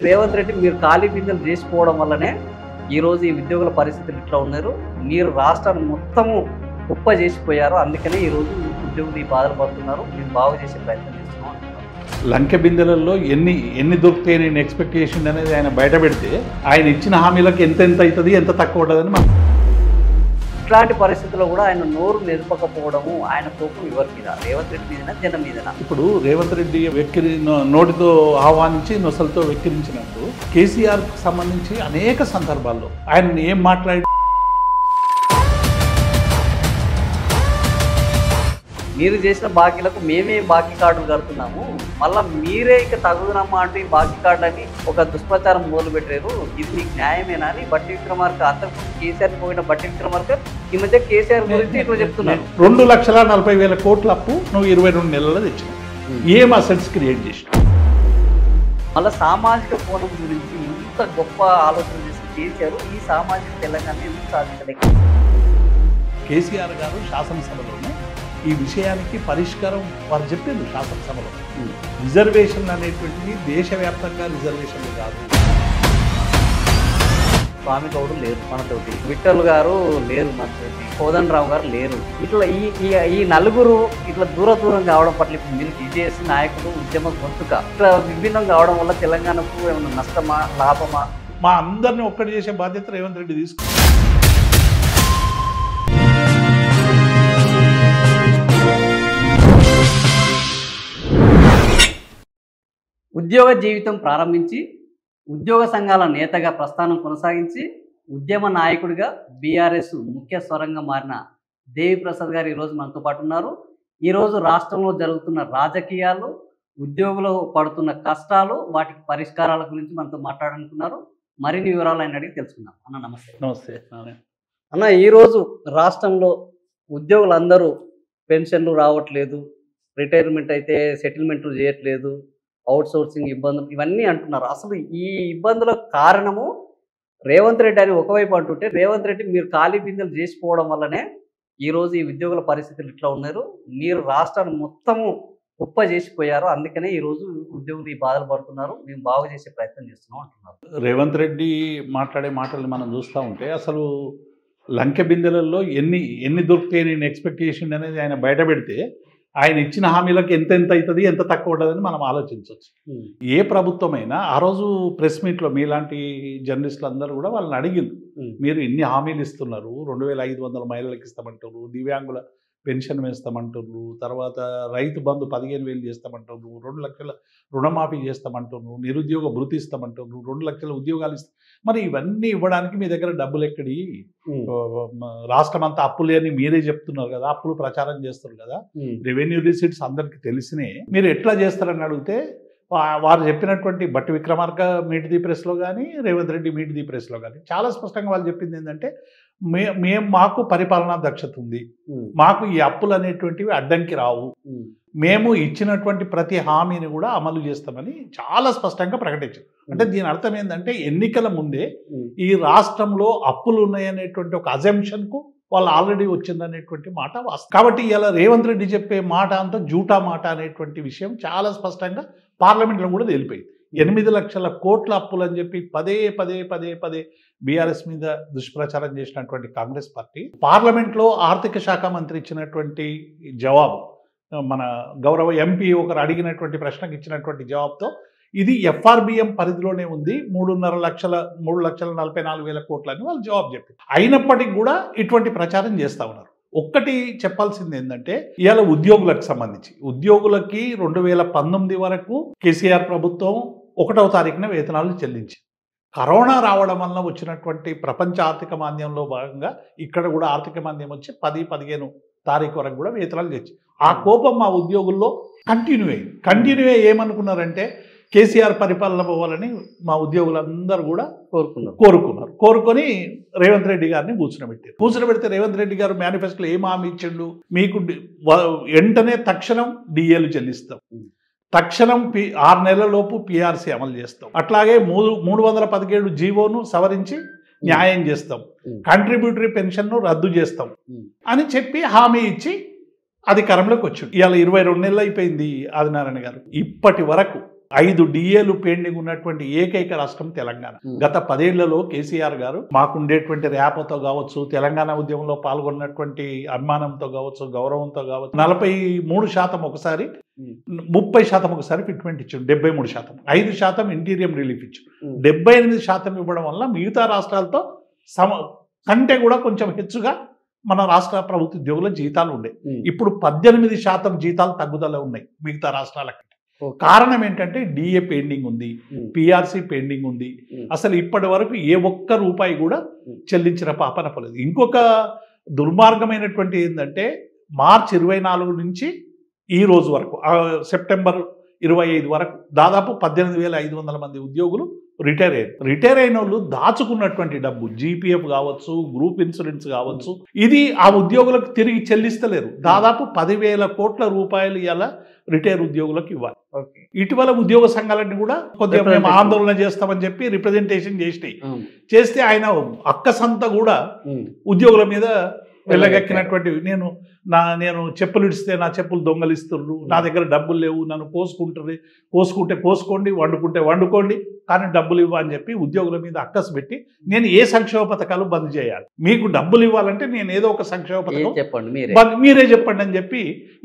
రేవంత్ రెడ్డి మీరు ఖాళీ బిందెలు చేసిపోవడం వల్లనే ఈరోజు ఈ ఉద్యోగుల పరిస్థితులు ఇట్లా ఉన్నారు. మీరు రాష్ట్రాన్ని మొత్తము కుప్ప చేసిపోయారు. అందుకనే ఈరోజు ఉద్యోగులు ఈ బాధలు పడుతున్నారు. మేము బాగు చేసే ప్రయత్నం చేస్తున్నాం అంటున్నారు. లంకె బిందెలలో ఎన్ని దొరికితే నేను ఎక్స్పెక్టేషన్ అనేది ఆయన బయట పెడితే ఆయన ఇచ్చిన హామీలకు ఎంత అవుతుంది ఎంత తక్కువ ఉంటుందని మనం ఇట్లాంటి పరిస్థితుల్లో కూడా ఆయన నోరు మెదపకపోవడము, ఆయన కోపం ఎవరి మీద, రేవంత్ రెడ్డి మీదనా జనం మీదనా? ఇప్పుడు రేవంత్ రెడ్డి నోటితో ఆహ్వానించి నొసలతో వెక్కిరించినట్టు కేసీఆర్కి సంబంధించి అనేక సందర్భాల్లో ఆయన ఏం మాట్లాడి మీరు చేసిన బాకీలకు మేమే బాకీ కార్డులు కడుతున్నాము, మళ్ళీ మీరే ఇక తగుదనమ్మా అంటూ ఈ బాకీ కార్డులని ఒక దుష్ప్రచారం మొదలుపెట్టారు. ఇది మీకు న్యాయమేనా అని బట్టి విక్రమార్క, అంతకుముందు కేసీఆర్ పోయిన బట్టి విక్రమార్క ఈ మధ్య కేసీఆర్ గురించి ఇట్లా చెప్తున్నారు. 2,40,40,000 కోట్ల అప్పు నువ్వు 22 నెలల్లో తెచ్చినావు. ఏం అసెట్స్ క్రియేట్ చేసినావు? మళ్ళీ సామాజిక కోణం గురించి ఇంత గొప్ప ఆలోచన చేసిన కేసీఆర్ ఈ సామాజిక తెలంగాణ ఎందుకు సాధించలేక? కేసీఆర్ గారు శాసనసభలోనే ఈ విషయానికి పరిష్కారం వారు చెప్పింది. శాసనసభలో రిజర్వేషన్లు అనేటువంటివి దేశవ్యాప్తంగా రిజర్వేషన్లు కాదు. స్వామి గౌడు లేరు మనతోటి, విఠల్ గారు లేరు మనతోటి, కోదండరావు గారు లేరు. ఇట్లా ఈ నలుగురు ఇట్లా దూరం కావడం పట్ల ఇప్పుడు మీరు టీజేఎస్ నాయకులు ఉద్యమ గొంతుక ఇట్లా విభిన్నం కావడం వల్ల తెలంగాణకు ఏమైనా నష్టమా లాభమా? మా అందరినీ ఒక్కటి చేసే బాధ్యత రేవంత్ రెడ్డి తీసుకుంటారు. ఉద్యోగ జీవితం ప్రారంభించి ఉద్యోగ సంఘాల నేతగా ప్రస్థానం కొనసాగించి ఉద్యమ నాయకుడిగా బీఆర్ఎస్ ముఖ్య స్వరంగా మారిన దేవిప్రసాద్ గారు ఈరోజు మనతో పాటు ఉన్నారు. ఈరోజు రాష్ట్రంలో జరుగుతున్న రాజకీయాలు, ఉద్యోగులు పడుతున్న కష్టాలు, వాటికి పరిష్కారాల గురించి మనతో మాట్లాడాలనుకున్నారు. మరిన్ని వివరాలు ఆయన అడిగి తెలుసుకుందాం. అన్న నమస్తే. నమస్తే అన్న, ఈరోజు రాష్ట్రంలో ఉద్యోగులందరూ పెన్షన్లు రావట్లేదు, రిటైర్మెంట్ అయితే సెటిల్మెంట్లు చేయట్లేదు, అవుట్ సోర్సింగ్ ఇబ్బందులు ఇవన్నీ అంటున్నారు. అసలు ఈ ఇబ్బందులకు కారణము రేవంత్ రెడ్డి అని ఒకవైపు అంటుంటే, రేవంత్ రెడ్డి మీరు ఖాళీ బిందెలు చేసిపోవడం వల్లనే ఈరోజు ఈ ఉద్యోగుల పరిస్థితులు ఇట్లా ఉన్నారు. మీరు రాష్ట్రాన్ని మొత్తము కుప్ప చేసిపోయారు. అందుకనే ఈరోజు ఉద్యోగులు ఈ బాధలు పడుతున్నారు. మేము బాగు చేసే ప్రయత్నం చేస్తున్నాం అంటున్నారు. రేవంత్ రెడ్డి మాట్లాడే మాటలు మనం చూస్తూ ఉంటే అసలు లంకె బిందెలలో ఎన్ని దొరికితే నేను ఎక్స్పెక్టేషన్ అనేది ఆయన బయట పెడితే ఆయన ఇచ్చిన హామీలకు ఎంత అవుతుంది ఎంత తక్కువ ఉంటుందని మనం ఆలోచించవచ్చు. ఏ ప్రభుత్వమైనా ఆ రోజు ప్రెస్ మీట్లో మీలాంటి జర్నలిస్టులు అందరూ కూడా వాళ్ళని అడిగింది, మీరు ఇన్ని హామీలు ఇస్తున్నారు, 2,500 మహిళలకు ఇస్తామంటారు, దివ్యాంగుల పెన్షన్ వేస్తామంటున్నారు, తర్వాత రైతు బంధు 15,000 చేస్తామంటున్నారు, 2 లక్షల రుణమాఫీ చేస్తామంటున్నారు, నిరుద్యోగ భృతి ఇస్తామంటున్నారు, 2 లక్షల ఉద్యోగాలు ఇస్తాం. మరి ఇవన్నీ ఇవ్వడానికి మీ దగ్గర డబ్బులు ఎక్కడి? రాష్ట్రం అంతా అప్పులే అని మీరే చెప్తున్నారు కదా, అప్పులు ప్రచారం చేస్తారు కదా, రెవెన్యూ రిసీట్స్ అందరికీ తెలిసినే. మీరు ఎట్లా చేస్తారని అడిగితే వారు చెప్పినటువంటి బట్టి విక్రమార్క మీట్ ది ప్రెస్లో కానీ, రేవంత్ రెడ్డి మీట్ ది ప్రెస్లో కానీ చాలా స్పష్టంగా వాళ్ళు చెప్పింది ఏంటంటే, మాకు పరిపాలనా దక్షత ఉంది, మాకు ఈ అప్పులు అనేటువంటివి అడ్డంకి రావు, మేము ఇచ్చినటువంటి ప్రతి హామీని కూడా అమలు చేస్తామని చాలా స్పష్టంగా ప్రకటించారు. అంటే దీని అర్థం ఏంటంటే, ఎన్నికల ముందే ఈ రాష్ట్రంలో అప్పులు ఉన్నాయనేటువంటి ఒక అజంప్షన్కు వాళ్ళు ఆల్రెడీ వచ్చిందనేటువంటి మాట వాస్తవం. కాబట్టి ఇలా రేవంత్ రెడ్డి చెప్పే మాట అంతా జూటా మాట అనేటువంటి విషయం చాలా స్పష్టంగా పార్లమెంట్లో కూడా తేలిపోయింది. 8 లక్షల కోట్ల అప్పులు అని చెప్పి పదే బీఆర్ఎస్ మీద దుష్ప్రచారం చేసినటువంటి కాంగ్రెస్ పార్టీ పార్లమెంట్లో ఆర్థిక శాఖ మంత్రి ఇచ్చినటువంటి జవాబు, మన గౌరవ ఎంపీ ఒకరు అడిగినటువంటి ప్రశ్నకు ఇచ్చినటువంటి జవాబుతో ఇది ఎఫ్ఆర్బిఎం పరిధిలోనే ఉంది, 3,44,000 కోట్లు అని వాళ్ళు జవాబు చెప్పారు. అయినప్పటికీ కూడా ఇటువంటి ప్రచారం చేస్తూ ఉన్నారు. ఒక్కటి చెప్పాల్సింది ఏంటంటే, ఇవాళ ఉద్యోగులకు సంబంధించి ఉద్యోగులకి 2019 వరకు కేసీఆర్ ప్రభుత్వం 1వ తారీఖున వేతనాలు చెల్లించింది. కరోనా రావడం వల్ల వచ్చినటువంటి ప్రపంచ ఆర్థిక మాంద్యంలో భాగంగా ఇక్కడ కూడా ఆర్థిక మాంద్యం వచ్చి 10-15 తారీఖు వరకు కూడా వేతనాలు తెచ్చి ఆ కోపం మా ఉద్యోగుల్లో కంటిన్యూ అయ్యి ఏమనుకున్నారంటే, కేసీఆర్ పరిపాలన పోవాలని మా ఉద్యోగులందరూ కూడా కోరుకొని రేవంత్ రెడ్డి గారిని కూర్చోబెడితే రేవంత్ రెడ్డి గారు మేనిఫెస్టోలో ఏం హామీ ఇచ్చిండు, మీకు వెంటనే తక్షణం డిఏలు చెల్లిస్తాం, తక్షణం 6 నెలలలోపు పిఆర్సీ అమలు చేస్తాం, అట్లాగే 317 జీవోను సవరించి న్యాయం చేస్తాం, కంట్రిబ్యూటరీ పెన్షన్ను రద్దు చేస్తాం అని చెప్పి హామీ ఇచ్చి అధికారంలోకి వచ్చింది. ఇవాళ 22 నెలలు అయిపోయింది ఆదినారాయణ గారు. ఇప్పటి వరకు 5 డిఏలు పెండింగ్ ఉన్నటువంటి ఏకైక రాష్ట్రం తెలంగాణ. గత 10 ఏళ్లలో కేసీఆర్ గారు మాకుండేటువంటి ర్యాపతో కావచ్చు, తెలంగాణ ఉద్యమంలో పాల్గొన్నటువంటి అభిమానంతో కావచ్చు, గౌరవంతో కావచ్చు 43% ఒకసారి, 30% ఒకసారి ఫిట్మెంట్ ఇచ్చాడు. 73%, 5% ఇంటీరియం రిలీఫ్ ఇచ్చాడు. 78% ఇవ్వడం వల్ల మిగతా రాష్ట్రాలతో కంటే కూడా కొంచెం హెచ్చుగా మన రాష్ట్ర ప్రభుత్వ ఉద్యోగుల జీతాలు ఉండే. ఇప్పుడు 18% జీతాలు తగ్గుదల ఉన్నాయి మిగతా రాష్ట్రాల కంటే. కారణం ఏంటంటే డిఏ పెండింగ్ ఉంది, పిఆర్సి పెండింగ్ ఉంది. అసలు ఇప్పటి వరకు ఏ ఒక్క రూపాయి కూడా చెల్లించిన పాపన పోలేదు. ఇంకొక దుర్మార్గమైనటువంటి ఏంటంటే మార్చి 24 నుంచి ఈ రోజు వరకు, సెప్టెంబర్ 25 వరకు దాదాపు 18,500 మంది ఉద్యోగులు రిటైర్ అయ్యారు. రిటైర్ అయిన వాళ్ళు దాచుకున్నటువంటి డబ్బు, జీపీఎఫ్ కావచ్చు, గ్రూప్ ఇన్సూరెన్స్ కావచ్చు, ఇది ఆ ఉద్యోగులకు తిరిగి చెల్లిస్తలేరు. దాదాపు 10,000 కోట్ల రూపాయలు ఇలా రిటైర్ ఉద్యోగులకు ఇవ్వాలి. ఇటీవల ఉద్యోగ సంఘాలన్నీ కూడా కొద్దిగా మేము ఆందోళన చేస్తామని చెప్పి రిప్రజెంటేషన్ చేసినాయి. చేస్తే ఆయన అక్కసంతా కూడా ఉద్యోగుల మీద వెళ్ళగక్కినటువంటి, నేను చెప్పులు ఇడిస్తే నా చెప్పులు దొంగలిస్తున్నారు, నా దగ్గర డబ్బులు లేవు, నన్ను కోసుకుంటే కోసుకోండి, వండుకుంటే వండుకోండి, కానీ డబ్బులు ఇవ్వ అని చెప్పి ఉద్యోగుల మీద అక్కసు పెట్టి, నేను ఏ సంక్షేమ పథకాలు బంద్ చేయాలి, మీకు డబ్బులు ఇవ్వాలంటే నేను ఏదో ఒక సంక్షేమ పథకం మీరే చెప్పండి అని చెప్పి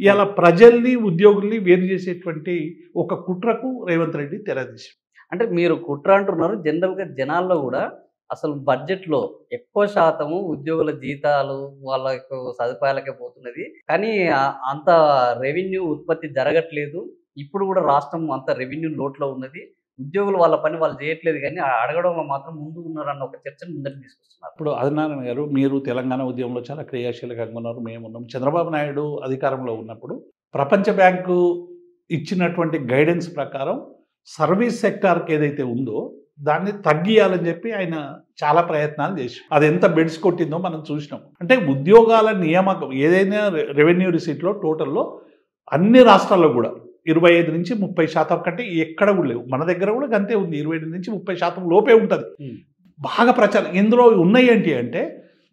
ఇలా ప్రజల్ని ఉద్యోగుల్ని వేరు చేసేటువంటి ఒక కుట్రకు రేవంత్ రెడ్డి తెరదీశారు. అంటే మీరు కుట్ర అంటున్నారు, జనరల్గా జనాల్లో కూడా అసలు బడ్జెట్లో ఎక్కువ శాతము ఉద్యోగుల జీతాలు వాళ్ళ సదుపాయాలకే పోతున్నది, కానీ అంత రెవెన్యూ ఉత్పత్తి జరగట్లేదు. ఇప్పుడు కూడా రాష్ట్రం అంత రెవెన్యూ లోట్లో ఉన్నది, ఉద్యోగులు వాళ్ళ పని వాళ్ళు చేయట్లేదు, కానీ అడగడంలో మాత్రం ముందు ఉన్నారన్న ఒక చర్చను ముందరికి తీసుకొస్తున్నారు. ఇప్పుడు ఆదినారాయణ గారు, మీరు తెలంగాణ ఉద్యమంలో చాలా క్రియాశీలకంగా ఉన్నారు, మేమున్నాం. చంద్రబాబు నాయుడు అధికారంలో ఉన్నప్పుడు ప్రపంచ బ్యాంకు ఇచ్చినటువంటి గైడెన్స్ ప్రకారం సర్వీస్ సెక్టార్కి ఏదైతే ఉందో దాన్ని తగ్గియాలని చెప్పి ఆయన చాలా ప్రయత్నాలు చేశారు. అది ఎంత బెడ్స్ కొట్టిందో మనం చూసినాం. అంటే ఉద్యోగాల నియామకం ఏదైనా రెవెన్యూ రిసీట్లో టోటల్లో అన్ని రాష్ట్రాల్లో కూడా 25 నుంచి 30% కంటే ఎక్కడ కూడా లేవు. మన దగ్గర కూడా అంతే ఉంది, 25 నుంచి 30% లోపే ఉంటుంది. బాగా ప్రచారం ఇందులో ఉన్నాయి ఏంటి అంటే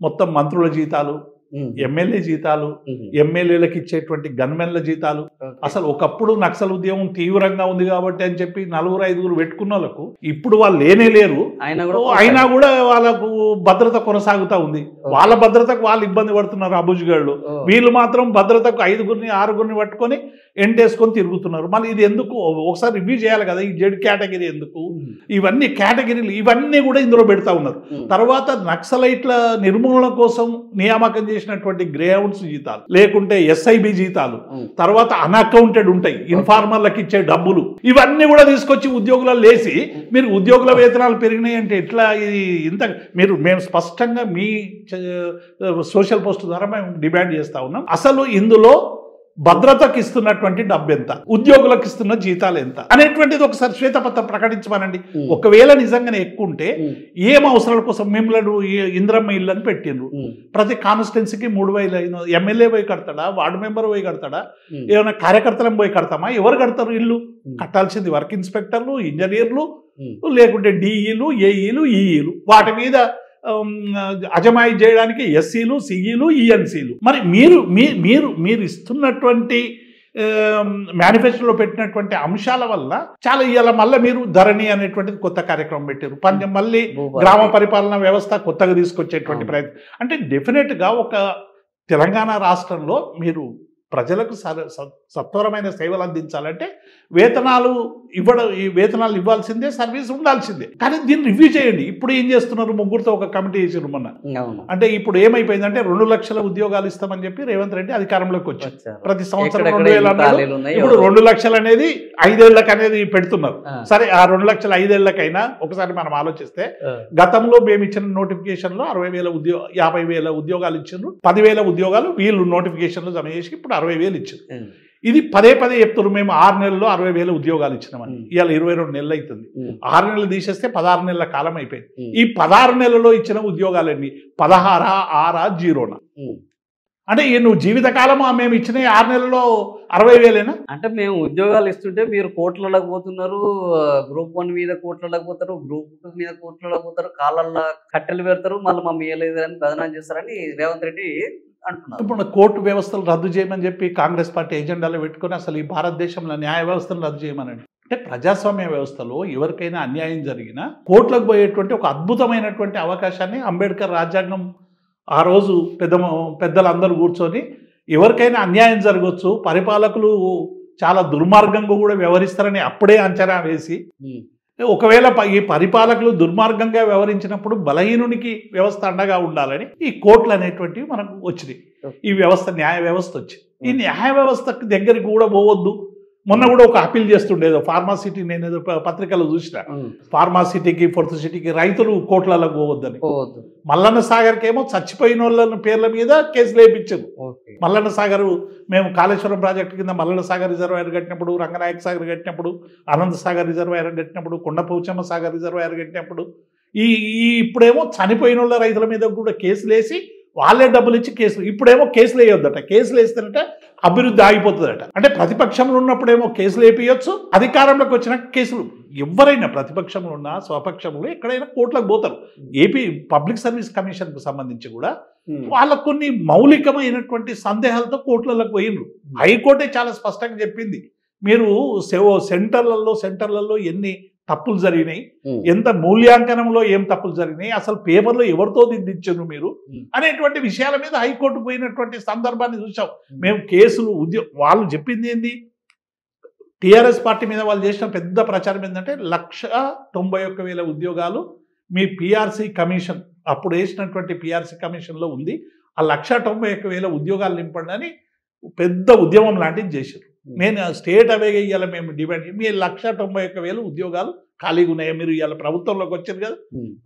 మొత్తం మంత్రుల జీతాలు, ఎమ్మెల్యే జీతాలు, ఎమ్మెల్యేలకు ఇచ్చేటువంటి గన్మెన్ల జీతాలు. అసలు ఒకప్పుడు నక్సల్ ఉద్యమం తీవ్రంగా ఉంది కాబట్టి అని చెప్పి 4-5 పెట్టుకున్న వాళ్ళకు ఇప్పుడు వాళ్ళు లేరు, అయినా కూడా వాళ్ళకు భద్రత కొనసాగుతూ ఉంది. వాళ్ళ భద్రతకు వాళ్ళు ఇబ్బంది పడుతున్నారు అబుజ్గాళ్ళు. వీళ్ళు మాత్రం భద్రతకు 5-6 పట్టుకొని ఎంటేసుకొని తిరుగుతున్నారు. మళ్ళీ ఇది ఎందుకు ఒకసారి రివ్యూ చేయాలి కదా, ఈ జెడ్ కేటగిరీ ఎందుకు, ఇవన్నీ కేటగిరీలు ఇవన్నీ కూడా ఇందులో పెడతా ఉన్నారు. తర్వాత నక్సలైట్ల నిర్మూలన కోసం నియామకం చేసినటువంటి గ్రేహౌండ్స్ జీతాలు, లేకుంటే ఎస్ఐబి జీతాలు, తర్వాత అన్అకౌంటెడ్ ఉంటాయి ఇన్ఫార్మర్లకు ఇచ్చే డబ్బులు, ఇవన్నీ కూడా తీసుకొచ్చి ఉద్యోగులలో లేసి మీరు ఉద్యోగుల వేతనాలు పెరిగినాయి అంటే ఎట్లా? ఇది ఇంత మేము స్పష్టంగా మీ సోషల్ పోస్ట్ ద్వారా మేము డిమాండ్ చేస్తా ఉన్నాం. అసలు ఇందులో భద్రతకు ఇస్తున్నటువంటి డబ్బు ఎంత, ఉద్యోగులకు ఇస్తున్న జీతాలు ఎంత అనేటువంటిది ఒకసారి శ్వేతపత్రం ప్రకటించమనండి. ఒకవేళ నిజంగానే ఎక్కువ ఉంటే ఏం అవసరాల కోసం మిమ్మల్ని ఇంద్రమ్మ ఇల్లు అని పెట్టిండ్రు, ప్రతి కాన్స్టిట్యున్సీకి 3,000 ఎమ్మెల్యే పోయి కడతాడా, వార్డు మెంబర్ పోయి కడతాడా, ఏమైనా కార్యకర్తలను పోయి కడతామా? ఎవరు కడతారు ఇల్లు? కట్టాల్సింది వర్క్ ఇన్స్పెక్టర్లు, ఇంజనీర్లు, లేకుంటే డిఈలు, ఏఈలు, ఈఈలు. వాటి మీద అజమాయి చేయడానికి ఎస్సీలు, సిఈలు, ఈఎన్సీలు. మరి మీరు ఇస్తున్నటువంటి మేనిఫెస్టోలో పెట్టినటువంటి అంశాల వల్ల చాలా ఇవాళ మళ్ళీ మీరు ధరణి అనేటువంటిది కొత్త కార్యక్రమం పెట్టారు. మళ్ళీ గ్రామ పరిపాలన వ్యవస్థ కొత్తగా తీసుకొచ్చేటువంటి ప్రయత్నం. అంటే డెఫినెట్గా ఒక తెలంగాణ రాష్ట్రంలో మీరు ప్రజలకు సత్వరమైన సేవలు అందించాలంటే వేతనాలు ఇవ్వాల్సిందే, సర్వీస్ ఉండాల్సిందే. కానీ దీన్ని రివ్యూ చేయండి. ఇప్పుడు ఏం చేస్తున్నారు? ముగ్గురితో ఒక కమిటీ చేసారు మొన్న. అంటే ఇప్పుడు ఏమైపోయిందంటే 2 లక్షల ఉద్యోగాలు ఇస్తామని చెప్పి రేవంత్ రెడ్డి అధికారంలోకి వచ్చారు. ప్రతి సంవత్సరం 2,000 అన్నాడు. ఇప్పుడు 2 లక్షలు అనేది 5 ఏళ్లకు అనేది పెడుతున్నారు. సరే, ఆ 2 లక్షల 5 ఏళ్లకైనా ఒకసారి మనం ఆలోచిస్తే గతంలో మేము ఇచ్చిన నోటిఫికేషన్ లో 50,000 ఉద్యోగాలు ఇచ్చిండ్రు. 10,000 ఉద్యోగాలు వీళ్ళు నోటిఫికేషన్లు జమ చేసి ఇప్పుడు 60,000 ఇచ్చారు. ఇది పదే చెప్తున్నారు, మేము 6 నెలల్లో 60,000 ఉద్యోగాలు ఇచ్చినామని. ఇవాళ 22 నెలలు అవుతుంది. 6 నెలలు తీసేస్తే 16 నెలల కాలం అయిపోయింది. ఈ 16 నెలల్లో ఇచ్చిన ఉద్యోగాలన్నీ 16, 6, 0. అంటే నువ్వు జీవితకాలం మేము ఇచ్చిన 6 నెలల్లో 60,000. అంటే మేము ఉద్యోగాలు ఇస్తుంటే మీరు కోట్లలోకి పోతున్నారు, గ్రూప్ 1 మీద కోట్లలోకి పోతారు, గ్రూప్ 2 మీద కోట్లలోకి పోతారు, కాళ్ళల్లో కట్టెలు పెడతారు, మళ్ళీ మా ఇయ్యలేదని బదనాం చేస్తారని రేవంత్ రెడ్డి అంటున్నారు. ఇప్పుడు కోర్టు వ్యవస్థలు రద్దు చేయమని చెప్పి కాంగ్రెస్ పార్టీ ఎజెండాలో పెట్టుకొని అసలు ఈ భారతదేశంలో న్యాయ వ్యవస్థను రద్దు చేయమనండి. అంటే ప్రజాస్వామ్య వ్యవస్థలో ఎవరికైనా అన్యాయం జరిగినా కోర్టులకు పోయేటువంటి ఒక అద్భుతమైనటువంటి అవకాశాన్ని అంబేద్కర్ రాజ్యాంగం ఆ రోజు పెద్దలందరూ కూర్చొని ఎవరికైనా అన్యాయం జరగవచ్చు, పరిపాలకులు చాలా దుర్మార్గంగా కూడా వ్యవహరిస్తారని అప్పుడే అంచనా వేసి, ఒకవేళ ఈ పరిపాలకులు దుర్మార్గంగా వ్యవహరించినప్పుడు బలహీనునికి వ్యవస్థ అండగా ఉండాలని ఈ కోర్టులు అనేటువంటివి మనకు వచ్చినాయి. ఈ వ్యవస్థ న్యాయ వ్యవస్థ వచ్చింది. ఈ న్యాయ వ్యవస్థ దగ్గరికి కూడా పోవద్దు. మొన్న కూడా ఒక అప్పీల్ చేస్తుండేదో ఫార్మాసిటీ, నేను ఏదో పత్రికలో చూసిన, ఫార్మాసిటీకి ఫోర్త్ సిటీకి రైతులు కోర్టులలో పోవద్దని. మల్లన్న సాగర్కి ఏమో చచ్చిపోయిన వాళ్ళ పేర్ల మీద కేసులు వేయించారు. మల్లన్న సాగర్ మేము కాళేశ్వరం ప్రాజెక్టు కింద మల్లన్న సాగర్ రిజర్వాయర్ కట్టినప్పుడు, రంగనాయక సాగర్ కట్టినప్పుడు, అనంత సాగర్ రిజర్వాయర్ కట్టినప్పుడు, కొండపౌచమ్మ సాగర్ రిజర్వాయర్ కట్టినప్పుడు ఇప్పుడేమో చనిపోయిన వాళ్ళ రైతుల మీద కూడా కేసులు వేసి వాళ్ళే డబ్బులు ఇచ్చి కేసులు, ఇప్పుడేమో కేసులు వేయొద్దట. కేసులు వేస్తారంటే అభివృద్ధి ఆగిపోతుందట. అంటే ప్రతిపక్షంలో ఉన్నప్పుడేమో కేసులు వేయచ్చు, అధికారంలోకి వచ్చిన కేసులు, ఎవరైనా ప్రతిపక్షంలో ఉన్నా స్వపక్షంలో ఎక్కడైనా కోర్టులకు పోతారు. ఏపీ పబ్లిక్ సర్వీస్ కమిషన్కు సంబంధించి కూడా వాళ్ళకు కొన్ని మౌలికమైనటువంటి సందేహాలతో కోర్టులకు పోయినరు. హైకోర్టే చాలా స్పష్టంగా చెప్పింది, మీరు సెంటర్లలో ఎన్ని తప్పులు జరిగినాయి, ఎంత మూల్యాంకనంలో ఏం తప్పులు జరిగినాయి, అసలు పేపర్లో ఎవరితో దిద్దించారు మీరు అనేటువంటి విషయాల మీద హైకోర్టు పోయినటువంటి సందర్భాన్ని చూసాం. మేము కేసులు వాళ్ళు చెప్పింది ఏంది, టీఆర్ఎస్ పార్టీ మీద వాళ్ళు చేసిన పెద్ద ప్రచారం ఏంటంటే 191,000 ఉద్యోగాలు మీ పిఆర్సీ కమిషన్, అప్పుడు వేసినటువంటి పిఆర్సీ కమిషన్లో ఉంది, ఆ 191,000 ఉద్యోగాలు నింపండి అని పెద్ద ఉద్యమం లాంటిది చేశారు. నేను స్టేట్ అవేగా ఇవాళ మేము డిమాండ్, మీ 191,000 ఉద్యోగాలు ఖాళీగా ఉన్నాయా, మీరు ఇవాళ ప్రభుత్వంలోకి వచ్చారు కదా,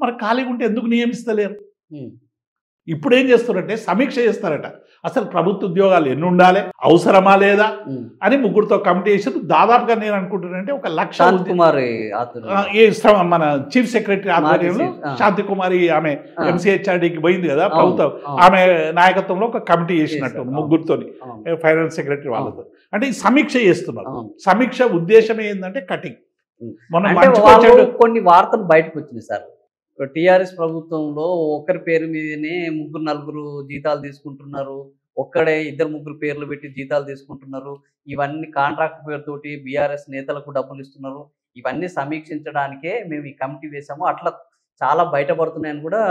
మరి ఖాళీగా ఉంటే ఎందుకు నియమిస్తలేరు? ఇప్పుడు ఏం చేస్తారంటే సమీక్ష చేస్తారట, అసలు ప్రభుత్వ ఉద్యోగాలు ఎన్ని ఉండాలి, అవసరమా లేదా అని ముగ్గురుతో కమిటీ చేసి దాదాపుగా నేను అనుకుంటున్నానంటే 1,00,000 మన చీఫ్ సెక్రటరీ ఆధ్వర్యంలో శాంతి కుమారి ఆమె ఎంసీహెచ్ఆర్డీకి పోయింది కదా ప్రభుత్వం, ఆమె నాయకత్వంలో ఒక కమిటీ చేసినట్టు ముగ్గురుతోని ఫైనాన్స్ సెక్రటరీ వాళ్ళతో. అంటే ఈ సమీక్ష చేస్తున్నారు. సమీక్ష ఉద్దేశం ఏంటంటే కటింగ్. కొన్ని వార్తలు బయటకు వచ్చినాయి సార్, టీఆర్ఎస్ ప్రభుత్వంలో ఒకరి పేరు మీదనే 3-4 జీతాలు తీసుకుంటున్నారు, ఒక్కడే 2-3 పేర్లు పెట్టి జీతాలు తీసుకుంటున్నారు, ఇవన్నీ కాంట్రాక్ట్ పేరుతోటి బీఆర్ఎస్ నేతలకు డబ్బులు ఇస్తున్నారు, ఇవన్నీ సమీక్షించడానికే మేము ఈ కమిటీ వేసాము, అట్లా చాలా బయటపడుతున్నాయని కూడా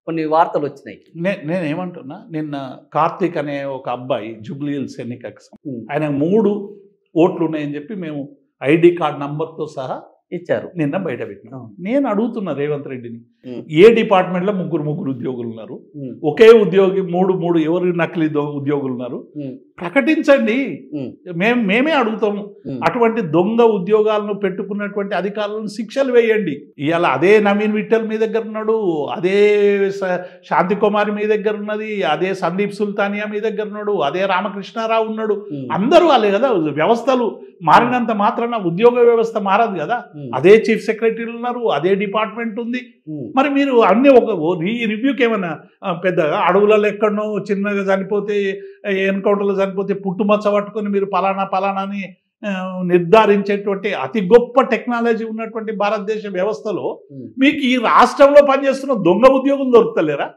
కొన్ని వార్తలు వచ్చినాయి. నేనేమంటున్నా, నిన్న కార్తీక్ అనే ఒక అబ్బాయి జూబ్లీ హిల్స్ ఎన్నికకి ఆయన 3 ఓట్లు ఉన్నాయని చెప్పి మేము ఐడి కార్డ్ నంబర్తో సహా ఇచ్చారు, నిన్న బయట పెట్టినాం. నేను అడుగుతున్నా రేవంత్ రెడ్డిని, ఏ డిపార్ట్మెంట్లో 3 ఉద్యోగులు ఉన్నారు, ఒకే ఉద్యోగి 3 ఎవరు నకిలీ ఉద్యోగులు ఉన్నారు, ప్రకటించండి, మేమే అడుగుతాము. అటువంటి దొంగ ఉద్యోగాలను పెట్టుకున్నటువంటి అధికారులను శిక్షలు వేయండి. ఇవాళ అదే నవీన్ విఠల్ మీ దగ్గర ఉన్నాడు, అదే శాంతి కుమారి మీ దగ్గర ఉన్నది, అదే సందీప్ సుల్తానియా మీ దగ్గర ఉన్నాడు, అదే రామకృష్ణారావు ఉన్నాడు, అందరూ వాళ్ళే కదా. వ్యవస్థలు మారినంత మాత్రాన ఉద్యోగ వ్యవస్థ మారదు కదా. అదే చీఫ్ సెక్రటరీలు ఉన్నారు, అదే డిపార్ట్మెంట్ ఉంది. మరి మీరు అన్ని ఈ రివ్యూకి ఏమన్నా పెద్దగా అడవులలో ఎక్కడనో చిన్నగా చనిపోతే, ఎన్కౌంటర్లో చనిపోతే పుట్టుమచ్చ పట్టుకొని మీరు పలానాని నిర్ధారించేటువంటి అతి గొప్ప టెక్నాలజీ ఉన్నటువంటి భారతదేశ వ్యవస్థలో మీకు ఈ రాష్ట్రంలో పనిచేస్తున్న దొంగ ఉద్యోగులు దొరుకుతలేరా?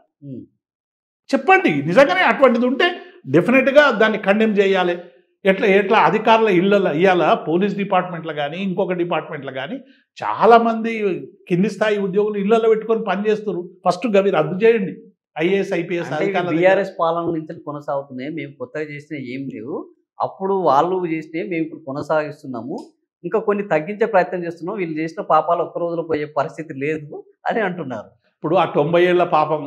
చెప్పండి. నిజంగానే అటువంటిది ఉంటే డెఫినెట్గా దాన్ని కండెమ్ చేయాలి. ఎట్లా అధికారుల ఇళ్ళలో ఇవాళ పోలీస్ డిపార్ట్మెంట్లో కానీ ఇంకొక డిపార్ట్మెంట్లో కానీ చాలామంది కింది స్థాయి ఉద్యోగులు ఇళ్లలో పెట్టుకొని పనిచేస్తారు. ఫస్ట్ గవి రద్దు చేయండి. ఐఏఎస్ ఐపీఎస్ అధికారులు బీఆర్ఎస్ పాలన నుంచి కొనసాగుతున్నాయి, మేము కొత్తగా చేసినా ఏం లేవు, అప్పుడు వాళ్ళు చేస్తే మేము ఇప్పుడు కొనసాగిస్తున్నాము, ఇంకా కొన్ని తగ్గించే ప్రయత్నం చేస్తున్నాం, వీళ్ళు చేసిన పాపాలు ఒక్క రోజులో పోయే పరిస్థితి లేదు అని అంటున్నారు. ఇప్పుడు ఆ 90 ఏళ్ల పాపం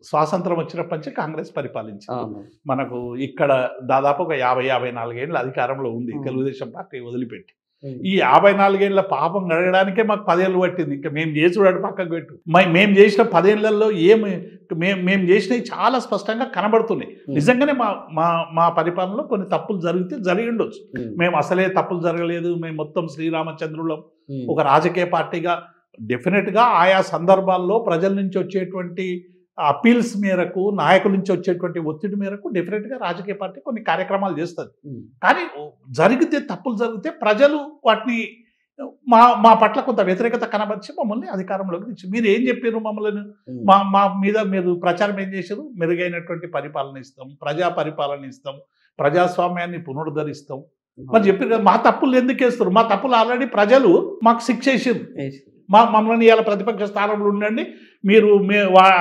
స్వాతంత్రం వచ్చినప్పటి నుంచి కాంగ్రెస్ పరిపాలించింది. మనకు ఇక్కడ దాదాపు ఒక 50-54 ఏళ్ళ అధికారంలో ఉంది తెలుగుదేశం పార్టీ వదిలిపెట్టి. ఈ 54 ఏళ్ళ పాపం గడగడానికే మాకు 10 ఏళ్ళు పట్టింది. ఇంకా మేము చేసుడు పక్కకు పెట్టు. మేము చేసిన 10 ఏళ్లలో మేము చేసినవి చాలా స్పష్టంగా కనబడుతున్నాయి. నిజంగానే మా పరిపాలనలో కొన్ని తప్పులు జరిగి ఉండొచ్చు. మేము అసలే తప్పులు జరగలేదు, మేము మొత్తం శ్రీరామచంద్రులం. ఒక రాజకీయ పార్టీగా డెఫినెట్గా ఆయా సందర్భాల్లో ప్రజల నుంచి వచ్చేటువంటి అపీల్స్ మేరకు, నాయకుల నుంచి వచ్చేటువంటి ఒత్తిడి మేరకు డెఫినెట్గా రాజకీయ పార్టీ కొన్ని కార్యక్రమాలు చేస్తుంది. కానీ తప్పులు జరిగితే ప్రజలు వాటిని మా పట్ల కొంత వ్యతిరేకత కనబరిచి మమ్మల్ని అధికారంలోకి తెచ్చి, మీరు ఏం చెప్పారు మమ్మల్ని, మా మీద మీరు ప్రచారం ఏం చేశారు, మెరుగైనటువంటి పరిపాలన ఇస్తాం, ప్రజా పరిపాలన ఇస్తాం, ప్రజాస్వామ్యాన్ని పునరుద్ధరిస్తాం, మరి చెప్పారు కదా, మా తప్పులు ఎందుకు వేస్తారు? మా తప్పులు ఆల్రెడీ ప్రజలు మాకు శిక్ష వేసారు. మమ్మల్ని ఇవాళ ప్రతిపక్ష స్థానంలో ఉండండి మీరు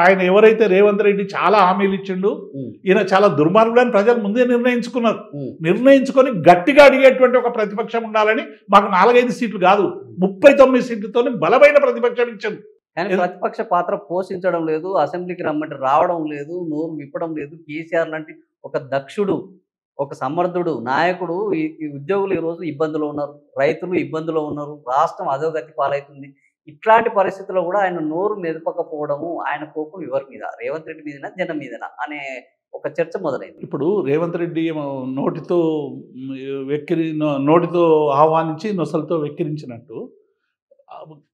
ఆయన ఎవరైతే రేవంత్ రెడ్డి చాలా హామీలు ఇచ్చిండు, ఈయన చాలా దుర్మార్గుడు అని ప్రజలు ముందే నిర్ణయించుకున్నారు. నిర్ణయించుకొని గట్టిగా అడిగేటువంటి ఒక ప్రతిపక్షం ఉండాలని మాకు 4-5 సీట్లు కాదు 39 సీట్లతో బలమైన ప్రతిపక్షం ఇచ్చారు. కానీ ప్రతిపక్ష పాత్ర పోషించడం లేదు, అసెంబ్లీకి రమ్మంటే రావడం లేదు, నోరు విప్పడం లేదు. కేసీఆర్ లాంటి ఒక దక్షుడు, ఒక సమర్థుడు నాయకుడు ఈ ఉద్యోగులు ఈరోజు ఇబ్బందులో ఉన్నారు, రైతులు ఇబ్బందులో ఉన్నారు, రాష్ట్రం అధోగతి పాలవుతుంది. ఇట్లాంటి పరిస్థితుల్లో కూడా ఆయన నోరు మెదపకపోవడము, ఆయన కోపం ఎవరి మీద, రేవంత్ రెడ్డి మీదనా జనం మీదనా అనే ఒక చర్చ మొదలైంది. ఇప్పుడు రేవంత్ రెడ్డి ఏమో నోటితో నోటితో ఆహ్వానించి నొసలతో వెక్కిరించినట్టు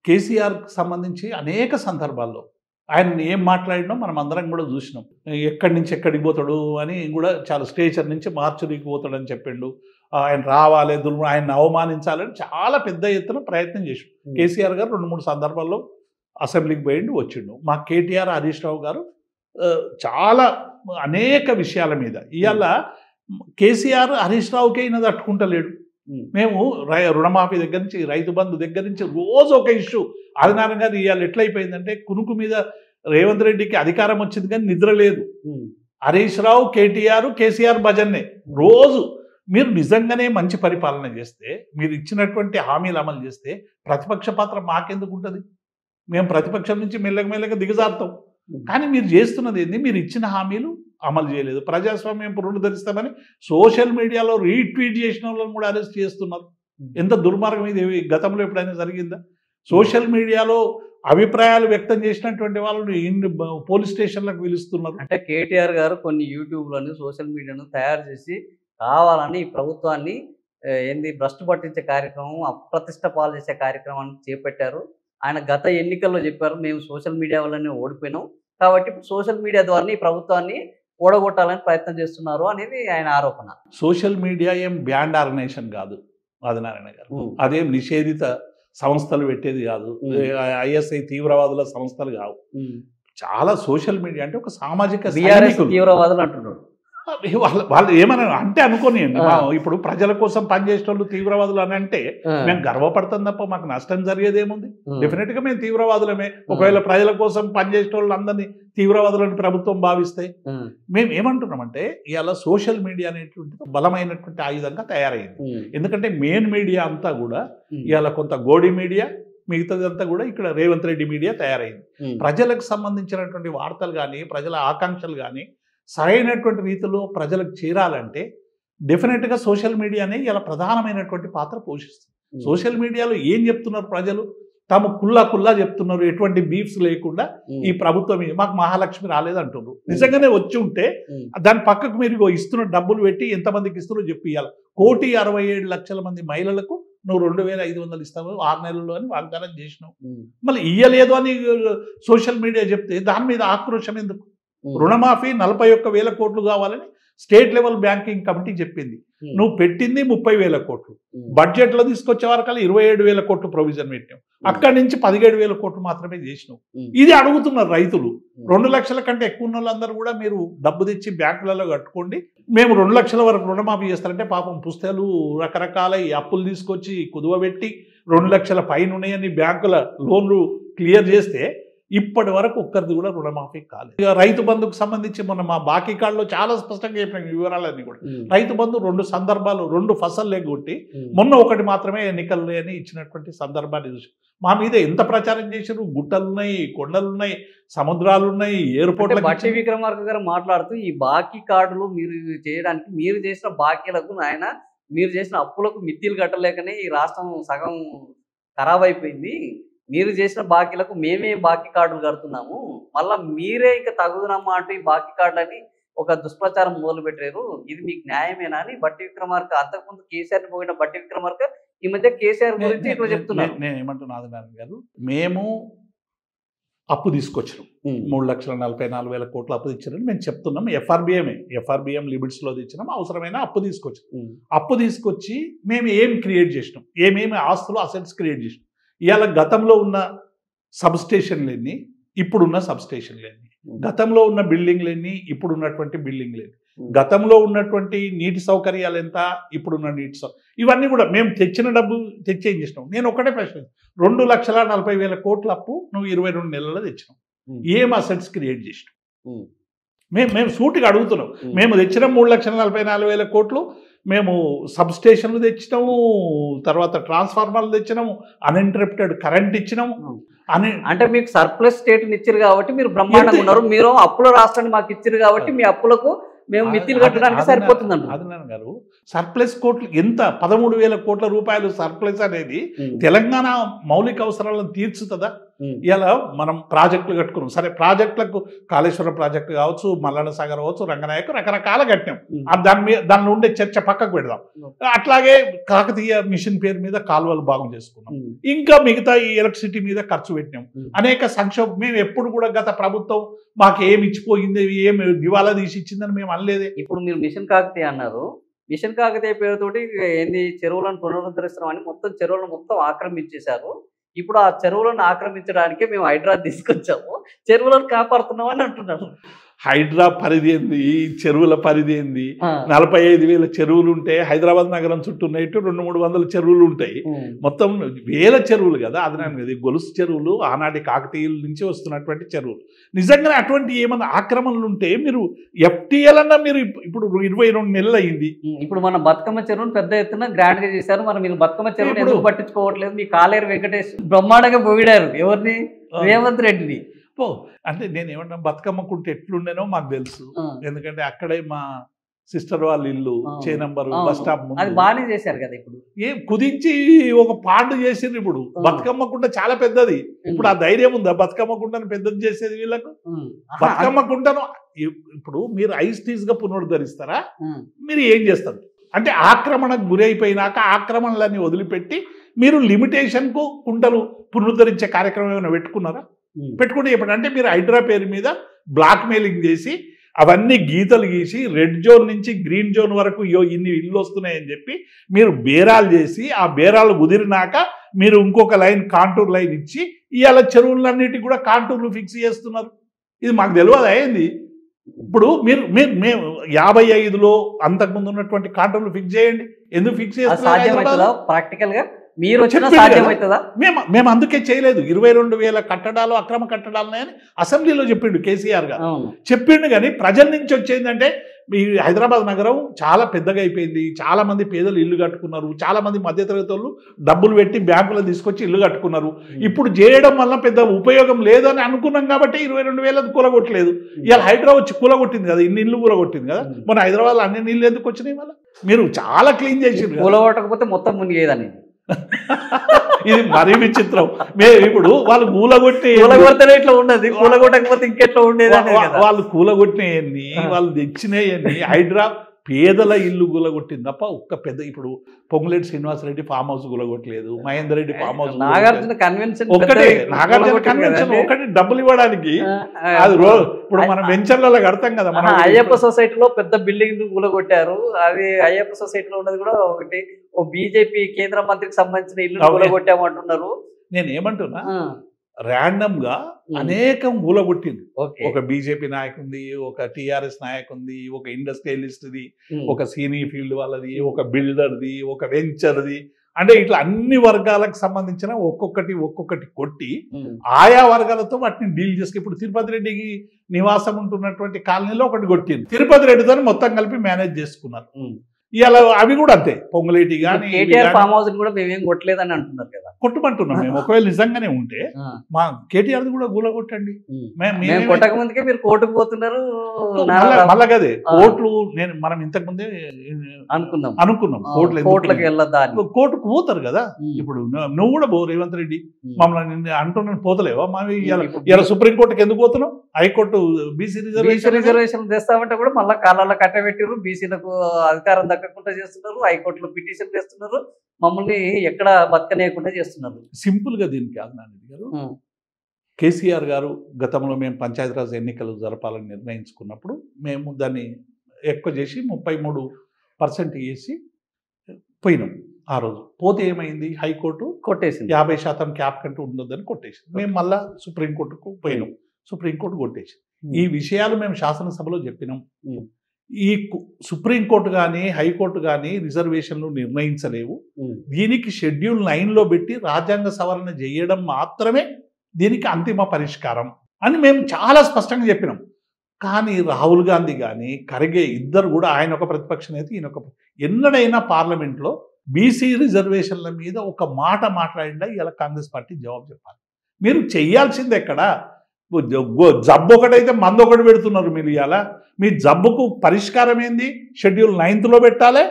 కేసీఆర్కి సంబంధించి అనేక సందర్భాల్లో ఆయన ఏం మాట్లాడినో మనం అందరం కూడా చూసినాం. ఎక్కడి నుంచి ఎక్కడికి పోతాడు అని కూడా చాలా స్టేచర్ నుంచి మార్చురీకి పోతాడని చెప్పిండు. ఆయన రావాలి, ఆయన అవమానించాలని చాలా పెద్ద ఎత్తున ప్రయత్నం చేసిండు. కేసీఆర్ గారు 2-3 సందర్భాల్లో అసెంబ్లీకి పోయిండు వచ్చిండు. మా కేటీఆర్ హరీష్ రావు గారు చాలా అనేక విషయాల మీద ఇవాళ కేసీఆర్ హరీష్ రావుకే ఈయన తట్టుకుంటలేడు. మేము రుణమాఫీ దగ్గర నుంచి రైతు బంధు దగ్గర నుంచి రోజు ఒక ఇష్యూ. ఆదినారాయణ గారు ఇవాళ ఎట్లయిపోయిందంటే కునుకు మీద రేవంత్ రెడ్డికి అధికారం వచ్చింది కానీ నిద్ర లేదు. హరీష్ రావు, కేసీఆర్ భజన్నే రోజు. మీరు నిజంగానే మంచి పరిపాలన చేస్తే, మీరు ఇచ్చినటువంటి హామీలు అమలు చేస్తే ప్రతిపక్ష పాత్ర మాకెందుకు ఉంటుంది? మేము ప్రతిపక్షం నుంచి మెల్లగా దిగజారుతాం. కానీ మీరు చేస్తున్నది ఏంది? మీరు ఇచ్చిన హామీలు అమలు చేయలేదు. ప్రజాస్వామ్యం పునరుద్ధరిస్తామని సోషల్ మీడియాలో రీట్వీట్ చేసిన వాళ్ళని కూడా అరెస్ట్ చేస్తున్నారు. ఎంత దుర్మార్గం ఇది గతంలో ఎప్పుడైనా జరిగిందా? సోషల్ మీడియాలో అభిప్రాయాలు వ్యక్తం చేసినటువంటి వాళ్ళని పోలీస్ స్టేషన్లకు పిలుస్తున్నారు. అంటే కేటీఆర్ గారు కొన్ని యూట్యూబ్లను సోషల్ మీడియాను తయారు చేసి కావాలని ప్రభుత్వాన్ని భ్రష్టు పట్టించే కార్యక్రమం, అప్రతిష్ట పాలు చేసే కార్యక్రమాన్ని చేపట్టారు. ఆయన గత ఎన్నికల్లో చెప్పారు, మేము సోషల్ మీడియా వల్లనే ఓడిపోయినాం కాబట్టి ఇప్పుడు సోషల్ మీడియా ద్వారా ఈ ప్రభుత్వాన్ని ఓడగొట్టాలని ప్రయత్నం చేస్తున్నారు అనేది ఆయన ఆరోపణ. సోషల్ మీడియా ఏం బ్యాండ్ ఆర్గనైజేషన్ కాదు ఆదినారాయణ గారు. అదేం నిషేధిత సంస్థలు పెట్టేది కాదు, ఐఎస్ఐ తీవ్రవాదుల సంస్థలు కావు. చాలా సోషల్ మీడియా అంటే ఒక సామాజిక తీవ్రవాదులు అంటున్నాడు. వాళ్ళు ఏమన్నా అంటే అనుకోనియండి. ఇప్పుడు ప్రజల కోసం పనిచేసే వాళ్ళు తీవ్రవాదులు అని అంటే మేము గర్వపడతాం తప్ప మాకు నష్టం జరిగేది ఏముంది? డెఫినెట్ గా మేము తీవ్రవాదులమే. ఒకవేళ ప్రజల కోసం పనిచేసే వాళ్ళు అందరినీ తీవ్రవాదులని ప్రభుత్వం భావిస్తే మేము ఏమంటున్నామంటే ఇవాళ సోషల్ మీడియా అనేటువంటి బలమైనటువంటి ఆయుధంగా తయారైంది. ఎందుకంటే మెయిన్ మీడియా అంతా కూడా ఇవాళ కొంత గోడి మీడియా, మిగతాదంతా కూడా ఇక్కడ రేవంత్ రెడ్డి మీడియా తయారైంది. ప్రజలకు సంబంధించినటువంటి వార్తలు కానీ ప్రజల ఆకాంక్షలు కానీ సరైనటువంటి రీతిలో ప్రజలకు చేరాలంటే డెఫినెట్గా సోషల్ మీడియానే ఇలా ప్రధానమైనటువంటి పాత్ర పోషిస్తుంది. సోషల్ మీడియాలో ఏం చెప్తున్నారు ప్రజలు? తాము కుల్లా చెప్తున్నారు, ఎటువంటి బీఫ్స్ లేకుండా ఈ ప్రభుత్వం మాకు మహాలక్ష్మి రాలేదంటున్నారు. నిజంగానే వచ్చి ఉంటే దాని పక్కకు మీరు ఇస్తున్న డబ్బులు పెట్టి ఎంతమందికి ఇస్తున్నారో చెప్పి ఇవ్వాలి. 1,67,00,000 మంది మహిళలకు నువ్వు 2,500 ఇస్తావు 6 నెలల్లో అని వాగ్దానం చేసినావు. మళ్ళీ ఇయ్యలేదు అని సోషల్ మీడియా చెప్తే దాని మీద ఆక్రోశం ఎందుకు? రుణమాఫీ 41,000 కోట్లు కావాలని స్టేట్ లెవెల్ బ్యాంకింగ్ కమిటీ చెప్పింది. నువ్వు పెట్టింది 30,000 కోట్లు. బడ్జెట్లో తీసుకొచ్చే వరకు 27,000 కోట్లు ప్రొవిజన్ పెట్టావు. అక్కడి నుంచి 17,000 కోట్లు మాత్రమే చేసినావు. ఇది అడుగుతున్నారు రైతులు. 2 లక్షల కంటే ఎక్కువ ఉన్న వాళ్ళందరూ కూడా మీరు డబ్బు తెచ్చి బ్యాంకులలో కట్టుకోండి, మేము 2 లక్షల వరకు రుణమాఫీ చేస్తారంటే పాపం పుస్తకాలు రకరకాల అప్పులు తీసుకొచ్చి కుదువబెట్టి 2 లక్షల పైన ఉన్నాయని బ్యాంకుల లోన్లు క్లియర్ చేస్తే ఇప్పటి వరకు ఒక్కరిది కూడా రుణమాఫీ కాలేదు. ఇక రైతు బంధుకు సంబంధించి మొన్న మా బాకీ కార్డులో చాలా స్పష్టంగా చెప్పిన వివరాలన్నీ కూడా రైతు బంధు 2 సందర్భాలు 2 ఫసల్ లేకొట్టి మొన్న ఒకటి మాత్రమే ఎన్నికలు అని ఇచ్చినటువంటి సందర్భాన్ని చూసి మా మీద ఎంత ప్రచారం చేశారు. గుట్టలున్నాయి, కొండలున్నాయి, సముద్రాలున్నాయి, ఎయిర్పోర్ట్. బట్టి విక్రమార్క గారు మాట్లాడుతూ ఈ బాకీ కార్డులు మీరు చేయడానికి మీరు చేసిన బాకీలకు మీరు చేసిన అప్పులకు మిత్తిలు కట్టలేకనే ఈ రాష్ట్రం సగం ఖరాబ్ అయిపోయింది. మీరు చేసిన బాకీలకు మేమే బాకీ కార్డులు కడుతున్నాము, మళ్ళీ మీరే ఇక తగుదనమ్మా అంటూ ఈ బాకీ కార్డులని ఒక దుష్ప్రచారం మొదలు పెట్టారు. ఇది మీకు న్యాయమేనా అని బట్టి విక్రమార్క, అంతకుముందు కేసీఆర్ పోయిన బట్టి విక్రమార్క ఈ మధ్య కేసీఆర్ గురించి ఇట్లా చెప్తున్నారు. నేను ఏమంటున్నా ఆదినారాయణ గారు, మేము అప్పు తీసుకొచ్చినాం 3,44,000 కోట్లు అప్పు తెచ్చారని మేము చెప్తున్నాం. ఎఫ్ఆర్బిఎం లిమిట్స్లో తెచ్చినాం. అవసరమైన అప్పు తీసుకొచ్చినాం. అప్పు తీసుకొచ్చి మేము ఏం క్రియేట్ చేసినాం, ఏమేమి ఆస్తులు అసెట్స్ క్రియేట్ చేసినాం. ఇవాళ గతంలో ఉన్న సబ్స్టేషన్లు ఎన్ని, ఇప్పుడున్న సబ్స్టేషన్లు ఎన్ని, గతంలో ఉన్న బిల్డింగ్లన్నీ ఇప్పుడు ఉన్నటువంటి బిల్డింగ్లేని, గతంలో ఉన్నటువంటి నీటి సౌకర్యాలు ఎంత, ఇప్పుడున్న ఇవన్నీ కూడా మేము తెచ్చిన డబ్బు తెచ్చేం చేసినాం. నేను ఒకటే ప్రశ్న, 2,40,000 కోట్ల అప్పు నువ్వు 22 నెలల్లో తెచ్చినావు, ఏం అసెట్స్ క్రియేట్ చేసినావు? మేము సూటిగా అడుగుతున్నాం. మేము తెచ్చిన 3,44,000 కోట్లు మేము సబ్ స్టేషన్లు తెచ్చినాము, తర్వాత ట్రాన్స్ఫార్మర్లు తెచ్చినాము, అన్ఇంటరప్టెడ్ కరెంట్ ఇచ్చినాము. అంటే మీకు సర్ప్లస్ స్టేట్ని ఇచ్చారు కాబట్టి మీరు బ్రహ్మాండంగా ఉన్నారు. మీరు అప్పుల రాష్ట్రాన్ని మాకు ఇచ్చారు కాబట్టి మీ అప్పులకు మేము మిత్తిలు కట్టడానికి సరిపోతుంది ఆదినారాయణ గారు. సర్ప్లస్ కోట్లు ఎంత, 13,000 కోట్ల రూపాయలు సర్ప్లస్ అనేది తెలంగాణ మౌలిక అవసరాలను తీర్చుతుందా? ఇలా మనం ప్రాజెక్టులు కట్టుకున్నాం, సరే ప్రాజెక్టులకు కాళేశ్వరం ప్రాజెక్టు కావచ్చు, మల్లన్న సాగర్ కావచ్చు, రంగనాయకు రకరకాల కట్టినాం. దానిలో ఉండే చర్చ పక్కకు పెడదాం. అట్లాగే కాకతీయ మిషన్ పేరు మీద కాలువలు బాగు చేసుకున్నాం, ఇంకా మిగతా ఈ ఎలక్ట్రిసిటీ మీద ఖర్చు పెట్టినాం. అనేక సంక్షోభం, మేము ఎప్పుడు కూడా గత ప్రభుత్వం మాకు ఏమి ఇచ్చిపోయింది, ఏమి దివాలా తీసి ఇచ్చిందని మేము అనలేదే. ఇప్పుడు మీరు మిషన్ కాకతీయ అన్నారు, మిషన్ కాకతీయ పేరుతోటి ఏంది చెరువులను పునరుద్ధరిస్తున్నామని మొత్తం చెరువులను మొత్తం ఆక్రమించేశారు. ఇప్పుడు ఆ చెరువులను ఆక్రమించడానికే మేము హైడ్రా తీసుకొచ్చాము, చెరువులను కాపాడుతున్నాం అని అంటున్నారు. హైడ్రా పరిధి ఏంది, చెరువుల పరిధి ఏంది? 45,000 చెరువులు ఉంటే హైదరాబాద్ నగరం చుట్టూ ఉన్నట్టు 200-300 చెరువులు ఉంటాయి. మొత్తం వేల చెరువులు కదా. అది నేను కదా గొలుసు చెరువులు, ఆనాటి కాకతీయుల నుంచి వస్తున్నటువంటి చెరువులు. నిజంగానే అటువంటి ఏమన్నా ఆక్రమణలు ఉంటే మీరు FTL అన్నా మీరు ఇప్పుడు 22 నెలలు అయింది. ఇప్పుడు మన బతుకమ్మ చెరువును పెద్ద ఎత్తున గ్రాండ్ గా చేశారు. మరి మీరు బతుకమ్మ చెరువును ఎందుకు పట్టించుకోవట్లేదు? మీ కాలేరు వెంకటేష్ బ్రహ్మాండంగా పొగిడారు, ఎవరిని? రేవంత్ రెడ్డిని. అంటే నేను ఏమన్నా బతుకమ్మ కుంటే ఎట్లుండేనో మాకు తెలుసు, ఎందుకంటే అక్కడే మా సిస్టర్ వాళ్ళ ఇల్లు, చే నంబర్, బస్ స్టాప్ అది బాగానే చేశారు కదా. ఇప్పుడు ఏం కుదించి ఒక పాండు చేసిండ్రు. ఇప్పుడు బతుకమ్మ కుంట చాలా పెద్దది. ఇప్పుడు ఆ ధైర్యం ఉందా బతుకమ్మ కుంటను పెద్దది చేసేది వీళ్ళకు? బతుకమ్మ కుంటను ఇప్పుడు మీరు ఐస్టీస్ గా పునరుద్ధరిస్తారా? మీరు ఏం చేస్తారు అంటే ఆక్రమణకు గురైపోయినాక ఆక్రమణలన్నీ వదిలిపెట్టి మీరు లిమిటేషన్ కు కుంటలు పునరుద్ధరించే కార్యక్రమం ఏమైనా పెట్టుకున్నారా? పెట్టుకుంటే చెప్పండి. అంటే మీరు హైడ్రా పేరు మీద బ్లాక్ మెయిలింగ్ చేసి అవన్నీ గీతలు గీసి రెడ్ జోన్ నుంచి గ్రీన్ జోన్ వరకు ఇన్ని ఇల్లు వస్తున్నాయని చెప్పి మీరు బేరాలు చేసి ఆ బేరాలు కుదిరినాక మీరు ఇంకొక లైన్ కాంటూర్ లైన్ ఇచ్చి ఇవాళ చెరువులన్నిటికీ కూడా కాంటూర్లు ఫిక్స్ చేస్తున్నారు. ఇది మాకు తెలియదు అయింది. ఇప్పుడు మేము 55లో అంతకుముందు ఉన్నటువంటి కాంటూర్లు ఫిక్స్ చేయండి. ఎందుకు ఫిక్స్ చేస్తున్నారు? ప్రాక్టికల్ గా మీరు వచ్చిన సాధ్యమవుతుందా? మేము అందుకే చేయలేదు. 22,000 కట్టడాలు అక్రమ కట్టడాలని అసెంబ్లీలో చెప్పిండు కేసీఆర్ గారు. చెప్పిండు కానీ ప్రజల నుంచి వచ్చేందంటే ఈ హైదరాబాద్ నగరం చాలా పెద్దగా అయిపోయింది. చాలా మంది పేదలు ఇల్లు కట్టుకున్నారు, చాలా మంది మధ్యతరగతి వాళ్ళు డబ్బులు పెట్టి బ్యాంకులో తీసుకొచ్చి ఇల్లు కట్టుకున్నారు. ఇప్పుడు చేయడం వల్ల పెద్ద ఉపయోగం లేదని అనుకున్నాం కాబట్టి 22,000 కూలగొట్టలేదు. ఇవాళ హైదరాబాద్ వచ్చి కూలగొట్టింది కదా, ఇన్ని ఇల్లు కూలగొట్టింది కదా. మన హైదరాబాద్లో అన్ని నీళ్ళు ఎందుకు వచ్చినాయి? వల్ల మీరు చాలా క్లీన్ చేసి కూలగొట్టకపోతే మొత్తం మునిగేదని. ఇది మరీ విచిత్రం. మేము ఇప్పుడు వాళ్ళు కూలగొట్టి ఇట్లా ఉండదు, కూలగొట్టకపోతే ఇంకెట్లా ఉండేది. వాళ్ళు కూలగొట్టినవన్నీ వాళ్ళు తెచ్చినాయన్నీ హైడ్రా పేదల ఇల్లు గులగొట్టింది తప్ప ఒక్క పెద్ద ఇప్పుడు పొంగులేటి శ్రీనివాసరెడ్డి ఫామ్ హౌస్ గులగొట్టలేదు, Mahender Reddy farm house, Nagarjuna convention ఒకటి డబ్బులు ఇవ్వడానికి. అది ఇప్పుడు మనం వెంచర్లలో కడతాం కదా. మన అయ్యప్ప సొసైటీలో పెద్ద బిల్డింగ్ గులగొట్టారు. అది అయ్యప్ప సొసైటీలో ఉన్నది కూడా ఒకటి ఓ బీజేపీ కేంద్ర మంత్రికి సంబంధించిన ఇల్లు గులగొట్టామంటున్నారు. నేను ఏమంటున్నా, ర్యాండమ్ గా అనేకం కూలగొట్టింది. ఒక బీజేపీ నాయకుంది, ఒక టిఆర్ఎస్ నాయకుంది, ఒక ఇండస్ట్రియలిస్ట్ది, ఒక సినీ ఫీల్డ్ వాళ్ళది, ఒక బిల్డర్ది, ఒక వెంచర్ది, అంటే ఇట్లా అన్ని వర్గాలకు సంబంధించిన ఒక్కొక్కటి కొట్టి ఆయా వర్గాలతో వాటిని డీల్ చేసుకు. ఇప్పుడు తిరుపతి రెడ్డికి నివాసం ఉంటున్నటువంటి కాలనీలో ఒకటి కొట్టింది, తిరుపతి రెడ్డితో మొత్తం కలిపి మేనేజ్ చేసుకున్నారు. ఇలా అవి కూడా అంతే. పొంగులేటి కానీ ఫామ్ హౌస్ కూడా మేమేం కొట్టలేదని అంటున్నారు కదా. కొట్టమంటున్నాం మేము. ఒకవేళ నిజంగానే ఉంటే మా కేటీఆర్ కూడా గులగొట్టండి. కొట్టక ముందుకే మీరు కోర్టుకు పోతున్నారు. మళ్ళా కదే కోర్టులు మనం ఇంతకు ముందే అనుకున్నాం కోర్టులకు వెళ్ళదా, కోర్టుకు పోతారు కదా. ఇప్పుడు నువ్వు కూడా పో రేవంత్ రెడ్డి, మమ్మల్ని అంటున్నాను పోతలేవా? ఇలా సుప్రీంకోర్టుకి ఎందుకు పోతున్నావు? హైకోర్టు బీసీ రిజర్వేషన్ తెస్తామంటే కూడా మళ్ళీ కాలాల్లో కట్టబెట్టారు. బీసీలకు అధికారం దక్కకుండా చేస్తున్నారు, హైకోర్టులో పిటిషన్ చేస్తున్నారు, మమ్మల్ని ఎక్కడ బతకనేయకుండా చేస్తున్నారు. సింపుల్ గా దీనికి ఆదినారాయణ గారు, కేసీఆర్ గారు గతంలో మేము పంచాయతీరాజ్ ఎన్నికలు జరపాలని నిర్ణయించుకున్నప్పుడు మేము దాన్ని ఎక్కువ చేసి 33% చేసి పోయినాం. ఆ రోజు పోతే ఏమైంది, హైకోర్టు కొట్టేసింది. 50% క్యాప్ కంటూ ఉండొద్దని కొట్టేసింది. మేము మళ్ళా సుప్రీంకోర్టుకు పోయినాం, సుప్రీంకోర్టు కొట్టేసింది. ఈ విషయాలు మేము శాసనసభలో చెప్పినాం. ఈ సుప్రీంకోర్టు కానీ హైకోర్టు కానీ రిజర్వేషన్లు నిర్ణయించలేవు. దీనికి షెడ్యూల్ 9లో పెట్టి రాజ్యాంగ సవరణ చేయడం మాత్రమే దీనికి అంతిమ పరిష్కారం అని మేము చాలా స్పష్టంగా చెప్పినాం. కానీ రాహుల్ గాంధీ కానీ ఖర్గే ఇద్దరు కూడా, ఆయన ఒక ప్రతిపక్ష నేత, ఈయన ఒక, ఎన్నడైనా పార్లమెంట్లో బీసీ రిజర్వేషన్ల మీద ఒక మాట మాట్లాడిందా ఇలా కాంగ్రెస్ పార్టీ జవాబు చెప్పాలి. మీరు చెయ్యాల్సింది ఎక్కడ? జబ్బు ఒకటైతే మందు ఒకటి పెడుతున్నారు మీరు. ఇవాళ మీ జబ్బుకు పరిష్కారం ఏంది? షెడ్యూల్ 9లో పెట్టాలి,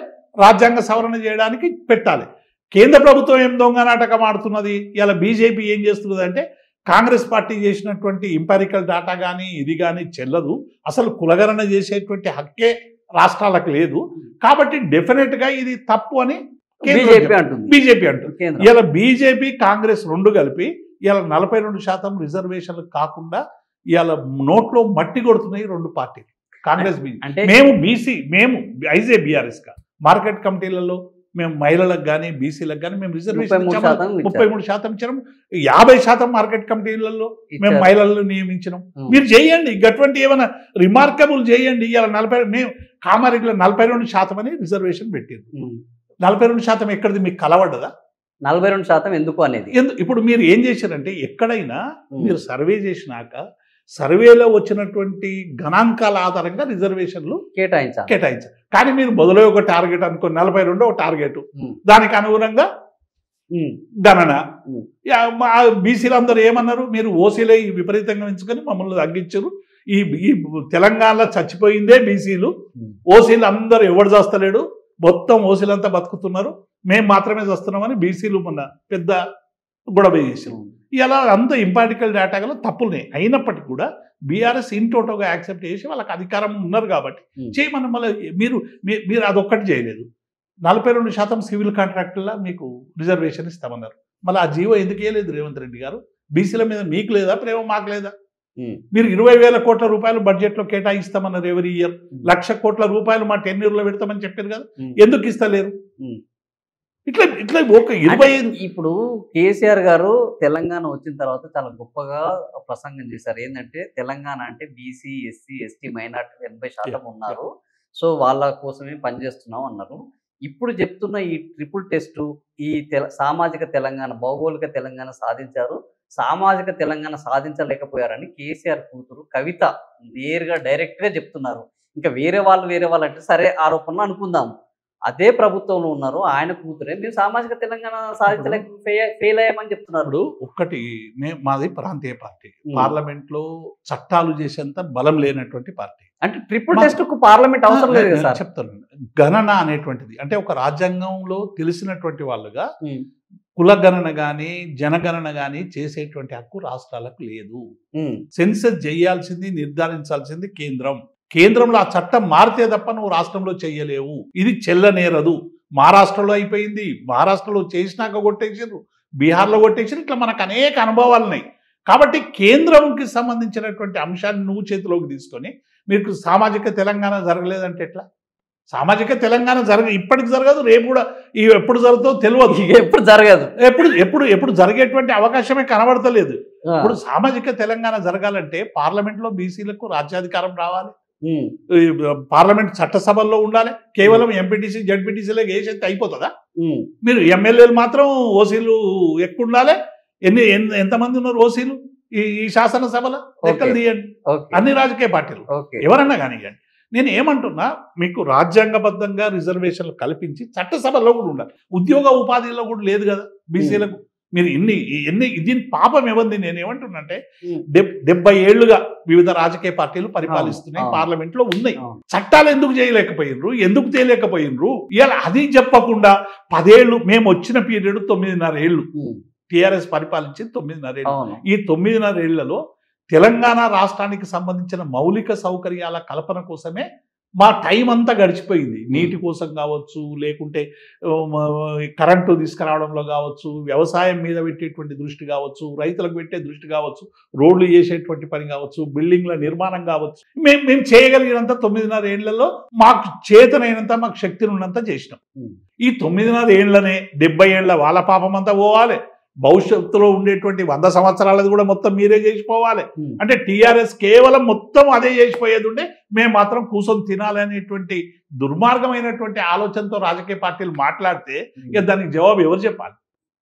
రాజ్యాంగ సవరణ చేయడానికి పెట్టాలి. కేంద్ర ప్రభుత్వం ఏం దొంగ నాటకం ఆడుతున్నది? ఇలా బీజేపీ ఏం చేస్తున్నది అంటే, కాంగ్రెస్ పార్టీ చేసినటువంటి ఇంపారికల్ డేటా కానీ ఇది కానీ చెల్లదు, అసలు కులగణన చేసేటువంటి హక్కే రాష్ట్రాలకు లేదు, కాబట్టి డెఫినెట్గా ఇది తప్పు అని బీజేపీ అంటుంది. ఇలా బీజేపీ కాంగ్రెస్ రెండు కలిపి ఇలా 42% రిజర్వేషన్లు కాకుండా ఇవాళ నోట్లో మట్టి కొడుతున్నాయి రెండు పార్టీలు, కాంగ్రెస్ బీజేపీ. మేము ఐజే బీఆర్ఎస్గా మార్కెట్ కమిటీలలో మేము మహిళలకు కానీ బీసీలకు కానీ మేము రిజర్వేషన్ 33% ఇచ్చినాం. 50% మార్కెట్ కమిటీలలో మేము మహిళలను నియమించినాం. మీరు చేయండి అటువంటి ఏమైనా రిమార్కబుల్ చేయండి. ఇలా మేము కామారెడ్డిలో 42% అని రిజర్వేషన్ పెట్టారు. 42% ఎక్కడిది మీకు కలవడ్డదా? 42% ఎందుకు అనేది ఇప్పుడు మీరు ఏం చేశారంటే, ఎక్కడైనా మీరు సర్వే చేసినాక సర్వేలో వచ్చినటువంటి గణాంకాల ఆధారంగా రిజర్వేషన్లు కేటాయించాలి. కానీ మీరు మొదలు ఒక టార్గెట్ అనుకో, 42 ఒక టార్గెట్, దానికి అనుగుణంగా గణన. బీసీలు అందరూ ఏమన్నారు? మీరు ఓసీలే విపరీతంగా ఎంచుకొని మమ్మల్ని తగ్గించారు, ఈ తెలంగాణలో చచ్చిపోయిందే బీసీలు, ఓసీలు అందరూ ఎవడు చేస్తలేడు, మొత్తం ఓసీలంతా బతుకుతున్నారు, మేము మాత్రమే చేస్తున్నామని బీసీలు మొన్న పెద్ద గొడవ చేసారు. ఇలా అంత ఇంపార్టికల్ డేటా గల తప్పులున్నాయి. అయినప్పటికీ కూడా బీఆర్ఎస్ ఇంటోటోగా యాక్సెప్ట్ చేసి వాళ్ళకి అధికారం ఉన్నారు కాబట్టి చేయమని, మళ్ళీ మీరు అదొక్కటి చేయలేదు. 42% సివిల్ కాంట్రాక్టుల్లో మీకు రిజర్వేషన్ ఇస్తామన్నారు. మళ్ళీ ఆ జీవో ఎందుకు వేయలేదు రేవంత్ రెడ్డి గారు? బీసీల మీద మీకు లేదా ప్రేమ, మాకు లేదా? మీరు 20,000 కోట్ల రూపాయలు బడ్జెట్లో కేటాయిస్తామన్నారు ఎవరి ఇయర్. 1,00,000 కోట్ల రూపాయలు మా టెన్యూర్లో పెడతామని చెప్పారు కదా, ఎందుకు ఇస్తలేరు? ఇట్లా ఒక 25. ఇప్పుడు కేసీఆర్ గారు తెలంగాణ వచ్చిన తర్వాత చాలా గొప్పగా ప్రసంగం చేశారు. ఏంటంటే తెలంగాణ అంటే బీసీ, ఎస్సీ, ఎస్టీ, మైనార్టీ 80% ఉన్నారు, సో వాళ్ళ కోసమే పనిచేస్తున్నాం అన్నారు. ఇప్పుడు చెప్తున్న ఈ ట్రిపుల్ టెస్టు, ఈ సామాజిక తెలంగాణ, భౌగోళిక తెలంగాణ సాధించారు, సామాజిక తెలంగాణ సాధించలేకపోయారని కేసీఆర్ కూతురు కవిత నేరుగా డైరెక్ట్గా చెప్తున్నారు. ఇంకా వేరే వాళ్ళు అంటే సరే ఆరోపణలు అనుకుందాం, అదే ప్రభుత్వంలో ఉన్నారు, ఆయన కూతురే మేము సామాజిక తెలంగాణ సాధించలేక ఫెయిల్ అయ్యామని చెప్తున్నారు. ఒక్కటి, మాది ప్రాంతీయ పార్టీ, పార్లమెంట్ లో చట్టాలు చేసేంత బలం లేనటువంటి పార్టీ. అంటే ట్రిపుల్ టెస్ట్ కు పార్లమెంట్ అవసరం లేదు కదా సార్. చెప్తాను, గణన అనేటువంటిది అంటే ఒక రాజ్యాంగంలో తెలిసినటువంటి వాళ్ళుగా కులగణన కానీ జనగణన కానీ చేసేటువంటి హక్కు రాష్ట్రాలకు లేదు. సెన్సస్ చేయాల్సింది, నిర్ధారించాల్సింది కేంద్రం. కేంద్రంలో ఆ చట్టం మారితే తప్ప నువ్వు రాష్ట్రంలో చెయ్యలేవు. ఇది చెల్లనేరదు. మహారాష్ట్రలో అయిపోయింది, మహారాష్ట్రలో చేసినాక కొట్టేసారు, బీహార్లో కొట్టేసారు. ఇట్లా మనకు అనేక అనుభవాలు ఉన్నాయి. కాబట్టి కేంద్రంకి సంబంధించినటువంటి అంశాన్ని నువ్వు చేతిలోకి తీసుకొని మీకు సామాజిక తెలంగాణ జరగలేదంటే ఎట్లా? సామాజిక తెలంగాణ ఇప్పటికి జరగదు, రేపు కూడా ఎప్పుడు జరుగుతుందో తెలియదు, ఎప్పుడు జరగదు, ఎప్పుడు జరిగేటువంటి అవకాశమే కనబడతలేదు. ఇప్పుడు సామాజిక తెలంగాణ జరగాలంటే పార్లమెంట్లో బీసీలకు రాజ్యాధికారం రావాలి, పార్లమెంట్ చట్టసభల్లో ఉండాలి. కేవలం ఎంపీటీసీ జడ్పీటీసీలకు వేసేస్తే అయిపోతుందా? మీరు ఎమ్మెల్యేలు మాత్రం ఓసీలు ఎక్కువ ఉండాలి. ఎంతమంది ఉన్నారు ఓసీలు ఈ శాసనసభలో? లెక్కలు తీయండి, అన్ని రాజకీయ పార్టీలు ఎవరన్నా కానివ్వండి. నేను ఏమంటున్నా, మీకు రాజ్యాంగబద్ధంగా రిజర్వేషన్లు కల్పించి చట్టసభలో కూడా ఉండాలి. ఉద్యోగ ఉపాధిలో కూడా లేదు కదా బీసీలకు. మీరు దీని పాపం ఏమంది? నేను ఏమంటున్నా అంటే 70 ఏళ్లుగా వివిధ రాజకీయ పార్టీలు పరిపాలిస్తున్నాయి, పార్లమెంట్లో ఉన్నాయి. చట్టాలు ఎందుకు చేయలేకపోయినరు, ఎందుకు చేయలేకపోయినరు? ఇవాళ అది చెప్పకుండా 10 ఏళ్ళు, మేము వచ్చిన పీరియడ్ 9.5 ఏళ్ళు, టీఆర్ఎస్ పరిపాలించింది 9.5 ఏళ్ళు. ఈ 9.5 ఏళ్లలో తెలంగాణ రాష్ట్రానికి సంబంధించిన మౌలిక సౌకర్యాల కల్పన కోసమే మా టైం అంతా గడిచిపోయింది. నీటి కోసం కావచ్చు, లేకుంటే కరెంటు తీసుకురావడంలో కావచ్చు, వ్యవసాయం మీద పెట్టేటువంటి దృష్టి కావచ్చు, రైతులకు పెట్టే దృష్టి కావచ్చు, రోడ్లు చేసేటువంటి పని కావచ్చు, బిల్డింగ్ల నిర్మాణం కావచ్చు, మేము చేయగలిగినంత 9.5 ఏళ్లలో మాకు చేతనైనంత, మాకు శక్తిని ఉన్నంత చేసినాం. ఈ 9.5 ఏళ్లనే 70 ఏళ్ల వాళ్ళ పాపం అంతా పోవాలి, భవిష్యత్తులో ఉండేటువంటి 100 సంవత్సరాలది కూడా మొత్తం మీరే చేసిపోవాలి. అంటే టీఆర్ఎస్ కేవలం మొత్తం అదే చేసిపోయేది ఉంటే మేము మాత్రం కూర్చొని తినాలి అనేటువంటి దుర్మార్గమైనటువంటి ఆలోచనతో రాజకీయ పార్టీలు మాట్లాడితే ఇక దానికి జవాబు ఎవరు చెప్పాలి?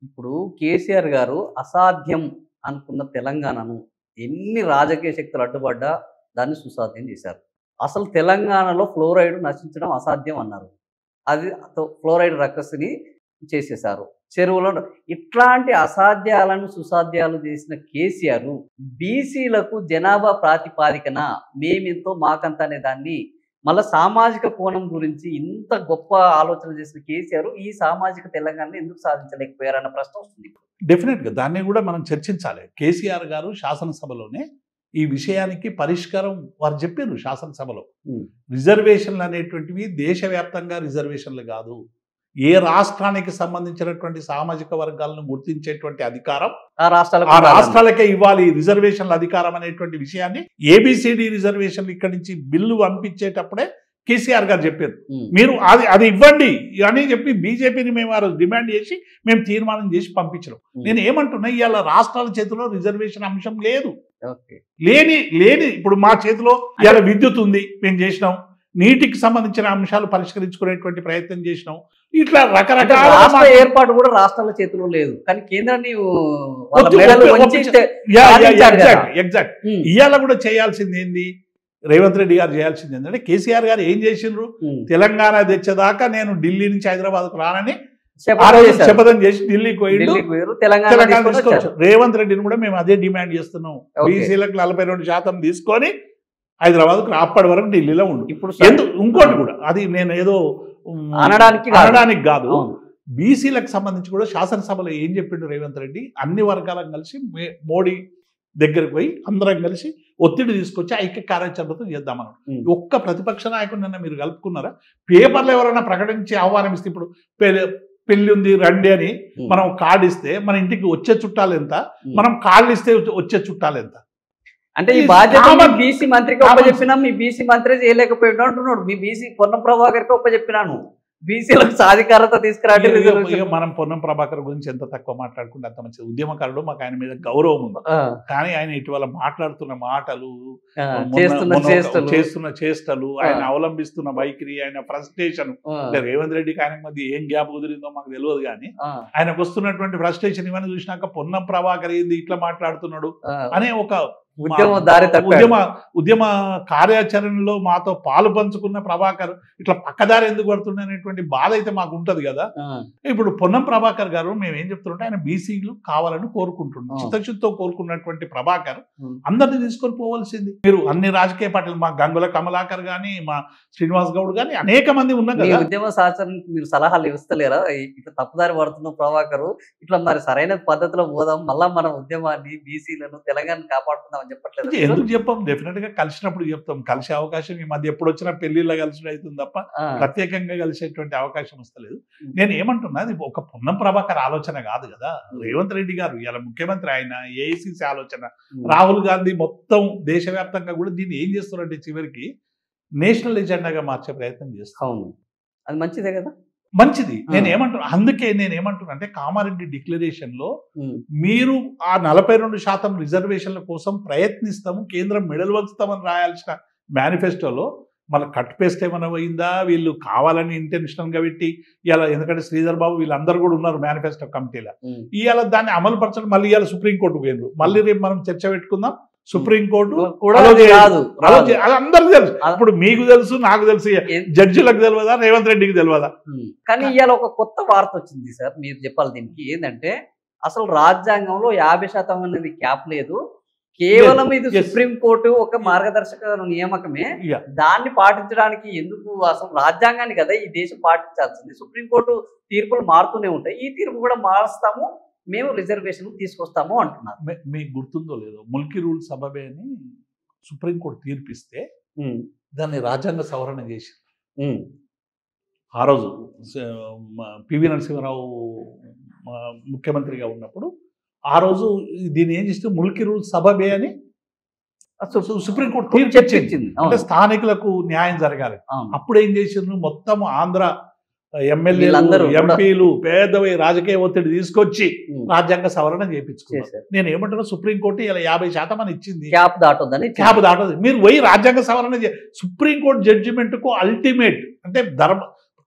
ఇప్పుడు కేసీఆర్ గారు అసాధ్యం అనుకున్న తెలంగాణను ఎన్ని రాజకీయ శక్తులు అడ్డుపడ్డా దాన్ని సుసాధ్యం చేశారు. అసలు తెలంగాణలో ఫ్లోరైడ్ నశించడం అసాధ్యం అన్నారు. అది ఫ్లోరైడ్ రక్కసిని చేసేశారు చెరువులో. ఇట్లాంటి అసాధ్యాలను సుసాధ్యాలు చేసిన కేసీఆర్ బీసీలకు జనాభా ప్రాతిపాదికన మేమెంతో మాకంత అనే దాన్ని మళ్ళీ సామాజిక కోణం గురించి ఇంత గొప్ప ఆలోచన చేసిన కేసీఆర్ ఈ సామాజిక తెలంగాణను ఎందుకు సాధించలేకపోయారన్న ప్రశ్న వస్తుంది. డెఫినెట్గా దాన్ని కూడా మనం చర్చించాలి. కేసీఆర్ గారు శాసనసభలోనే ఈ విషయానికి పరిష్కారం వారు చెప్పారు శాసనసభలో. రిజర్వేషన్లు అనేటువంటివి దేశవ్యాప్తంగా రిజర్వేషన్లు కాదు, ఏ రాష్ట్రానికి సంబంధించినటువంటి సామాజిక వర్గాలను గుర్తించేటువంటి అధికారం ఆ రాష్ట్రాలకే ఇవ్వాలి రిజర్వేషన్ల అధికారం అనేటువంటి విషయాన్ని ఏబిసిడి రిజర్వేషన్లు ఇక్కడి నుంచి బిల్లు పంపించేటప్పుడే కేసీఆర్ గారు చెప్పారు. మీరు అది ఇవ్వండి అని చెప్పి బీజేపీని మేము ఆ రోజు డిమాండ్ చేసి మేము తీర్మానం చేసి పంపించడం. నేను ఏమంటున్నా, ఇవాళ రాష్ట్రాల చేతిలో రిజర్వేషన్ అంశం లేదు. లేని ఇప్పుడు మా చేతిలో ఇవాళ విద్యుత్ ఉంది, మేము చేసినాం. నీటికి సంబంధించిన అంశాలు పరిష్కరించుకునేటువంటి ప్రయత్నం చేసినాం. ఇట్లా రకరకాల ఏర్పాటు కూడా రాష్ట్రాల చేతిలో లేదు, కానీ కేంద్రాన్ని ఎగ్జాక్ట్ ఇవాళ కూడా చేయాల్సింది ఏంది, రేవంత్ రెడ్డి గారు చేయాల్సింది ఏంటంటే కేసీఆర్ గారు ఏం చేసిండ్రు, తెలంగాణ తెచ్చేదాకా నేను ఢిల్లీ నుంచి హైదరాబాద్కు రానని శపథం చేసి ఢిల్లీకి పోయిండు, తెలంగాణ తీసుకొచ్చారు. రేవంత్ రెడ్డిని కూడా మేము అదే డిమాండ్ చేస్తున్నాం. బీసీలకు 42% తీసుకొని హైదరాబాద్కు అప్పటి వరకు ఢిల్లీలో ఉండు. ఇప్పుడు ఇంకోటి కూడా అది నేను ఏదో అనడానికి కాదు, బీసీలకు సంబంధించి కూడా శాసనసభలో ఏం చెప్పిండు రేవంత్ రెడ్డి, అన్ని వర్గాలను కలిసి మోడీ దగ్గరకు పోయి అందరం కలిసి ఒత్తిడి తీసుకొచ్చి ఐక్య కార్యాచరణతో చేద్దామన్నాడు. ఒక్క ప్రతిపక్ష నాయకుడినైనా మీరు కలుపుకున్నారా? పేపర్లు ఎవరైనా ప్రకటించి ఆహ్వానిస్తే, ఇప్పుడు పెళ్లి ఉంది రండి అని మనం కార్డు ఇస్తే మన ఇంటికి వచ్చే చుట్టాలు ఎంత, మనం కార్డులు ఇస్తే వచ్చే చుట్టాలు ఎంత? అంటే ఈ బాధ్యత బీసీ మంత్రికి ఒప్పచెప్పినా మీ బీసీ మంత్రి చేయలేకపోయాడు అంటున్నాడు. మీ బీసీ పొన్నం ప్రభాకర్కి ఒప్పచెప్పినాను, బీసీలకు సాధికారత తీసుకురావడం. మనం పొన్నం ప్రభాకర్ గురించి ఎంత తక్కువ మాట్లాడుకుంటే అంత మంచిది. ఉద్యమకారుడు, మాకు ఆయన మీద గౌరవం ఉంది. కానీ ఆయన ఇటీవల మాట్లాడుతున్న మాటలు, చేస్తున్న చేష్టలు, ఆయన అవలంబిస్తున్న వైఖరి, ఆయన ఫ్రస్ట్రేషన్, రేవంత్ రెడ్డికి ఆయన మధ్య ఏం గ్యాప్ కుదిరిందో మాకు తెలియదు. కానీ ఆయనకు వస్తున్నటువంటి ఫ్రస్ట్రేషన్ ఇవన్నీ చూసినాక పొన్నం ప్రభాకర్ ఏంది ఇట్లా మాట్లాడుతున్నాడు అనే ఒక ఉద్యమ కార్యాచరణలో మాతో పాలు పంచుకున్న ప్రభాకర్ ఇట్లా పక్కదారి ఎందుకు పడుతుండనేటువంటి బాధ అయితే మాకు ఉంటది కదా. ఇప్పుడు పొన్నం ప్రభాకర్ గారు మేము ఏం చెప్తుంటే, ఆయన బీసీలు కావాలని కోరుకుంటున్నాం, చిత్తశుద్ధితో కోరుకున్నటువంటి ప్రభాకర్ అందరినీ తీసుకొని పోవాల్సింది. మీరు అన్ని రాజకీయ పార్టీలు, మా గంగుల కమలాకర్ గాని, మా శ్రీనివాస్ గౌడ్ గాని అనేక మంది ఉన్నారు కదా. ఉద్యమ సహచరానికి మీరు సలహాలు ఇస్తలేరా? ఇట్లా తప్పుదారి పడుతున్న ప్రభాకర్ ఇట్లా మరి సరైన పద్ధతిలో పోదాం, మళ్ళా మన ఉద్యమాన్ని బీసీలను తెలంగాణ కాపాడుకుందాం చెప్పట్లేదు. ఎందుకు చెప్పాం? డెఫినెట్ గా కలిసినప్పుడు చెప్తాం. కలిసే అవకాశం ఈ మధ్య ఎప్పుడు వచ్చినా పెళ్లిళ్ళ కలిసి అవుతుంది తప్ప ప్రత్యేకంగా కలిసేటువంటి అవకాశం వస్తలేదు. నేను ఏమంటున్నా, ఇది ఒక పొన్నం ప్రభాకర్ ఆలోచన కాదు కదా. రేవంత్ రెడ్డి గారు ఇలా ముఖ్యమంత్రి, ఆయన ఏఐసిసి ఆలోచన, రాహుల్ గాంధీ మొత్తం దేశవ్యాప్తంగా కూడా దీన్ని ఏం చేస్తున్నారంటే చివరికి నేషనల్ ఎజెండాగా మార్చే ప్రయత్నం చేస్తాం. అది మంచిదే కదా, మంచిది. అందుకే నేను ఏమంటున్నా అంటే, కామారెడ్డి డిక్లరేషన్ లో మీరు ఆ 42% రిజర్వేషన్ల కోసం ప్రయత్నిస్తాము, కేంద్రం మెడల్ వంచుతామని రాయాల్సిన మేనిఫెస్టోలో మళ్ళీ కట్ పేస్ట్ ఏమైనా పోయిందా? వీళ్ళు కావాలని ఇంటెన్షనల్ గా పెట్టి ఇవాళ, ఎందుకంటే శ్రీధర్ బాబు వీళ్ళందరూ కూడా ఉన్నారు మేనిఫెస్టో కమిటీలో, ఇవాళ దాన్ని అమలు పరచడం మళ్ళీ ఇవాళ సుప్రీంకోర్టు పోయినారు. మళ్ళీ రేపు మనం చర్చ పెట్టుకుందాం. సుప్రీంకోర్టు అది అందరికి తెలుసు. ఇప్పుడు మీకు తెలుసు, నాకు తెలుసు, జడ్జిలకు తెలియదా, రేవంత్ రెడ్డికి తెలియదా? కానీ ఇవాళ ఒక కొత్త వార్త వచ్చింది సార్, మీరు చెప్పాలి దీనికి. ఏంటంటే అసలు రాజ్యాంగంలో 50% అనేది క్యాప్ లేదు, కేవలం ఇది సుప్రీంకోర్టు ఒక మార్గదర్శక నియామకమే. దాన్ని పాటించడానికి ఎందుకు, అసలు రాజ్యాంగాన్ని కదా ఈ దేశం పాటించాల్సింది. సుప్రీంకోర్టు తీర్పులు మారుతూనే ఉంటాయి, ఈ తీర్పు కూడా మారుస్తాము, మేము రిజర్వేషన్ తీసుకొస్తాము అంటున్నారు. మీకు గుర్తుందో లేదో, ముల్కీ రూల్ సబబే అని సుప్రీంకోర్టు తీర్పిస్తే దాన్ని రాజ్యాంగ సవరణ చేసి ఆ రోజు పివి నరసింహారావు ముఖ్యమంత్రిగా ఉన్నప్పుడు ఆ రోజు దీన్ని ఏం చేస్తే ముల్కీ రూల్ సబబే అని సుప్రీంకోర్టు తీర్పు ఇచ్చింది. అంటే స్థానికులకు న్యాయం జరగాలి. అప్పుడు ఏం చేసిండ్రు, మొత్తం ఆంధ్ర ఎమ్మెల్యేలు వీళ్ళందరూ కూడా. ఎంపీలు పేదవి రాజకీయ ఒత్తిడి తీసుకొచ్చి రాజ్యాంగ సవరణ చేయించుకున్నారు. చేశారు. నేను ఏమంటున్నా, సుప్రీంకోర్టు ఇలా 50% అని ఇచ్చింది, క్యాప్ దాటొద్దని క్యాప్ దాటదు. మీరు పోయి రాజ్యాంగ సవరణ సుప్రీంకోర్టు జడ్జిమెంట్కు అల్టిమేట్ అంటే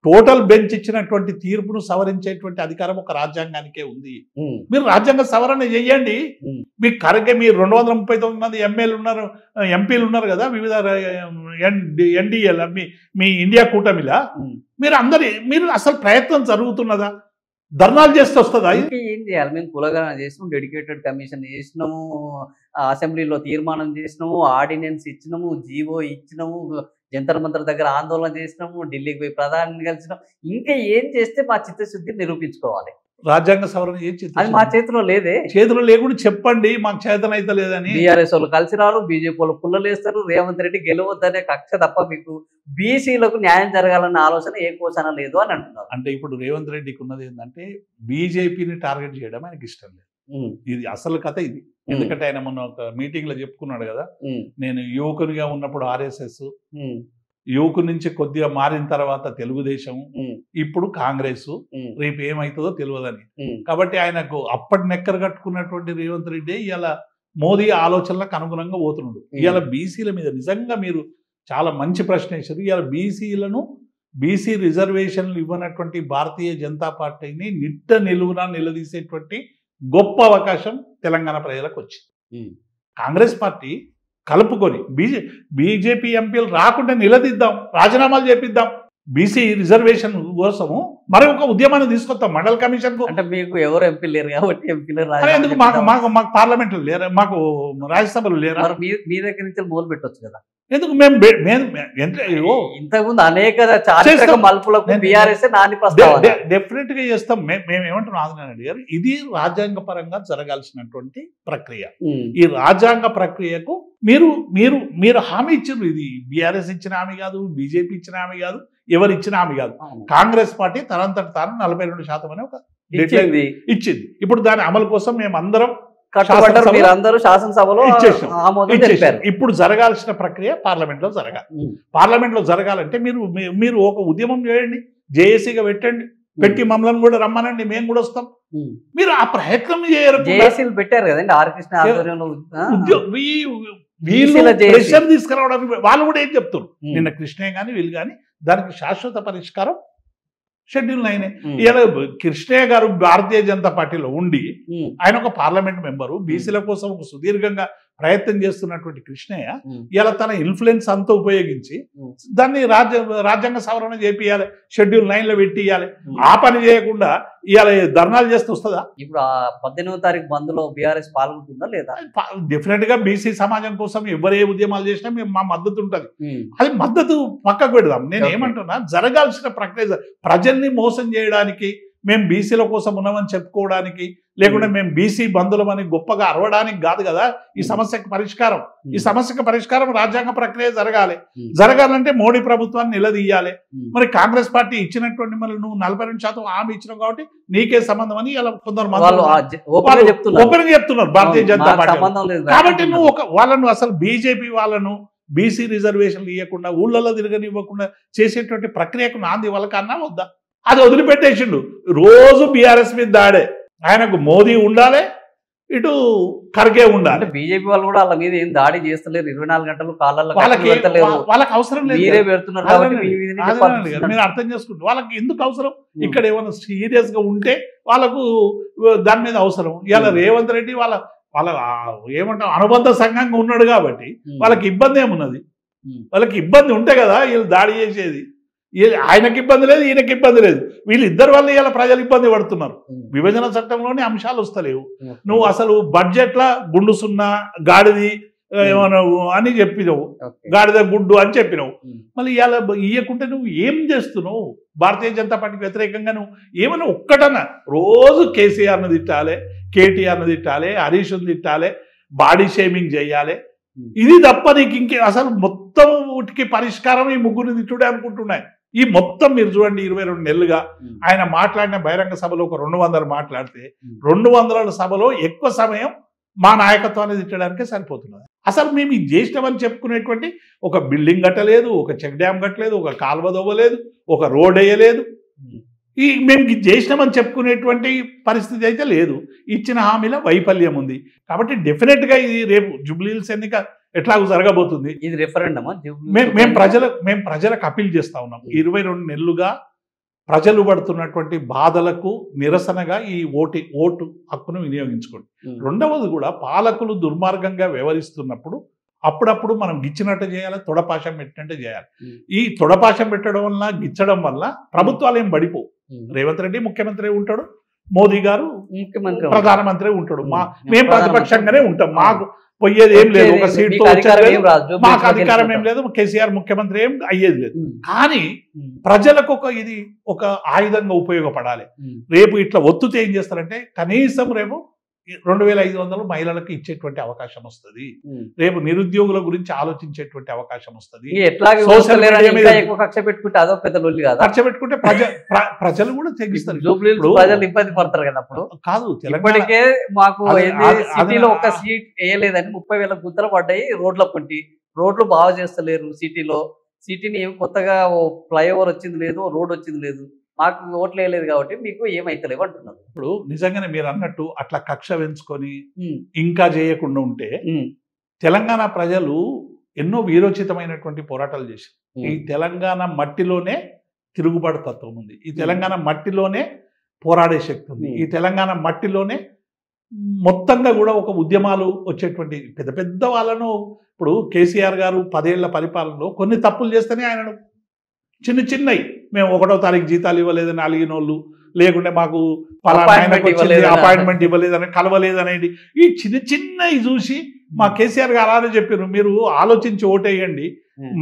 టోటల్ బెంచ్ ఇచ్చినటువంటి తీర్పును సవరించేటువంటి అధికారం ఒక రాజ్యాంగానికే ఉంది. మీరు రాజ్యాంగ సవరణ చేయండి. మీకు కరెక్ట్గా మీరు 239 మంది ఎమ్మెల్యేలు ఉన్నారు, ఎంపీలు ఉన్నారు కదా వివిధ ఎన్డీఏల మీ ఇండియా కూటమిలా, మీరు అసలు ప్రయత్నం జరుగుతున్నదా? ధర్నాలు చేస్తే వస్తుందా? ఏం చేయాలి? మేము కులగణన చేసినాము, డెడికేటెడ్ కమిషన్ చేసినాము, అసెంబ్లీలో తీర్మానం చేసినాము, ఆర్డినెన్స్ ఇచ్చినాము, జీవో ఇచ్చినాము, జంతర్ మంతర్ దగ్గర ఆందోళన చేసినాము, ఢిల్లీకి పోయి ప్రధాని కలిసినాం. ఇంకా ఏం చేస్తే మా చిత్తశుద్ధి నిరూపించుకోవాలి? రాజ్యాంగ సవరణ ఏం అది మా చేతిలో లేదే. చేతిలో లేకుండా చెప్పండి మాకు చేతన అయితే లేదని. బీఆర్ఎస్ వాళ్ళు కలిసి రారు, బీజేపీ వాళ్ళు పుల్లలేస్తారు, రేవంత్ రెడ్డి గెలవద్దనే కక్ష తప్ప మీకు బీసీలకు న్యాయం జరగాలన్న ఆలోచన ఏ కోసన లేదు అని అంటున్నారు. అంటే ఇప్పుడు రేవంత్ రెడ్డికి ఉన్నది ఏంటంటే బీజేపీని టార్గెట్ చేయడం ఆయనకి ఇష్టం లేదు. ఇది అసలు కథ ఇది. ఎందుకంటే ఆయన మొన్న ఒక మీటింగ్ లో చెప్పుకున్నాడు కదా, నేను యువకునిగా ఉన్నప్పుడు ఆర్ఎస్ఎస్, యువకు నుంచి కొద్దిగా మారిన తర్వాత తెలుగుదేశం, ఇప్పుడు కాంగ్రెస్, రేపు ఏమవుతుందో తెలియదని. కాబట్టి ఆయనకు అప్పటి నెక్కరు కట్టుకున్నటువంటి రేవంత్ రెడ్డి ఇలా మోదీ ఆలోచనలకు అనుగుణంగా పోతున్నాడు. ఇవాళ బీసీల మీద నిజంగా మీరు చాలా మంచి ప్రశ్న వేశారు. ఇవాళ బీసీ రిజర్వేషన్లు ఇవ్వనటువంటి భారతీయ జనతా పార్టీని నిట్ట నిలువున నిలదీసేటువంటి గొప్ప అవకాశం తెలంగాణ ప్రజలకు వచ్చింది. కాంగ్రెస్ పార్టీ కలుపుకొని బీజేపీ ఎంపీలు రాకుండా నిలదీద్దాం, రాజీనామాలు చేపిద్దాం, బీసీ రిజర్వేషన్ కోసము మరొక ఉద్యమాన్ని తీసుకొస్తాం. మండల కమిషన్ కు అంటే మీకు ఎవరు ఎంపీ లేరు కాబట్టి ఎంపీలు ఎందుకు మాకు పార్లమెంట్లో లేరా, మాకు రాజ్యసభలో లేరా? మీ దగ్గర నుంచి మొదలు పెట్టొచ్చు కదా. ఎందుకు ఇంతకుముందు అనేక చారిత్రక మలుపులకు బీఆర్ఎస్ నాని డెఫినెట్ గా చేస్తాం. మేము ఏమంటున్నాం ఆదినారాయణ గారు, ఇది రాజ్యాంగ పరంగా జరగాల్సినటువంటి ప్రక్రియ. ఈ రాజ్యాంగ ప్రక్రియకు మీరు హామీ ఇచ్చారు. ఇది బీఆర్ఎస్ ఇచ్చిన హామీ కాదు, బీజేపీ ఇచ్చిన హామీ కాదు, ఎవరు ఇచ్చిన హామీ కాదు. కాంగ్రెస్ పార్టీ తనంతట తాను 42% అని ఒక ఇచ్చింది. ఇప్పుడు దాని అమలు కోసం మేము అందరం శాసనసభలో ఇప్పుడు జరగాల్సిన ప్రక్రియ పార్లమెంట్ లో జరగాలి. పార్లమెంట్ లో జరగాలంటే మీరు ఒక ఉద్యమం చేయండి, జేఏసీగా పెట్టి మమ్మల్ని కూడా రమ్మనండి, మేము కూడా వస్తాం. మీరు ఆ ప్రయత్నం చేయరు. జేఏసీలు పెట్టారు కదండి ఆర్కృష్ణ ఆధ్వర్యంలో. ప్రెషర్ తీసుకురావడానికి వాళ్ళు కూడా ఏం చెప్తారు, నిన్న కృష్ణే కానీ వీళ్ళు కానీ దానికి శాశ్వత పరిష్కారం షెడ్యూల్ 9. ఇలా కృష్ణయ్య గారు భారతీయ జనతా పార్టీలో ఉండి ఆయన ఒక పార్లమెంట్ మెంబరు, బీసీల కోసం ఒక సుదీర్ఘంగా ప్రయత్నం చేస్తున్నటువంటి కృష్ణయ్య ఇలా తన ఇన్ఫ్లుయెన్స్ అంతా ఉపయోగించి దాన్ని రాజ్యాంగ సవరణ చేపియాలి, షెడ్యూల్ 9లో పెట్టియాలి. ఆ పని చేయకుండా ఇవాళ ధర్నాలు చేస్తూ వస్తుందా? ఇప్పుడు 18వ తారీఖు బంద్లో బీఆర్ఎస్ పాల్గొంటుందా లేదా? డెఫినెట్ గా బీసీ సమాజం కోసం ఎవరే ఉద్యమాలు చేసినా మేము మా మద్దతు ఉంటుంది. అది మద్దతు పక్కకు పెడదాం. నేను ఏమంటున్నా, జరగాల్సిన ప్రక్రియ ప్రజల్ని మోసం చేయడానికి, మేము బీసీల కోసం ఉన్నామని చెప్పుకోవడానికి, లేకుంటే మేము బీసీ బంధువులమని గొప్పగా అరవడానికి కాదు కదా ఈ సమస్యకు పరిష్కారం. ఈ సమస్యకు పరిష్కారం రాజ్యాంగ ప్రక్రియ జరగాలంటే మోడీ ప్రభుత్వాన్ని నిలదీయాలి. మరి కాంగ్రెస్ పార్టీ ఇచ్చినటువంటి మరి నువ్వు 42% హామీ ఇచ్చినావు కాబట్టి నీకే సంబంధం అని ఇలా కొందరు ఓపెన్ చెప్తున్నారు భారతీయ జనతా పార్టీ. కాబట్టి నువ్వు వాళ్ళను అసలు బీజేపీ వాళ్ళను బీసీ రిజర్వేషన్లు ఇవ్వకుండా, ఊళ్ళలో తిరగనివ్వకుండా చేసేటువంటి ప్రక్రియకు నాంది వాళ్ళకన్నా వద్దా? అది వదిలిపెట్టేసిండు. రోజు బీఆర్ఎస్ మీద దాడే. ఆయనకు మోదీ ఉండాలి, ఇటు ఖర్గే ఉండాలి. బీజేపీ వాళ్ళు కూడా వాళ్ళ మీద ఏం దాడి చేస్తలేరు, 24 గంటలు కాళ్ళల్లో వాళ్ళకి అవసరం లేదు. మీరు అర్థం చేసుకుంటారు వాళ్ళకి ఎందుకు అవసరం. ఇక్కడ ఏమైనా సీరియస్ గా ఉంటే వాళ్ళకు దాని మీద అవసరం. ఇవాళ రేవంత్ రెడ్డి వాళ్ళ ఏమంటాం అనుబంధ సంఘంగా ఉన్నాడు కాబట్టి వాళ్ళకి ఇబ్బంది ఏమున్నది? వాళ్ళకి ఇబ్బంది ఉంటే కదా వీళ్ళు దాడి చేసేది. ఆయనకి ఇబ్బంది లేదు, ఈయనకి ఇబ్బంది లేదు. వీళ్ళిద్దరు వల్ల ఇలా ప్రజలు ఇబ్బంది పడుతున్నారు. విభజన చట్టంలోని అంశాలు వస్తలేవు. నువ్వు అసలు బడ్జెట్ల గుండు సున్నా గాడిది అని చెప్పినావు, గాడిద గుడ్డు అని చెప్పినావు. మళ్ళీ ఇలా ఇయ్యకుంటే నువ్వు ఏం చేస్తున్నావు? భారతీయ జనతా పార్టీకి వ్యతిరేకంగా నువ్వు ఏమైనా ఒక్కటన్నా రోజు కేసీఆర్ను తిట్టాలి, కేటీఆర్ను తిట్టాలి, హరీష్ను తిట్టాలి, బాడీ షేమింగ్ చేయాలి. ఇది తప్ప నీకు ఇంకే అసలు మొత్తం వీటికి పరిష్కారం ఈ ముగ్గురిని తిట్టుడే అనుకుంటున్నాయి. ఈ మొత్తం మీరు చూడండి 22 నెలలుగా ఆయన మాట్లాడిన బహిరంగ సభలో ఒక 200 మాట్లాడితే 200 సభలో ఎక్కువ సమయం మా నాయకత్వాన్ని తిట్టడానికే సరిపోతున్నది. అసలు మేము ఇది చేసినామని చెప్పుకునేటువంటి ఒక బిల్డింగ్ కట్టలేదు, ఒక చెక్ డ్యామ్ కట్టలేదు, ఒక కాలువ దవ్వలేదు, ఒక రోడ్ వేయలేదు. మేము ఇది చేసినామని చెప్పుకునేటువంటి పరిస్థితి అయితే లేదు. ఇచ్చిన హామీల వైఫల్యం ఉంది. కాబట్టి డెఫినెట్గా ఇది రేపు జూబ్లీహిల్స్ ఎన్నిక ఎట్లాగూ జరగబోతుంది. ఇది రెఫరెండమా? మేము ప్రజలకు అప్పీల్ చేస్తా ఉన్నాం. 22 నెలలుగా ప్రజలు పడుతున్నటువంటి బాధలకు నిరసనగా ఈ ఓటు హక్కును వినియోగించుకోండి. రెండవది కూడా పాలకులు దుర్మార్గంగా వ్యవహరిస్తున్నప్పుడు అప్పుడప్పుడు మనం గిచ్చినట్టు చేయాలి, తొడపాశం పెట్టినట్టు చేయాలి. ఈ తొడపాశం పెట్టడం వల్ల గిచ్చడం వల్ల ప్రభుత్వాలు ఏం పడిపోవు. రేవంత్ రెడ్డి ముఖ్యమంత్రి ఉంటాడు, మోదీ గారు ప్రధానమంత్రి ఉంటాడు, మేము ప్రతిపక్షంగానే ఉంటాం. మాకు పోయేది ఏం లేదు, ఒక సీట్తో మాకు అధికారం ఏం లేదు, కేసీఆర్ ముఖ్యమంత్రి ఏం అయ్యేది లేదు. కానీ ప్రజలకు ఇది ఒక ఆయుధంగా ఉపయోగపడాలి. రేపు ఇట్లా ఒత్తుతే ఏం చేస్తారంటే కనీసం రేపు 2500 మహిళలకు ఇచ్చేటువంటి అవకాశం వస్తుంది. రేపు నిరుద్యోగుల గురించి ఆలోచించేటువంటి అవకాశం వస్తుంది. కక్ష పెట్టుకుంటే ప్రజలు కూడా తెగిస్తారు. ప్రజలు ఇబ్బంది పడతారు కదా. అప్పుడు కాదు, ఇప్పటికే మాకు సిటీలో ఒక సీట్ వేయలేదని 30,000 గుంతలు పడ్డాయి. రోడ్లు బాగా చేస్తలేరు. సిటీని కొత్తగా ఫ్లైఓవర్ వచ్చింది లేదు, రోడ్ వచ్చింది లేదు, మాకు ఓట్లు వేయలేదు కాబట్టి మీకు ఏమైతలేవు అంటున్నారు. ఇప్పుడు నిజంగానే మీరు అన్నట్టు అట్లా కక్ష పెంచుకొని ఇంకా చేయకుండా ఉంటే తెలంగాణ ప్రజలు ఎన్నో వీరోచితమైనటువంటి పోరాటాలు చేశారు. ఈ తెలంగాణ మట్టిలోనే తిరుగుబాటు తత్వం ఉంది. ఈ తెలంగాణ మట్టిలోనే పోరాడే శక్తి ఉంది. ఈ తెలంగాణ మట్టిలోనే మొత్తంగా కూడా ఒక ఉద్యమాలు వచ్చేటువంటి పెద్ద పెద్ద వాళ్ళను ఇప్పుడు కేసీఆర్ గారు 10 ఏళ్ల పరిపాలనలో కొన్ని తప్పులు చేస్తేనే ఆయనను చిన్నవి మేము 1వ తారీఖు జీతాలు ఇవ్వలేదని అలిగినోళ్ళు, లేకుంటే మాకు అపాయింట్మెంట్ ఇవ్వలేదని కలవలేదనేది ఈ చిన్నవి చూసి మా కేసీఆర్ గారు అలానే చెప్పారు, మీరు ఆలోచించి ఓటేయండి,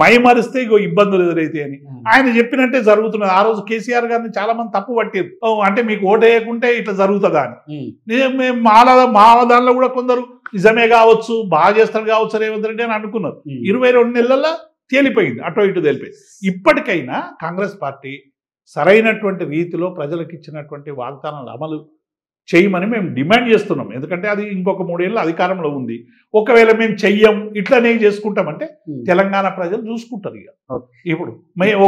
మైమరిస్తే ఇగో ఇబ్బందులు ఎదురైతే అని ఆయన చెప్పినట్టే జరుగుతున్నది. ఆ రోజు కేసీఆర్ గారిని చాలా మంది తప్పు పట్టారు. అంటే మీకు ఓటేయకుంటే ఇట్లా జరుగుతుందా అని. మేము మా దానిలో కూడా కొందరు నిజమే కావచ్చు, బాగా చేస్తాడు కావచ్చు రేవంత్ రెడ్డి అని అనుకున్నారు. 22 నెలల్లో తేలిపోయింది, అటో ఇటు తేలిపోయింది. ఇప్పటికైనా కాంగ్రెస్ పార్టీ సరైనటువంటి రీతిలో ప్రజలకు ఇచ్చినటువంటి వాగ్దానాలు అమలు చేయమని మేము డిమాండ్ చేస్తున్నాం. ఎందుకంటే అది ఇంకొక 3 ఏళ్ళు అధికారంలో ఉంది. ఒకవేళ మేము చెయ్యం ఇట్లనే చేసుకుంటామంటే తెలంగాణ ప్రజలు చూసుకుంటారు. ఇక ఇప్పుడు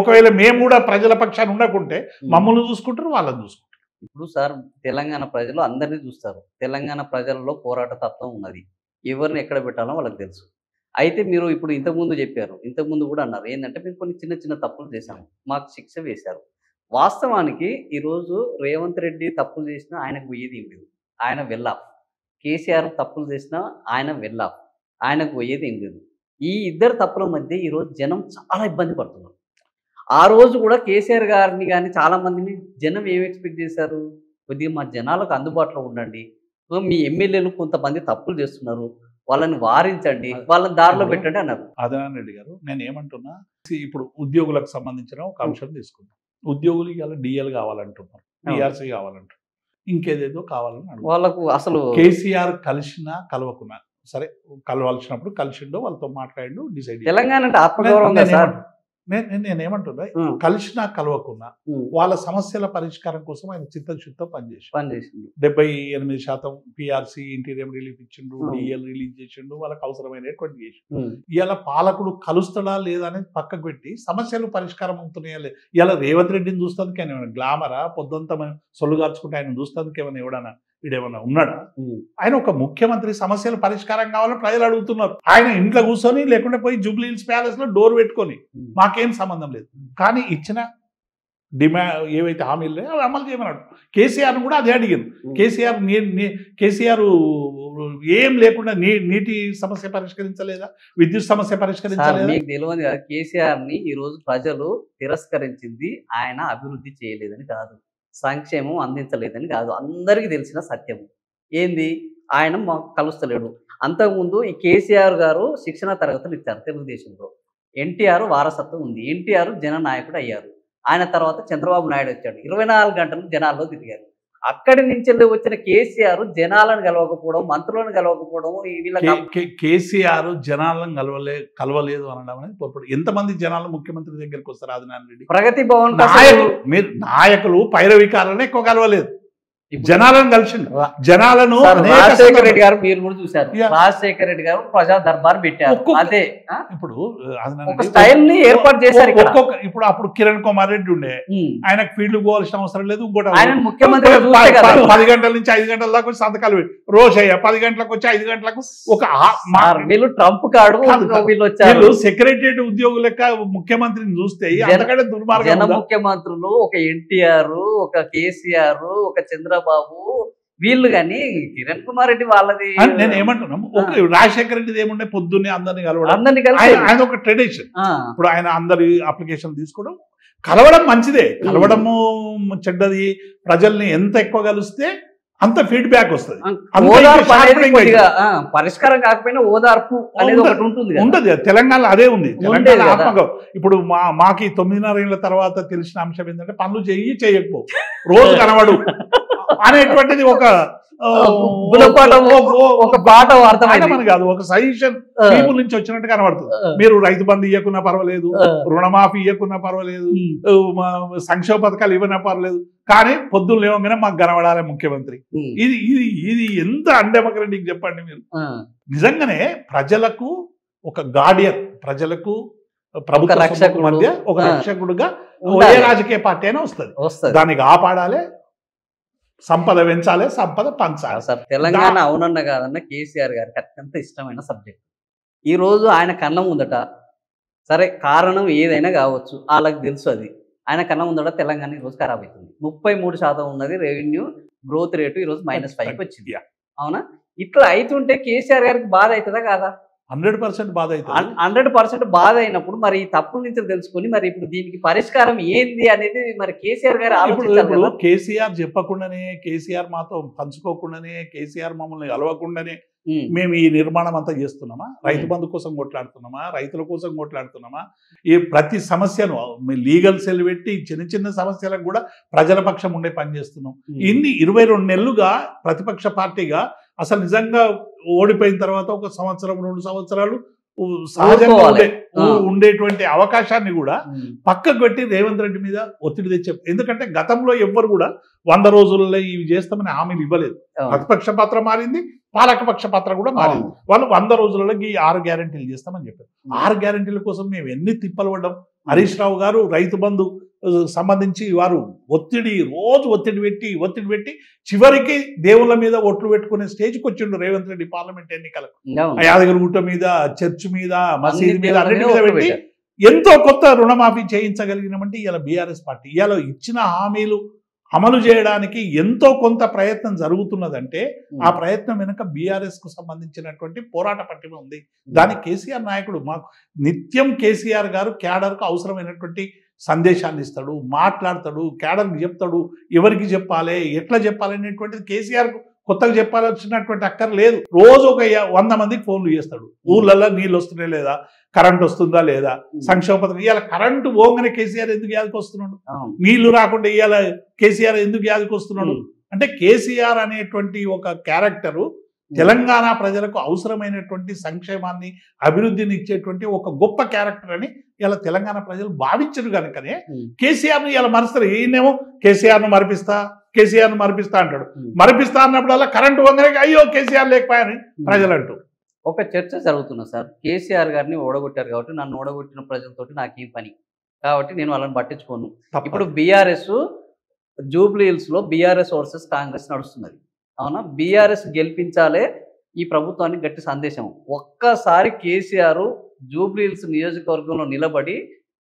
ఒకవేళ మేము కూడా ప్రజల పక్షాన్ని ఉండకుంటే మమ్మల్ని చూసుకుంటారు, వాళ్ళని చూసుకుంటారు. ఇప్పుడు సార్ తెలంగాణ ప్రజలు అందరినీ చూస్తారు. తెలంగాణ ప్రజల్లో పోరాట తత్వం ఉన్నది. ఎవరిని ఎక్కడ పెట్టాలో వాళ్ళకి తెలుసు. అయితే మీరు ఇప్పుడు ఇంతకుముందు చెప్పారు, ఇంతకుముందు కూడా అన్నారు ఏంటంటే మేము కొన్ని చిన్న తప్పులు చేశాము, మాకు శిక్ష వేశారు. వాస్తవానికి ఈరోజు రేవంత్ రెడ్డి తప్పులు చేసినా ఆయనకు పోయేది ఏం లేదు, ఆయన వెళ్ళాం. కేసీఆర్ తప్పులు చేసినా ఆయన వెళ్ళాం, ఆయనకు పోయేది ఏం లేదు. ఈ ఇద్దరు తప్పుల మధ్య ఈరోజు జనం చాలా ఇబ్బంది పడుతున్నారు. ఆ రోజు కూడా కేసీఆర్ గారిని కానీ చాలామందిని జనం ఏం ఎక్స్పెక్ట్ చేశారు, కొద్దిగా మా జనాలకు అందుబాటులో ఉండండి, మీ ఎమ్మెల్యేలు కొంతమంది తప్పులు చేస్తున్నారు, వాళ్ళని వారించండి, వాళ్ళని దారిలో పెట్టండి అన్నారు. ఆదినారాయణ రెడ్డి గారు, నేను ఏమంటున్నా, ఇప్పుడు ఉద్యోగులకు సంబంధించిన ఒక అంశం తీసుకుందాం. ఉద్యోగులు ఇవాళ డిఎల్ కావాలంటున్నారు, పిఆర్సీ కావాలంటున్నారు, ఇంకేదేదో కావాలని వాళ్ళకు అసలు కేసీఆర్ కలిసినా కలవకున్నా సరే, కలవాల్సినప్పుడు కలిసిండో వాళ్ళతో మాట్లాడిండు, డిసైడ్. తెలంగాణ అంటే ఆత్మగౌరవం. నేనేమంటున్నా, కలిసినా కలవకున్నా వాళ్ళ సమస్యల పరిష్కారం కోసం ఆయన చిత్తశుద్ధితో పనిచేసిండు. 78% పిఆర్సీ ఇంటీరియం రిలీఫ్ ఇచ్చిండు, డిఎల్ రిలీజ్ చేసిండు, వాళ్ళకి అవసరమైనటువంటి చేసిండు. ఇవాళ పాలకుడు కలుస్తాడా లేదా అనేది పక్కకు పెట్టి సమస్యలు పరిష్కారం అవుతున్నాయా లేదు. ఇలా రేవంత్ రెడ్డిని చూస్తానికి ఆయన ఏమైనా గ్లామరా, పొద్దుంతా సొల్లుగార్చుకుంటే ఆయన చూస్తానికి ఏమైనా ఎవడన్నా వీడేమన్నా ఉన్నాడా? ఆయన ఒక ముఖ్యమంత్రి, సమస్యలు పరిష్కారం కావాలని ప్రజలు అడుగుతున్నారు. ఆయన ఇంట్లో కూర్చొని లేకుంటే పోయి జూబ్లీహిల్స్ ప్యాలెస్ లో డోర్ పెట్టుకొని మాకేం సంబంధం లేదు, కానీ ఇచ్చిన డిమాండ్ ఏవైతే హామీలు అవి అమలు చేయమన్నాడు. కేసీఆర్ కూడా అదే అడిగాను. కేసీఆర్ ఏం లేకుండా నీటి సమస్య పరిష్కరించలేదా, విద్యుత్ సమస్య పరిష్కరించలేదా? మీకు తెలియదు కదా, కేసీఆర్ ని ఈ రోజు ప్రజలు తిరస్కరించింది ఆయన అభివృద్ధి చేయలేదని కాదు, సంక్షేమం అందించలేదని కాదు, అందరికీ తెలిసిన సత్యము. ఏంది, ఆయన మాకు కలుస్తలేడు. అంతకుముందు ఈ కేసీఆర్ గారు శిక్షణ తరగతులు ఇచ్చారు తెలుగుదేశంలో. ఎన్టీఆర్ వారసత్వం ఉంది, ఎన్టీఆర్ జననాయకుడు అయ్యారు. ఆయన తర్వాత చంద్రబాబు నాయుడు వచ్చాడు, 24 గంటలు జనాల్లో తిరిగారు. అక్కడి నుంచి వచ్చిన కేసీఆర్ జనాలను కలవకపోవడం, మంత్రులను కలవకపోవడం, కేసీఆర్ జనాలను కలవలేదు అనడం అనేది పొరపాటు. ఎంతమంది జనాలు ముఖ్యమంత్రి దగ్గరికి వస్తారు? ఆదినారాయణ రెడ్డి ప్రగతి భవన్ నాయకులు పైరవికారాలను ఎక్కువ కలవలేదు. జనాలను కలిసిండు. జనాలను రాజశేఖర రెడ్డి గారు మీరు కూడా చూశారు. Yeah. రాజశేఖర రెడ్డి గారు ప్రజా దర్బార్ పెట్టారు. అదే ఇప్పుడు ఒక స్టైల్ ని ఏర్పాటు చేశారు. ఇప్పుడు అప్పుడు కిరణ్ కుమార్ రెడ్డి ఉండే, ఆయనకు ఫీల్డ్ పోవాల్సిన అవసరం లేదు. ఇంకోటి ఆయన ముఖ్యమంత్రి 10 గంటల నుంచి 5 గంటల దాకా వచ్చి సంతకాలు పెట్టి రోషయ్య 10 గంటలకు వచ్చి 5 గంటలకు ఒక వీళ్ళు ట్రంప్ కాడు వీళ్ళు వచ్చారు. సెక్రటరియట్ ఉద్యోగులు లెక్క ముఖ్యమంత్రిని చూస్తే అంతకంటే దుర్మార్గం. జన ముఖ్యమంత్రులు ఒక ఎన్టీఆర్, ఒక కేసీఆర్, ఒక చంద్రబాబు, వీళ్ళు కానీ కిరణ్ కుమార్ రెడ్డి వాళ్ళది. నేను ఏమంటున్నాను, రాజశేఖర రెడ్డిది ఏముండే పొద్దున్నే అందరినీ కలవడం, అందరినీ ఆయన ఒక ట్రెడిషన్. ఇప్పుడు ఆయన అందరి అప్లికేషన్ తీసుకోవడం, కలవడం మంచిదే, కలవడము చెడ్డది. ప్రజల్ని ఎంత ఎక్కువ కలిస్తే అంత ఫీడ్బ్యాక్ వస్తుంది. పరిష్కారం కాకపోయినా ఓదార్పు అనేది ఒకటి ఉంటుంది. తెలంగాణలో అదే ఉంది. తెలంగాణ ఆత్మగౌరవం. ఇప్పుడు మాకు 9.5 ఏళ్ల తర్వాత తెలిసిన అంశం ఏంటంటే పనులు చేయకపో రోజు కనబడు అనేటువంటిది ఒక పాట అర్థమైంది కాదు, ఒక సజెషన్ పీపుల్ నుంచి వచ్చినట్టు కనబడుతుంది. మీరు రైతు బంధు ఇవ్వకున్నా పర్వాలేదు, రుణమాఫీ ఇవ్వకున్నా పర్వాలేదు, సంక్షేమ పథకాలు ఇవ్వనా పర్వాలేదు, కానీ పొద్దున్న లేవగానే మాకు కనబడాలి ముఖ్యమంత్రి. ఇది ఇది ఇది ఎంత అన్డెమోక్రటిక్ చెప్పండి మీరు. నిజంగానే ప్రజలకు ఒక గార్డియన్, ప్రజలకు ప్రభుత్వ మధ్య ఒక రక్షకుడుగా ఏ రాజకీయ పార్టీ అయినా వస్తుంది. దాన్ని కాపాడాలి, సంపద పెంచాలి, సంపద పంచాలి. సార్ తెలంగాణ అవునన్న కాదన్న కేసీఆర్ గారికి అత్యంత ఇష్టమైన సబ్జెక్ట్. ఈ రోజు ఆయన కన్నం ఉందట, సరే కారణం ఏదైనా కావచ్చు, వాళ్ళకి తెలుసు. అది ఆయన కన్నం ఉందట తెలంగాణ ఈరోజు ఖరాబ్ అవుతుంది. 33% ఉన్నది రెవెన్యూ గ్రోత్ రేటు, ఈరోజు -5 వచ్చింది. అవునా? ఇట్లా అవుతుంటే కేసీఆర్ గారికి బాధ అవుతుందా కాదా? 100% బాధ అవుతుంది. 100% బాధ అయినప్పుడు మరి ఈ తప్పుల నుంచి తెలుసుకొని మరి ఇప్పుడు దీనికి పరిష్కారం ఏంది అనేది మరి కేసీఆర్ గారు ఆలోచించాలి. కేసీఆర్ చెప్పకుండానే, కేసీఆర్ మాతో పంచుకోకుండానే, కేసీఆర్ మమ్మల్ని కలవకుండానే మేము ఈ నిర్మాణం అంతా చేస్తున్నామా? రైతు బంధు కోసం కొట్లాడుతున్నామా? రైతుల కోసం కొట్లాడుతున్నామా? ఈ ప్రతి సమస్యను లీగల్ సెల్ పెట్టి చిన్న చిన్న సమస్యలకు కూడా ప్రజల పక్షం ఉండే పని చేస్తున్నాం. ఇన్ని 22 నెలలుగా ప్రతిపక్ష పార్టీగా అసలు నిజంగా ఓడిపోయిన తర్వాత 1 సంవత్సరం 2 సంవత్సరాలు సహజంగా ఉండేటువంటి అవకాశాన్ని కూడా పక్కకు పెట్టి రేవంత్ రెడ్డి మీద ఒత్తిడి తెచ్చే. ఎందుకంటే గతంలో ఎవ్వరు కూడా 100 రోజుల్లో ఇవి చేస్తామని హామీలు ఇవ్వలేదు. ప్రతిపక్ష పాత్ర మారింది, పాలకపక్ష పాత్ర కూడా మారింది. వాళ్ళు 100 రోజులలో ఈ 6 గ్యారెంటీలు చేస్తామని చెప్పారు. 6 గ్యారెంటీల కోసం మేము ఎన్ని తిప్పలు పడ్డాం. హరీష్ రావు గారు రైతు బంధు సంబంధించి వారు రోజు ఒత్తిడి పెట్టి చివరికి దేవుళ్ళ మీద ఒట్లు పెట్టుకునే స్టేజ్కి వచ్చిండు రేవంత్ రెడ్డి పార్లమెంట్ ఎన్నికలకు. యాదగిరిగుట్ట మీద, చర్చ్ మీద, మసీద్ మీద, అన్నిటి మీద పెట్టి ఎంతో కొత్త రుణమాఫీ చేయించగలిగినామంటే ఇవాళ బీఆర్ఎస్ పార్టీ ఇవాళ ఇచ్చిన హామీలు అమలు చేయడానికి ఎంతో కొంత ప్రయత్నం జరుగుతున్నదంటే ఆ ప్రయత్నం వెనుక బీఆర్ఎస్ కు సంబంధించినటువంటి పోరాట పట్టిమ ఉంది. దానికి కేసీఆర్ నాయకుడు మాకు నిత్యం కేసీఆర్ గారు క్యాడర్కు అవసరమైనటువంటి సందేశాన్ని ఇస్తాడు, మాట్లాడతాడు, క్యాడర్కి చెప్తాడు, ఎవరికి చెప్పాలి, ఎట్లా చెప్పాలి అనేటువంటిది కేసీఆర్కు కొత్తగా చెప్పాల్సినటువంటి అక్కర్ లేదు. రోజు ఒక 100 మందికి ఫోన్లు చేస్తాడు. ఊళ్ళల్లో నీళ్ళు వస్తున్నాయి లేదా, కరెంట్ వస్తుందా లేదా, సంక్షేమ పథకం. ఇవాళ కరెంటు పోగానే కేసీఆర్ ఎందుకు యాదికి వస్తున్నాడు? నీళ్లు రాకుండా ఇవాళ కేసీఆర్ ఎందుకు యాదికి వస్తున్నాడు? అంటే కేసీఆర్ అనేటువంటి ఒక క్యారెక్టరు తెలంగాణ ప్రజలకు అవసరమైనటువంటి సంక్షేమాన్ని, అభివృద్ధిని ఇచ్చేటువంటి ఒక గొప్ప క్యారెక్టర్ అని ఇలా తెలంగాణ ప్రజలు భావించరు కనుకనే కేసీఆర్ను ఇలా మరుస్తారు. ఈయనేమో కేసీఆర్ను మరిపిస్తా అంటాడు. మరిపిస్తా అన్నప్పుడల్లా కరెంటు వంగనే అయ్యో కేసీఆర్ లేకపోయాని ప్రజలు అంటూ ఒక చర్చ జరుగుతున్నా సార్. కేసీఆర్ గారిని ఓడగొట్టారు కాబట్టి నన్ను ఓడగొట్టిన ప్రజలతోటి నాకేం పని కాబట్టి నేను వాళ్ళని పట్టించుకోను. ఇప్పుడు బీఆర్ఎస్ జూబ్లీ హిల్స్ లో బీఆర్ఎస్ వర్సెస్ కాంగ్రెస్ నడుస్తున్నది. అవునా? బీఆర్ఎస్ గెలిపించాలే ఈ ప్రభుత్వానికి గట్టి సందేశం. ఒక్కసారి కేసీఆర్ జూబ్లీ హిల్స్ నియోజకవర్గంలో నిలబడి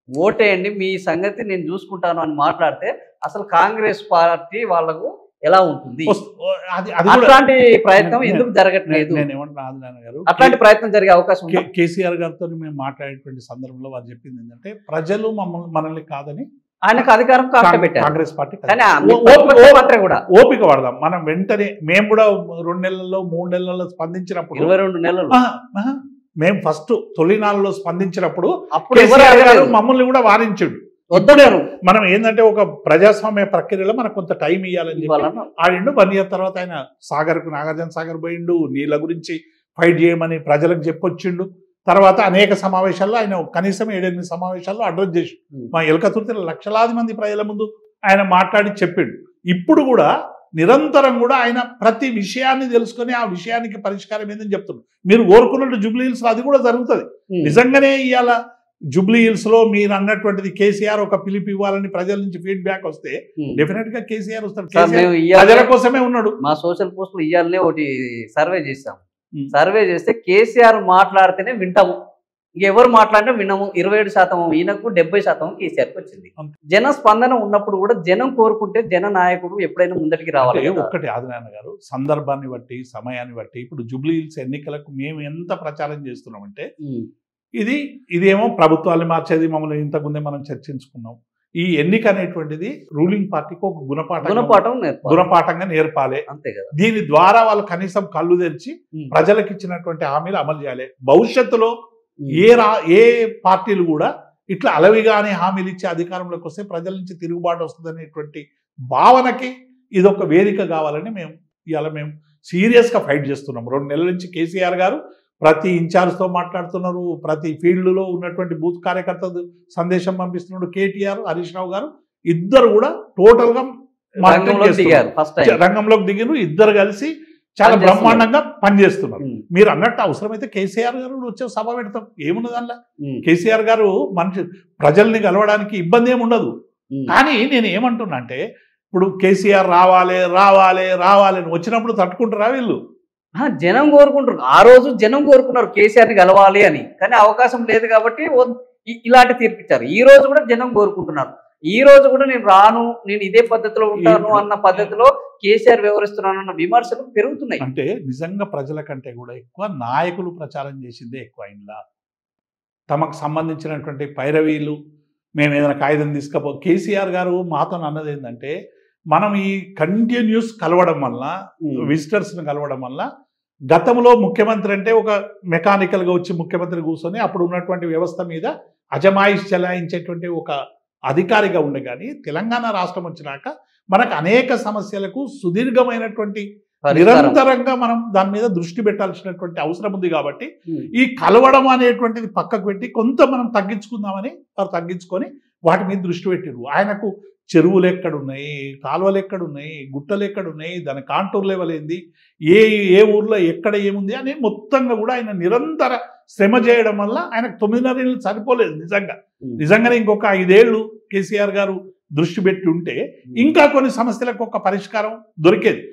ఓటేయండి, మీ సంగతి నేను చూసుకుంటాను అని మాట్లాడితే అసలు కాంగ్రెస్ పార్టీ వాళ్ళకు ఎలా ఉంటుంది? అట్లాంటి ప్రయత్నం ఎందుకు జరగట్లేదు? అట్లాంటి ప్రయత్నం జరిగే అవకాశం కేసీఆర్ గారితో మేము మాట్లాడేటువంటి సందర్భంలో వారు చెప్పింది ఏంటంటే ప్రజలు మనల్ని కాదని ఆయనకు అధికారం కాంగ్రెస్ పార్టీ కూడా ఓపిక పడదాం. మనం వెంటనే మేము కూడా 2 నెలల్లో 3 నెలల్లో స్పందించినప్పుడు 22 నెలలు మేము ఫస్ట్ తొలినాళ్ళలో స్పందించినప్పుడు మమ్మల్ని కూడా వారించాడు. మనం ఏంటంటే ఒక ప్రజాస్వామ్య ప్రక్రియలో మనకు కొంత టైం ఇవ్వాలని చెప్పి ఆడిండు. 1 ఇయర్ తర్వాత ఆయన నాగార్జున సాగర్ పోయిండు, నీళ్ళ గురించి ఫైట్ చేయమని ప్రజలకు చెప్పొచ్చిండు. తర్వాత అనేక సమావేశాల్లో ఆయన కనీసం 7-8 సమావేశాల్లో అడ్రస్ చేసి మా ఎలకతుర్తిలో లక్షలాది మంది ప్రజల ముందు ఆయన మాట్లాడి చెప్పిండు. ఇప్పుడు కూడా నిరంతరం కూడా ఆయన ప్రతి విషయాన్ని తెలుసుకొని ఆ విషయానికి పరిష్కారం ఏందని చెప్తున్నారు. మీరు కోరుకున్నట్టు జూబ్లీ హిల్స్ అది కూడా జరుగుతుంది. నిజంగానే ఇవాళ జూబ్లీ హిల్స్ లో మీరు అన్నటువంటిది కేసీఆర్ ఒక పిలుపు ఇవ్వాలని ప్రజల నుంచి ఫీడ్బ్యాక్ వస్తే డెఫినెట్ గా కేసీఆర్ వస్తాడు. ప్రజల కోసమే ఉన్నాడు. మా సోషల్ పోస్టులు ఇయ్యాలనే ఒకటి సర్వే చేస్తాం. సర్వే చేస్తే కేసీఆర్ మాట్లాడితేనే వింటాము, ఎవరు మాట్లాడినా వినము. 27% ఈయనకు, 70% కేసీఆర్కి వచ్చింది. జన స్పందన ఉన్నప్పుడు కూడా జనం కోరుకుంటే జన నాయకుడు ఎప్పుడైనా ముందటికి రావాలి. ఒక్కటి ఆదినారాయణ గారు, సందర్భాన్ని బట్టి సమయాన్ని బట్టి ఇప్పుడు జూబ్లీ హిల్స్ ఎన్నికలకు మేము ఎంత ప్రచారం చేస్తున్నామంటే ఇదేమో ప్రభుత్వాన్ని మార్చేది, మమ్మల్ని ఇంతకుముందే మనం చర్చించుకున్నాం. ఈ ఎన్నిక అనేటువంటిది రూలింగ్ పార్టీకి ఒక గుణపాఠంగా నేర్పాలి. అంతే కదా. దీని ద్వారా వాళ్ళు కనీసం కళ్ళు తెరిచి ప్రజలకు ఇచ్చినటువంటి హామీలు అమలు చేయాలి. భవిష్యత్తులో ఏ పార్టీలు కూడా ఇట్లా అలవిగానే హామీలు ఇచ్చి అధికారంలోకి వస్తే ప్రజల నుంచి తిరుగుబాటు వస్తుంది అనేటువంటి భావనకి ఇదొక వేదిక కావాలని మేము సీరియస్గా ఫైట్ చేస్తున్నాం. 2 నెలల నుంచి కేసీఆర్ గారు ప్రతి ఇన్ఛార్జ్తో మాట్లాడుతున్నారు, ప్రతి ఫీల్డ్లో ఉన్నటువంటి బూత్ కార్యకర్తలు సందేశం పంపిస్తున్నాడు. కేటీఆర్, హరీష్ రావు గారు ఇద్దరు కూడా టోటల్గా రంగంలోకి దిగిరు. ఇద్దరు కలిసి చాలా బ్రహ్మాండంగా పనిచేస్తున్నారు. మీరు అన్నట్టు అవసరమైతే కేసీఆర్ గారు వచ్చే సభ పెడతాం, ఏమున్నది అందులో. కేసీఆర్ గారు ప్రజల్ని కలవడానికి ఇబ్బంది ఏమి ఉండదు. కానీ నేను ఏమంటున్నా అంటే ఇప్పుడు కేసీఆర్ రావాలి రావాలి రావాలి అని వచ్చినప్పుడు తట్టుకుంటారా వీళ్ళు? జనం కోరుకుంటారు. ఆ రోజు జనం కోరుకున్నారు కేసీఆర్ని కలవాలి అని, కానీ అవకాశం లేదు కాబట్టి ఇలాంటి తీర్పిచ్చారు. ఈ రోజు కూడా జనం కోరుకుంటున్నారు. ఈ రోజు కూడా నేను రాను, నేను ఇదే పద్ధతిలో ఉంటాను అన్న పద్ధతిలో కేసీఆర్ వ్యవహరిస్తున్నాను అన్న విమర్శలు పెరుగుతున్నాయి. అంటే నిజంగా ప్రజల కంటే కూడా ఎక్కువ నాయకులు ప్రచారం చేసిందే ఎక్కువ. ఇంట్లో తమకు సంబంధించినటువంటి పైరవీలు మేము ఏదైనా కాగితం తీసుకపో కేసీఆర్ గారు మాతో అన్నది ఏంటంటే, మనం ఈ కంటిన్యూస్ కలవడం వల్ల, విజిటర్స్ని కలవడం వల్ల, గతంలో ముఖ్యమంత్రి అంటే ఒక మెకానికల్గా వచ్చి ముఖ్యమంత్రి కూర్చొని అప్పుడు ఉన్నటువంటి వ్యవస్థ మీద అజమాయిష్ చెలాయించేటువంటి ఒక అధికారిగా ఉండే, కానీ తెలంగాణ రాష్ట్రం వచ్చినాక మనకు అనేక సమస్యలకు సుదీర్ఘమైనటువంటి నిరంతరంగా మనం దాని మీద దృష్టి పెట్టాల్సినటువంటి అవసరం ఉంది. కాబట్టి ఈ కలవడం అనేటువంటిది పక్కకు పెట్టి కొంత మనం తగ్గించుకుందామని వారు తగ్గించుకొని వాటి మీద దృష్టి పెట్టారు. ఆయనకు చెరువులు ఎక్కడున్నాయి, కాలువలు ఎక్కడున్నాయి, గుట్టలు ఎక్కడున్నాయి, దాని కాంటూర్ లెవెల్ ఏంది, ఏ ఊర్లో ఎక్కడ ఏముంది అని మొత్తంగా కూడా ఆయన నిరంతర శ్రమ చేయడం వల్ల ఆయనకు 9.5 ఏళ్ళు సరిపోలేదు. నిజంగానే ఇంకొక 5 ఏళ్ళు కేసీఆర్ గారు దృష్టి పెట్టి ఉంటే ఇంకా కొన్ని సమస్యలకు ఒక పరిష్కారం దొరికేది.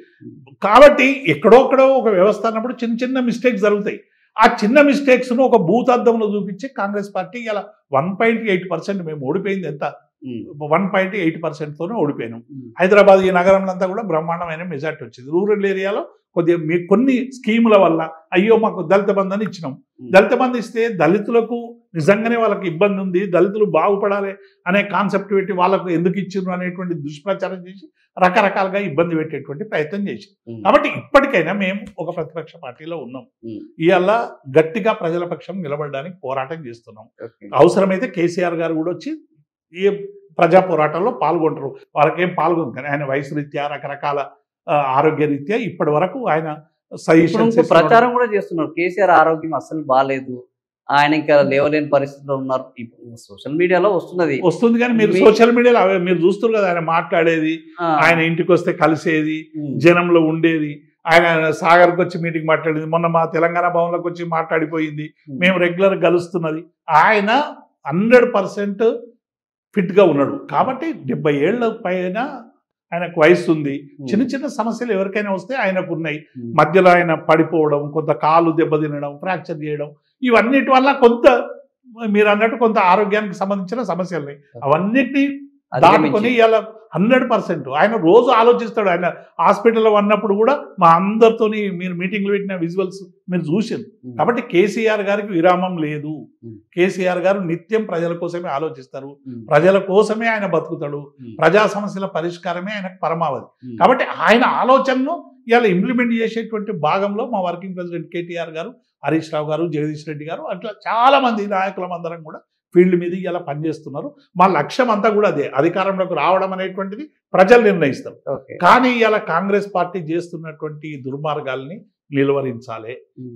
కాబట్టి ఎక్కడో ఒక వ్యవస్థ అన్నప్పుడు చిన్న మిస్టేక్స్ జరుగుతాయి. ఆ చిన్న మిస్టేక్స్ను ఒక భూతార్థంలో చూపించి కాంగ్రెస్ పార్టీ ఇలా 1.8% మేము ఓడిపోయింది. ఎంత 1.8%తోనే ఓడిపోయాను. హైదరాబాద్ ఈ నగరంలో అంతా కూడా బ్రహ్మాండమైన మెజార్టీ వచ్చింది. రూరల్ ఏరియాలో కొద్దిగా కొన్ని స్కీముల వల్ల అయ్యో మాకు దళిత బంధు అని ఇచ్చినాం. దళిత బంధు ఇస్తే దళితులకు నిజంగానే వాళ్ళకి ఇబ్బంది ఉంది, దళితులు బాగుపడాలి అనే కాన్సెప్ట్ పెట్టి వాళ్ళకు ఎందుకు ఇచ్చిండ్రు అనేటువంటి దుష్ప్రచారం చేసి రకరకాలుగా ఇబ్బంది పెట్టేటువంటి ప్రయత్నం చేసి. కాబట్టి ఇప్పటికైనా మేము ఒక ప్రతిపక్ష పార్టీలో ఉన్నాం. ఇవాళ గట్టిగా ప్రజల పక్షం నిలబడడానికి పోరాటం చేస్తున్నాం. అవసరమైతే కేసీఆర్ గారు కూడా వచ్చి ఈ ప్రజా పోరాటంలో పాల్గొంటారు. వాళ్ళకేం పాల్గొంటారు, కానీ ఆయన వయసు రీత్యా రకరకాల ఆరోగ్య రీత్యా ఇప్పటి వరకు ఆయన సజెషన్స్ ప్రచారం కూడా చేస్తున్నారు. కేసీఆర్ ఆరోగ్యం అసలు బాగాలేదు, ఆయన ఇంకా లేవలేని పరిస్థితిలో ఉన్నారు. సోషల్ మీడియాలో వస్తుంది కానీ మీరు సోషల్ మీడియాలో మీరు చూస్తారు కదా, ఆయన మాట్లాడేది, ఆయన ఇంటికి వస్తే కలిసేది, జనంలో ఉండేది, ఆయన సాగర్కి వచ్చి మీటింగ్ మాట్లాడేది, మొన్న మా తెలంగాణ భవన్లోకి వచ్చి మాట్లాడిపోయింది, మేము రెగ్యులర్ కలుస్తున్నది. ఆయన 100% ఫిట్గా ఉన్నాడు. కాబట్టి 70 ఏళ్ళ పైన ఆయనకు వయసు ఉంది. చిన్న సమస్యలు ఎవరికైనా వస్తే ఆయనకు ఉన్నాయి. మధ్యలో ఆయన పడిపోవడం, కొంత కాలు దెబ్బతినడం, ఫ్రాక్చర్ చేయడం, ఇవన్నిటి వల్ల కొంత మీరు అన్నట్టు కొంత ఆరోగ్యానికి సంబంధించిన సమస్యలు అవన్నిటినీ దాటుకొని ఇలా 100% ఆయన రోజు ఆలోచిస్తాడు. ఆయన హాస్పిటల్లో ఉన్నప్పుడు కూడా మా అందరితోని మీరు మీటింగ్లు పెట్టిన విజువల్స్ మీరు చూసారు. కాబట్టి కేసీఆర్ గారికి విరామం లేదు. కేసీఆర్ గారు నిత్యం ప్రజల కోసమే ఆలోచిస్తారు, ప్రజల కోసమే ఆయన బతుకుతాడు, ప్రజా సమస్యల పరిష్కారమే ఆయనకు పరమావధి. కాబట్టి ఆయన ఆలోచనను ఇలా ఇంప్లిమెంట్ చేసేటువంటి భాగంలో మా వర్కింగ్ ప్రెసిడెంట్ కేటీఆర్ గారు, హరీష్ రావు గారు, జగదీష్ రెడ్డి గారు, అట్లా చాలా మంది నాయకులందరం కూడా ఫీల్డ్ మీద ఇలా పనిచేస్తున్నారు. మా లక్ష్యం అంతా కూడా అదే, అధికారంలోకి రావడం అనేటువంటిది ప్రజలు నిర్ణయిస్తారు. కానీ ఇలా కాంగ్రెస్ పార్టీ చేస్తున్నటువంటి దుర్మార్గాల్ని నిలువరించాలి.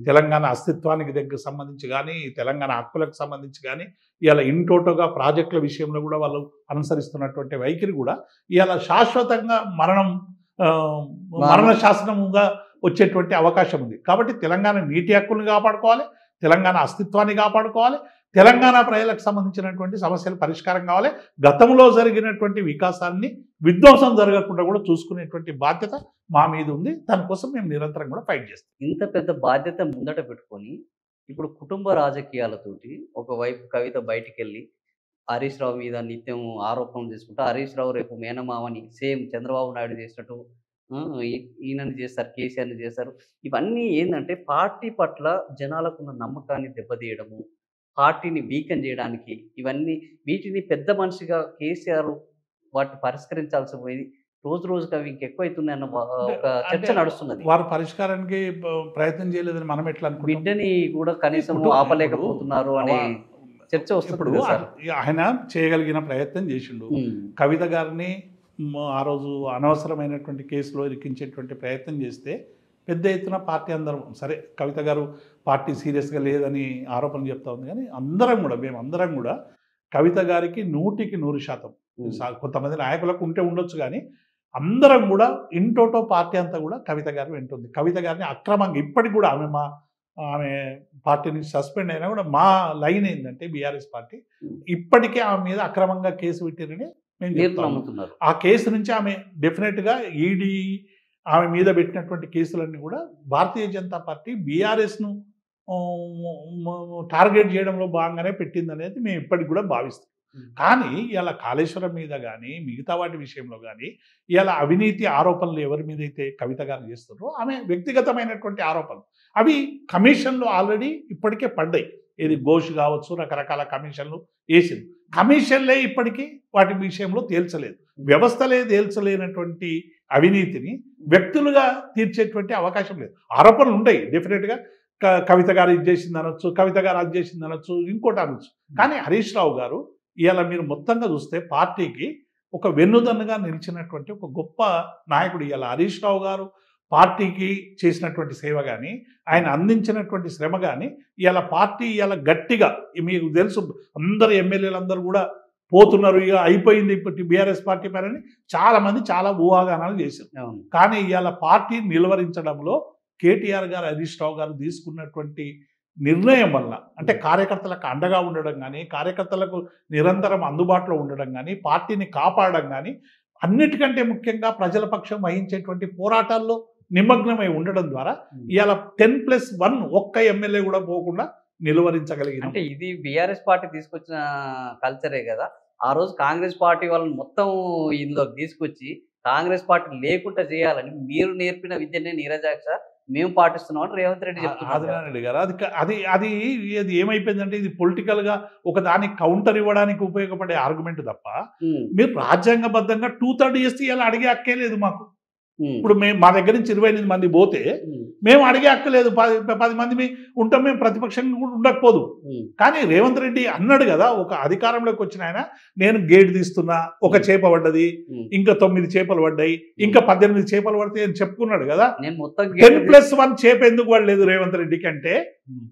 తెలంగాణ అస్తిత్వానికి దగ్గర సంబంధించి కానీ, తెలంగాణ హక్కులకు సంబంధించి కానీ, ఇలా ఇంటోటోగా ప్రాజెక్టుల విషయంలో కూడా వాళ్ళు అనుసరిస్తున్నటువంటి వైఖరి కూడా ఇలా శాశ్వతంగా మరణం మరణ శాసనముగా వచ్చేటువంటి అవకాశం ఉంది. కాబట్టి తెలంగాణ నీటి హక్కుల్ని కాపాడుకోవాలి, తెలంగాణ అస్తిత్వాన్ని కాపాడుకోవాలి, తెలంగాణ ప్రజలకు సంబంధించినటువంటి సమస్యలు పరిష్కారం కావాలి. గతంలో జరిగినటువంటి వికాసాన్ని విధ్వంసం జరగకుండా కూడా చూసుకునేటువంటి బాధ్యత మా మీద ఉంది. దానికోసం మేము నిరంతరం కూడా ఫైట్ చేస్తాం. ఇంత పెద్ద బాధ్యత ముందట పెట్టుకొని ఇప్పుడు కుటుంబ రాజకీయాలతోటి ఒకవైపు కవిత బయటికి వెళ్ళి హరీష్ రావు మీద నిత్యం ఆరోపణలు చేసుకుంటా, హరీష్ రావు రేపు మేనమామని సేమ్ చంద్రబాబు నాయుడు చేసినట్టు ఈయనని చేస్తారు, కేసీఆర్ని చేస్తారు. ఇవన్నీ ఏంటంటే పార్టీ పట్ల జనాలకున్న నమ్మకాన్ని దెబ్బతీయడము, పార్టీని వీకెన్ చేయడానికి, ఇవన్నీ వీటిని పెద్ద మనిషిగా కేసీఆర్ వాటిని పరిష్కరించాల్సి పోయి రోజు రోజుకి అవి ఇంకెక్కువైతున్నాయన్న ఒక చర్చ నడుస్తున్నది. వారు పరిష్కారానికి ప్రయత్నం చేయలేదని మనం ఎట్లా అనుకుంటాం? బిడ్డని కూడా కనీసం ఆపలేకపోతున్నారు అనే చర్చ వస్తుంది. ఆయన చేయగలిగిన ప్రయత్నం చేసిండు. కవిత గారిని ఆ రోజు అనవసరమైనటువంటి కేసులో ఇరికించేటువంటి ప్రయత్నం చేస్తే పెద్ద ఎత్తున పార్టీ అందరం, సరే కవిత గారు పార్టీ సీరియస్గా లేదని ఆరోపణ చెప్తా ఉంది, కానీ అందరం కూడా మేమందరం కూడా కవిత గారికి 100% కొంతమంది నాయకులకు ఉంటే ఉండొచ్చు, కానీ అందరం కూడా ఇంటోటో పార్టీ అంతా కూడా కవిత గారు వింటుంది. కవిత గారిని అక్రమంగా ఇప్పటికి కూడా ఆమె పార్టీ నుంచి సస్పెండ్ అయినా కూడా మా లైన్ ఏంటంటే బీఆర్ఎస్ పార్టీ ఇప్పటికే ఆమె మీద అక్రమంగా కేసు పెట్టిరని మేము చెప్తున్నాము. ఆ కేసు నుంచి ఆమె డెఫినెట్గా ఈడీ ఆమె మీద పెట్టినటువంటి కేసులన్నీ కూడా భారతీయ జనతా పార్టీ బీఆర్ఎస్ను టార్గెట్ చేయడంలో భాగంగానే పెట్టిందనేది మేము ఇప్పటికి కూడా భావిస్తాం. కానీ ఇలా కాళేశ్వరం మీద కానీ మిగతా వాటి విషయంలో కానీ ఇలా అవినీతి ఆరోపణలు ఎవరి మీద అయితే కవిత గారు చేస్తున్నారో ఆమె వ్యక్తిగతమైనటువంటి ఆరోపణలు అవి కమిషన్లు ఆల్రెడీ ఇప్పటికే పడ్డాయి. ఏది ఘోష్ కావచ్చు, రకరకాల కమిషన్లు వేసింది. కమిషన్లే ఇప్పటికీ వాటి విషయంలో తేల్చలేదు. వ్యవస్థలే తేల్చలేనటువంటి అవినీతిని వ్యక్తులుగా తీర్చేటువంటి అవకాశం లేదు. ఆరోపణలు ఉంటాయి డెఫినెట్గా, కవిత గారు ఇది చేసింది అనొచ్చు, కవిత గారు అది చేసింది అనొచ్చు, ఇంకోటి అనొచ్చు. కానీ హరీష్ రావు గారు ఇవాళ మీరు మొత్తంగా చూస్తే పార్టీకి ఒక వెన్నుదన్నుగా నిలిచినటువంటి ఒక గొప్ప నాయకుడు. ఇవాళ హరీష్ రావు గారు పార్టీకి చేసినటువంటి సేవ కానీ ఆయన అందించినటువంటి శ్రమ కానీ ఇవాళ పార్టీ ఇవాళ గట్టిగా, మీకు తెలుసు అందరు ఎమ్మెల్యేలు అందరూ కూడా పోతున్నారు, ఇక అయిపోయింది ఇప్పటి బీఆర్ఎస్ పార్టీ పైన చాలామంది చాలా ఊహాగానాలు చేశారు. కానీ ఇవాళ పార్టీ నిలువరించడంలో కేటీఆర్ గారు, హరీష్ రావు గారు తీసుకున్నటువంటి నిర్ణయం వల్ల, అంటే కార్యకర్తలకు అండగా ఉండడం కానీ, కార్యకర్తలకు నిరంతరం అందుబాటులో ఉండడం కానీ, పార్టీని కాపాడడం కానీ, అన్నిటికంటే ముఖ్యంగా ప్రజల పక్షం వహించేటువంటి పోరాటాల్లో నిమగ్నమై ఉండడం ద్వారా ఇవాళ 10+1 ఒక్క ఎమ్మెల్యే కూడా పోకుండా నిలువరించగలిగింది. అంటే ఇది బీఆర్ఎస్ పార్టీ తీసుకొచ్చిన కల్చరే కదా. ఆ రోజు కాంగ్రెస్ పార్టీ వాళ్ళని మొత్తం ఇందులోకి తీసుకొచ్చి కాంగ్రెస్ పార్టీ లేకుండా చేయాలని మీరు నేర్పిన విద్యనే నీరజాక్ష మేము పాటిస్తున్నాం అని రేవంత్ రెడ్డి చెప్తున్నారు. ఆదినారెడ్డి గారు అది అది అది ఏమైపోయిందంటే ఇది పొలిటికల్గా ఒక దానికి కౌంటర్ ఇవ్వడానికి ఉపయోగపడే ఆర్గ్యుమెంట్ తప్ప మీరు రాజ్యాంగబద్ధంగా 2/3 SC ఇలా అడిగే హక్కే లేదు మాకు. ఇప్పుడు మేము మా దగ్గర నుంచి 28 మంది పోతే మేము అడిగే హక్కు లేదు. 10 మంది ఉంటాం, మేము ప్రతిపక్షంగా కూడా ఉండకపోదు. కానీ రేవంత్ రెడ్డి అన్నాడు కదా, ఒక అధికారంలోకి వచ్చిన ఆయన నేను గేట్ తీస్తున్నా, ఒక చేప పడ్డది, ఇంకా 9 చేపలు పడ్డాయి, ఇంకా 18 చేపలు పడతాయి అని చెప్పుకున్నాడు కదా. 10+1 చేప ఎందుకు పడలేదు రేవంత్ రెడ్డికి అంటే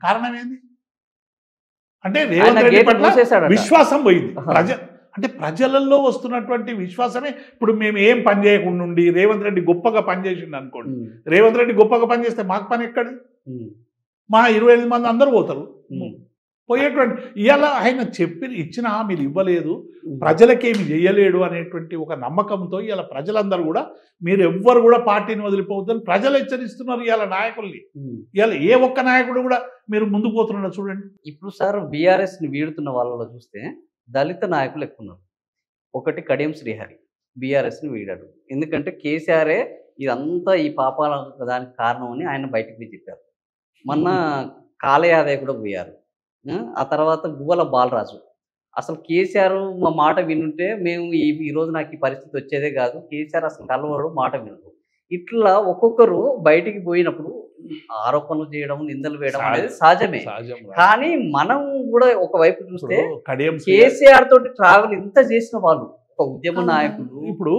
కారణం ఏంది? అంటే రేవంత్ రెడ్డి పట్ల విశ్వాసం పోయింది. అంటే ప్రజలలో వస్తున్నటువంటి విశ్వాసమే. ఇప్పుడు మేము ఏం పని చేయకుండా ఉండి రేవంత్ రెడ్డి గొప్పగా పనిచేసిండు అనుకోండి, రేవంత్ రెడ్డి గొప్పగా పనిచేస్తే మాకు పని ఎక్కడి? మా 28 మంది అందరూ పోతారు. పోయేటువంటి ఇవాళ ఆయన ఇచ్చిన హామీలు ఇవ్వలేదు, ప్రజలకేమి చేయలేడు అనేటువంటి ఒక నమ్మకంతో ఇవాళ ప్రజలందరూ కూడా మీరు ఎవ్వరు కూడా పార్టీని వదిలిపోవద్దని ప్రజలు హెచ్చరిస్తున్నారు ఇవాళ నాయకుల్ని. ఇవాళ ఏ ఒక్క నాయకుడు కూడా మీరు ముందుకు పోతున్నారో చూడండి. ఇప్పుడు సార్ బీఆర్ఎస్ని వీడుతున్న వాళ్ళలో చూస్తే దళిత నాయకులు ఎక్కువ ఉన్నారు. ఒకటి కడియం శ్రీహరి బీఆర్ఎస్ని వీడాడు. ఎందుకంటే కేసీఆరే ఇదంతా ఈ పాపాల దానికి కారణం అని ఆయన బయటకు చెప్పారు. మొన్న కాళయాదయ్య కూడా పోయారు. ఆ తర్వాత గువ్వల బాలరాజు. అసలు కేసీఆర్ మా మాట వినుంటే మేము ఈరోజు నాకు ఈ పరిస్థితి వచ్చేదే కాదు, కేసీఆర్ అసలు కలవరు, మాట వినరు. ఇట్లా ఒక్కొక్కరు బయటికి పోయినప్పుడు ఆరోపణలు చేయడం, నిందలు వేయడం అనేది సహజమే. కానీ మనం కూడా ఒకవైపు చూస్తే కేసీఆర్ తోటి ట్రావెల్ ఇంత చేసిన వాళ్ళు ఒక ఉద్యమ నాయకులు. ఇప్పుడు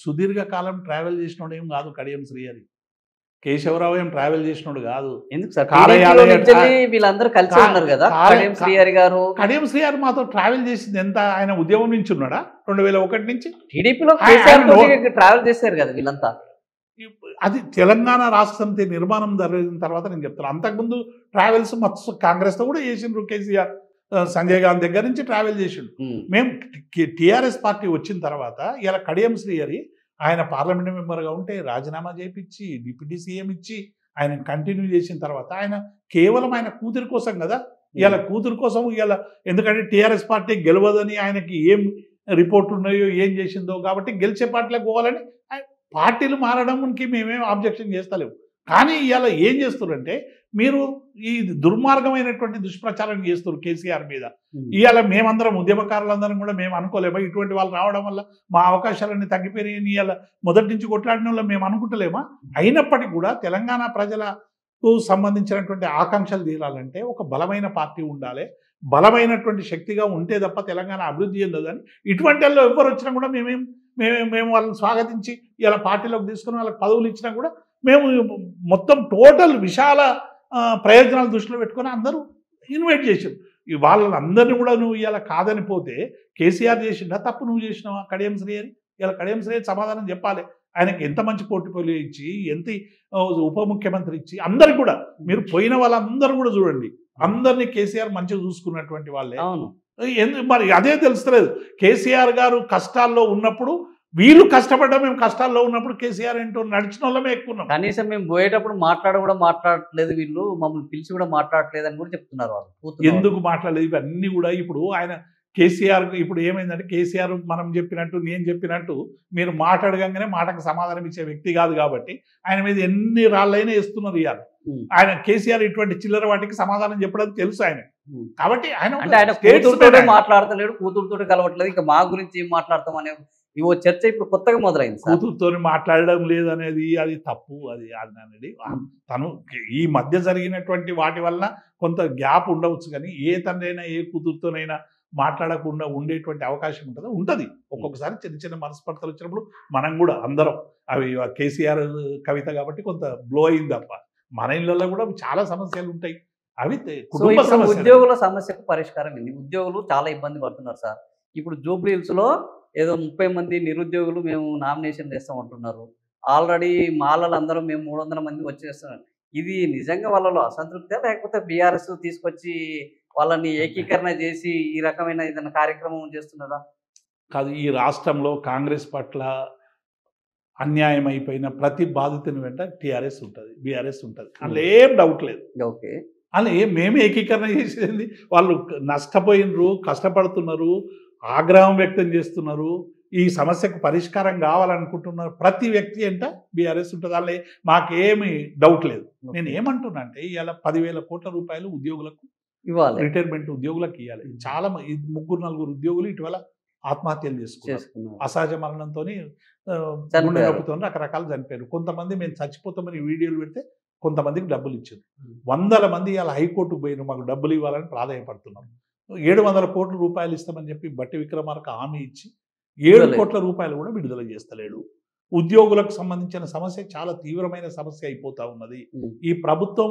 సుదీర్ఘకాలం ట్రావెల్ చేసినోడు ఏం కాదు కడియం శ్రీహరి. కేశవరావు ఏం ట్రావెల్ చేసినోడు కాదు. ఎందుకు సార్ వీళ్ళందరూ కలిసి ఉన్నారు కదా. కడియం శ్రీహరి గారు, కడియం శ్రీహరి మాతో ట్రావెల్ చేసింది ఎంత? ఆయన ఉద్యమం నుంచి ఉన్నాడా 2001 నుంచి? టీడీపీలో ట్రావెల్ చేశారు కదా వీళ్ళంతా. అది తెలంగాణ రాష్ట్ర సమితి నిర్మాణం జరిగిన తర్వాత నేను చెప్తాను. అంతకుముందు ట్రావెల్స్ మొత్తం కాంగ్రెస్తో కూడా చేసిండ్రు. కేసీఆర్ సంజయ్ గాంధీ దగ్గర నుంచి ట్రావెల్ చేసిండు. మేము టీఆర్ఎస్ పార్టీ వచ్చిన తర్వాత ఇలా కడియం శ్రీహరి ఆయన పార్లమెంట్ మెంబర్గా ఉంటే రాజీనామా చేయించి డిప్యూటీ సీఎం ఇచ్చి ఆయన కంటిన్యూ చేసిన తర్వాత ఆయన కేవలం ఆయన కూతురి కోసం కదా, ఇలా కూతురు కోసం ఇలా, ఎందుకంటే టీఆర్ఎస్ పార్టీ గెలవదని ఆయనకి ఏం రిపోర్ట్లు ఉన్నాయో ఏం చేసిందో కాబట్టి గెలిచే పార్టీలకు పోవాలని పార్టీలు మారడానికి మేమేం ఆబ్జెక్షన్ చేస్తలేము. కానీ ఇవాళ ఏం చేస్తున్నారంటే మీరు ఈ దుర్మార్గమైనటువంటి దుష్ప్రచారం చేస్తున్నారు కేసీఆర్ మీద. ఇవాళ మేమందరం ఉద్యమకారులందరం కూడా మేము అనుకోలేమా ఇటువంటి వాళ్ళు రావడం వల్ల మా అవకాశాలన్నీ తగ్గిపోయినాయని ఇవాళ మొదటి నుంచి కొట్లాడిన వాళ్ళు మేము అనుకుంటలేమా? అయినప్పటికీ కూడా తెలంగాణ ప్రజలకు సంబంధించినటువంటి ఆకాంక్షలు తీరాలంటే ఒక బలమైన పార్టీ ఉండాలి, బలమైనటువంటి శక్తిగా ఉంటే తప్ప తెలంగాణ అభివృద్ధి చెందదని. ఇటువంటి వాళ్ళు ఎవరు వచ్చినా కూడా మేము వాళ్ళని స్వాగతించి ఇలా పార్టీలోకి తీసుకుని వాళ్ళకి పదవులు ఇచ్చినా కూడా మేము మొత్తం టోటల్ విశాల ప్రయోజనాలు దృష్టిలో పెట్టుకొని అందరూ ఇన్వైట్ చేసాం. వాళ్ళందరినీ కూడా నువ్వు ఇలా కాదని పోతే కేసీఆర్ చేసిండా తప్పు నువ్వు చేసినావా? కడియం శ్రీహరి ఇలా కడియం శ్రీహరి సమాధానం చెప్పాలి. ఆయనకి ఎంత మంచి పోర్ట్ఫోలియో ఇచ్చి, ఎంత ఉప ముఖ్యమంత్రి ఇచ్చి, అందరికి కూడా మీరు పోయిన వాళ్ళందరూ కూడా చూడండి, అందరినీ కేసీఆర్ మంచిగా చూసుకున్నటువంటి వాళ్ళే. మరి అదే తెలుస్తలేదు. కేసీఆర్ గారు కష్టాల్లో ఉన్నప్పుడు వీళ్ళు కష్టపడ్డా, మేము కష్టాల్లో ఉన్నప్పుడు కేసీఆర్ ఏంటో నడిచిన వాళ్ళమే ఎక్కువ. కనీసం మేము పోయేటప్పుడు కూడా మాట్లాడట్లేదు, వీళ్ళు మమ్మల్ని పిలిచి కూడా మాట్లాడట్లేదు అని కూడా చెప్తున్నారు వాళ్ళు. ఎందుకు మాట్లాడలేదు? ఇవన్నీ కూడా ఇప్పుడు ఆయన కేసీఆర్ ఇప్పుడు ఏమైందంటే కేసీఆర్ మనం చెప్పినట్టు నేను చెప్పినట్టు మీరు మాట్లాడగానే మాటకు సమాధానం ఇచ్చే వ్యక్తి కాదు కాబట్టి ఆయన మీద ఎన్ని రాళ్ళైనా వేస్తున్నారు. ఇవాళ ఆయన కేసీఆర్ ఇటువంటి చిల్లర వాటికి సమాధానం చెప్పడం తెలుసు ఆయన. కాబట్టి ఆయన కూతురుతోనే మాట్లాడతలేడు, కూతురుతో కలవట్లేదు, ఇంకా మా గురించి ఏం మాట్లాడతాం అనే ఇవో చర్చ ఇప్పుడు కొత్తగా మొదలైంది. కూతురుతో మాట్లాడడం లేదనేది అది తప్పు. అది అనేది తను ఈ మధ్య జరిగినటువంటి వాటి వల్ల కొంత గ్యాప్ ఉండవచ్చు, కానీ ఏ తండ్రైనా ఏ కూతురుతోనైనా మాట్లాడకుండా ఉండేటువంటి అవకాశం ఉంటుంది. ఒక్కొక్కసారి చిన్న చిన్న మనస్పర్ధలు వచ్చినప్పుడు మనం కూడా అందరం అవి కేసీఆర్ కవిత కాబట్టి కొంత బ్లో అయింది తప్ప మన ఇళ్ళల్లో కూడా చాలా సమస్యలు ఉంటాయి. అవి కుటుంబ సమస్య. ఉద్యోగుల సమస్యకు పరిష్కారం ఏంది? ఉద్యోగులు చాలా ఇబ్బంది పడుతున్నారు సార్. ఇప్పుడు జూబ్లీ హిల్స్ లో ఏదో 30 మంది నిరుద్యోగులు మేము నామినేషన్ చేస్తామంటున్నారు. ఆల్రెడీ మాలలందరూ మేము 300 మంది వచ్చేస్తున్నాం. ఇది నిజంగా వాళ్ళలో అసంతృప్తి లేకపోతే బీఆర్ఎస్ తీసుకొచ్చి వాళ్ళని ఏకీకరణ చేసి ఈ రకమైన ఏదైనా కార్యక్రమం చేస్తున్నదా? కాదు, ఈ రాష్ట్రంలో కాంగ్రెస్ పట్ల అన్యాయం అయిపోయిన ప్రతి బాధితుని వెంట టీఆర్ఎస్ ఉంటుంది, బీఆర్ఎస్ ఉంటుంది, అందులో ఏం డౌట్ లేదు. ఓకే, అలా మేమే ఏకీకరణ చేసేది. వాళ్ళు నష్టపోయినరు, కష్టపడుతున్నారు, ఆగ్రహం వ్యక్తం చేస్తున్నారు, ఈ సమస్యకు పరిష్కారం కావాలనుకుంటున్నారు. ప్రతి వ్యక్తి అంటే బీఆర్ఎస్ ఉంటుంది, అలా మాకేమి డౌట్ లేదు. నేను ఏమంటున్నా అంటే ఇవాళ 10,000 కోట్ల రూపాయలు ఉద్యోగులకు ఇవ్వాలి, రిటైర్మెంట్ ఉద్యోగులకు ఇవ్వాలి. చాలా 3-4 ఉద్యోగులు ఇటీవల ఆత్మహత్యలు చేసుకున్నారు. అసహజ మరణంతో గుండె నొప్పితో రకరకాలు చనిపోయారు. కొంతమంది మేము చచ్చిపోతామని వీడియోలు పెడితే కొంతమందికి డబ్బులు ఇచ్చారు. 100 మంది ఇలా హైకోర్టుకు పోయిన మాకు డబ్బులు ఇవ్వాలని ప్రాధాయపడుతున్నారు. 700 కోట్ల రూపాయలు ఇస్తామని చెప్పి బట్టి విక్రమార్క హామీ ఇచ్చి 7 కోట్ల రూపాయలు కూడా విడుదల చేస్తలేడు. ఉద్యోగులకు సంబంధించిన సమస్య చాలా తీవ్రమైన సమస్య అయిపోతా ఉన్నది. ఈ ప్రభుత్వం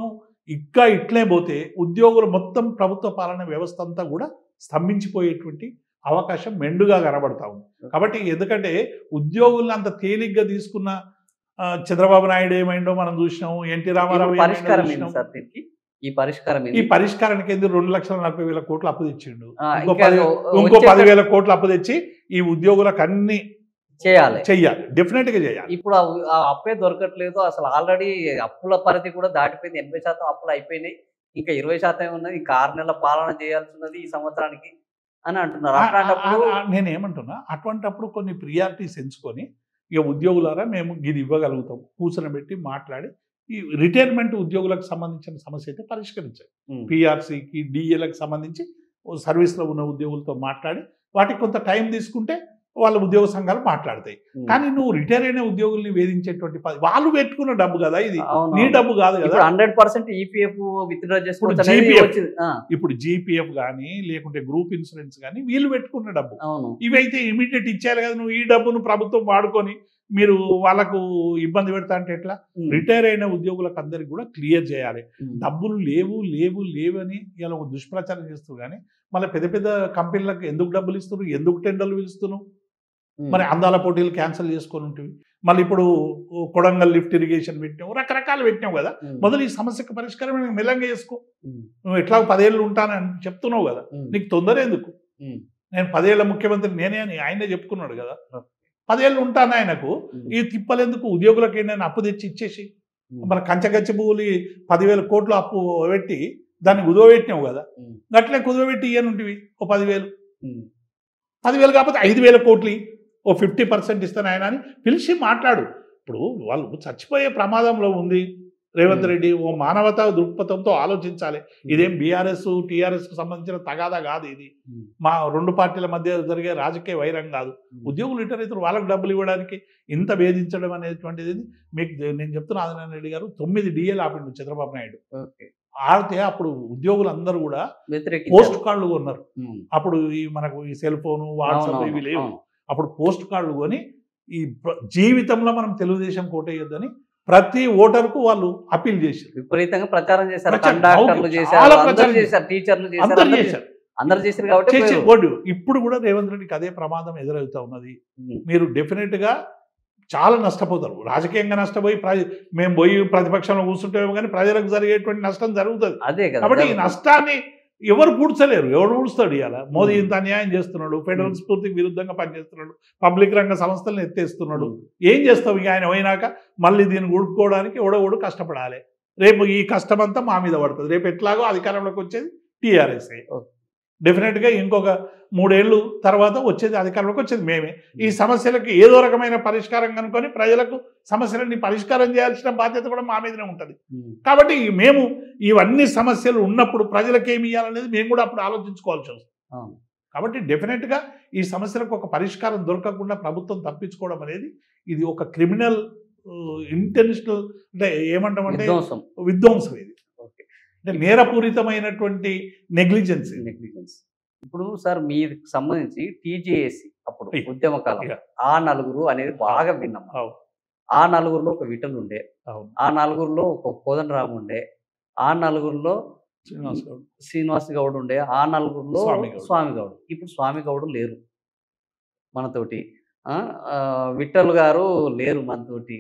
ఇంకా ఇట్లే పోతే ఉద్యోగులు మొత్తం ప్రభుత్వ పాలన వ్యవస్థ అంతా కూడా స్తంభించిపోయేటువంటి అవకాశం మెండుగా కనబడతా ఉంది. కాబట్టి ఎందుకంటే ఉద్యోగులను అంత తేలిగ్గా తీసుకున్న చంద్రబాబు నాయుడు ఏమైందో మనం చూసినాము, ఎన్టీ రామారావు ఈ పరిష్కారానికి ఎందుకు 2,40,000 కోట్లు అప్పు తెచ్చిండు, ఇంకో 10,000 కోట్లు అప్పు తెచ్చి ఈ ఉద్యోగులకు అన్ని చెయ్యాలి, డెఫినెట్ గా చేయాలి. ఇప్పుడు ఆ అప్పే దొరకట్లేదు. అసలు ఆల్రెడీ అప్పుల పరిధి కూడా దాటిపోయింది. 80% అప్పులు అయిపోయినాయి, ఇంకా 20% ఉన్నది. ఇంకా 6 నెలల పాలన చేయాల్సి ఉన్నది ఈ సంవత్సరానికి అని అంటున్నారు. నేనేమంటున్నా, అటువంటిప్పుడు కొన్ని ప్రియారిటీస్ ఎంచుకొని ఇక ఉద్యోగులారా మేము ఇది ఇవ్వగలుగుతాం, కూర్చొని పెట్టి మాట్లాడి ఈ రిటైర్మెంట్ ఉద్యోగులకు సంబంధించిన సమస్య అయితే పరిష్కరించాలి. పిఆర్సీకి డిఏలకు సంబంధించి సర్వీస్లో ఉన్న ఉద్యోగులతో మాట్లాడి వాటికి కొంత టైం తీసుకుంటే వాళ్ళ ఉద్యోగ సంఘాలు మాట్లాడతాయి. కానీ నువ్వు రిటైర్ అయిన ఉద్యోగుల్ని వేధించేటువంటి వాళ్ళు పెట్టుకున్న డబ్బు కదా, ఇది నీ డబ్బు కాదు కదా. 100% ఈపీఎఫ్ విత్డ్రా చేసుకోవచ్చు. ఇప్పుడు జీపీఎఫ్ కానీ లేకుంటే గ్రూప్ ఇన్సూరెన్స్ కానీ వీళ్ళు పెట్టుకున్న డబ్బు, ఇవైతే ఇమీడియట్ ఇచ్చేయాలి కదా. నువ్వు ఈ డబ్బును ప్రభుత్వం వాడుకొని మీరు వాళ్ళకు ఇబ్బంది పెడతా అంటే ఎట్లా? రిటైర్ అయిన ఉద్యోగులకు అందరికి కూడా క్లియర్ చేయాలి. డబ్బులు లేవు అని ఇలా ఒక దుష్ప్రచారం చేస్తారు. కానీ మళ్ళీ పెద్ద పెద్ద కంపెనీలకు ఎందుకు డబ్బులు ఇస్తున్నారు, ఎందుకు టెండర్లు పిలుస్తున్నావు? మరి అందాల పోటీలు క్యాన్సిల్ చేసుకొని ఉంటుంది. మళ్ళీ ఇప్పుడు కొడంగల్ లిఫ్ట్ ఇరిగేషన్ పెట్టినావు, రకరకాలు పెట్టినావు కదా. మొదలు ఈ సమస్యకు పరిష్కారం మెల్లంగా చేసుకో. నువ్వు ఎట్లా 10 ఏళ్ళు ఉంటానని చెప్తున్నావు కదా, నీకు తొందర ఎందుకు? నేను 10 ఏళ్ల ముఖ్యమంత్రి నేనే అని ఆయనే చెప్పుకున్నాడు కదా. 10 ఏళ్ళు ఉంటాను ఆయనకు, ఈ తిప్పలేందుకు? ఉద్యోగులకి నేను అప్పు తెచ్చి ఇచ్చేసి మన కంచగచ్చి భూములు 10,000 కోట్లు అప్పు పెట్టి దాన్ని కుదవబెట్టినావు కదా. గట్లే కుదవబెట్టి ఇయ్యనుంటివి ఓ 10,000 కాకపోతే 5,000 కోట్లు ఓ 50% ఇస్తాను ఆయన అని పిలిచి మాట్లాడు. ఇప్పుడు వాళ్ళు చచ్చిపోయే ప్రమాదంలో ఉంది రేవంత్ రెడ్డి. ఓ మానవతా దృక్పథంతో ఆలోచించాలి. ఇదేం బీఆర్ఎస్ టీఆర్ఎస్కు సంబంధించిన తగాదా కాదు, ఇది మా 2 పార్టీల మధ్య జరిగే రాజకీయ వైరం కాదు. ఉద్యోగులు ఇతరులు వాళ్ళకు డబ్బులు ఇవ్వడానికి ఇంత వేధించడం అనేటువంటిది మీకు నేను చెప్తున్నా. ఆదినారాయణ రెడ్డి గారు 9 DL ఆపిండు చంద్రబాబు నాయుడు. ఆడితే అప్పుడు ఉద్యోగులు అందరూ కూడా పోస్ట్ కార్డులు కొన్నారు. అప్పుడు ఈ మనకు ఈ సెల్ ఫోను వాట్సాప్ ఇవి లేవు. అప్పుడు పోస్ట్ కార్డులు కొని ఈ జీవితంలో మనం తెలుగుదేశం కోటేయొద్దని ప్రతి ఓటర్కు వాళ్ళు అప్పీల్ చేశారు. విపరీతంగా ప్రచారం చేశారు. కండక్టర్లు చేశారు, టీచర్లు చేశారు, అందరూ చేశారు కాబట్టి ఇప్పుడు కూడా రేవంత్ రెడ్డికి అదే ప్రమాదం ఎదురవుతా ఉన్నది. మీరు డెఫినెట్ గా చాలా నష్టపోతారు. రాజకీయంగా నష్టపోయి మేము పోయి ప్రతిపక్షంలో కూర్చుంటామేమో కానీ ప్రజలకు జరిగేటువంటి నష్టం జరుగుతుంది. కాబట్టి ఈ నష్టాన్ని ఎవరు పూడ్చలేరు. ఎవరు పూడుస్తాడు? ఇవాళ మోదీ ఇంత అన్యాయం చేస్తున్నాడు, ఫెడరల్ స్ఫూర్తికి విరుద్ధంగా పనిచేస్తున్నాడు, పబ్లిక్ రంగ సంస్థలను ఎత్తేస్తున్నాడు. ఏం చేస్తావు? ఇక ఆయన పోయినాక మళ్ళీ దీన్ని గుడుకోవడానికి ఎవడో కష్టపడాలి. రేపు ఈ కష్టమంతా మా మీద పడుతుంది. రేపు ఎట్లాగో అధికారంలోకి వచ్చేది టీఆర్ఎస్ఏ. డెఫినెట్గా ఇంకొక 3 ఏళ్ళు తర్వాత వచ్చేది అధికారంలోకి వచ్చేది మేమే. ఈ సమస్యలకు ఏదో రకమైన పరిష్కారం కనుక్కొని ప్రజలకు సమస్యలని పరిష్కారం చేయాల్సిన బాధ్యత కూడా మా మీదనే ఉంటుంది. కాబట్టి మేము ఇవన్నీ సమస్యలు ఉన్నప్పుడు ప్రజలకు ఏమి ఇవ్వాలనేది మేము కూడా అప్పుడు ఆలోచించుకోవాల్సి వస్తుంది. కాబట్టి డెఫినెట్గా ఈ సమస్యలకు ఒక పరిష్కారం దొరకకుండా ప్రభుత్వం తప్పించుకోవడం అనేది ఇది ఒక క్రిమినల్ ఇంటెన్షనల్ అంటే ఏమంటామంటే విధ్వంసం. ఇది అంటే నేరపూరితమైనటువంటి నెగ్లిజెన్స్. ఇప్పుడు సార్ మీకు సంబంధించి టీజేఏసీ అప్పుడు ఉద్యమకాలం ఆ నలుగురు అనేది బాగా విన్నాం. ఆ నలుగురిలో ఒక విఠల్ ఉండే, ఆ నలుగురిలో ఒక కోదండరామ్ ఉండే, ఆ నలుగురిలో శ్రీనివాస్ గౌడ్ ఉండే, ఆ నలుగురిలో స్వామి గౌడ్. ఇప్పుడు స్వామి గౌడ్ లేరు మనతోటి, విఠల్ గారు లేరు మనతోటి,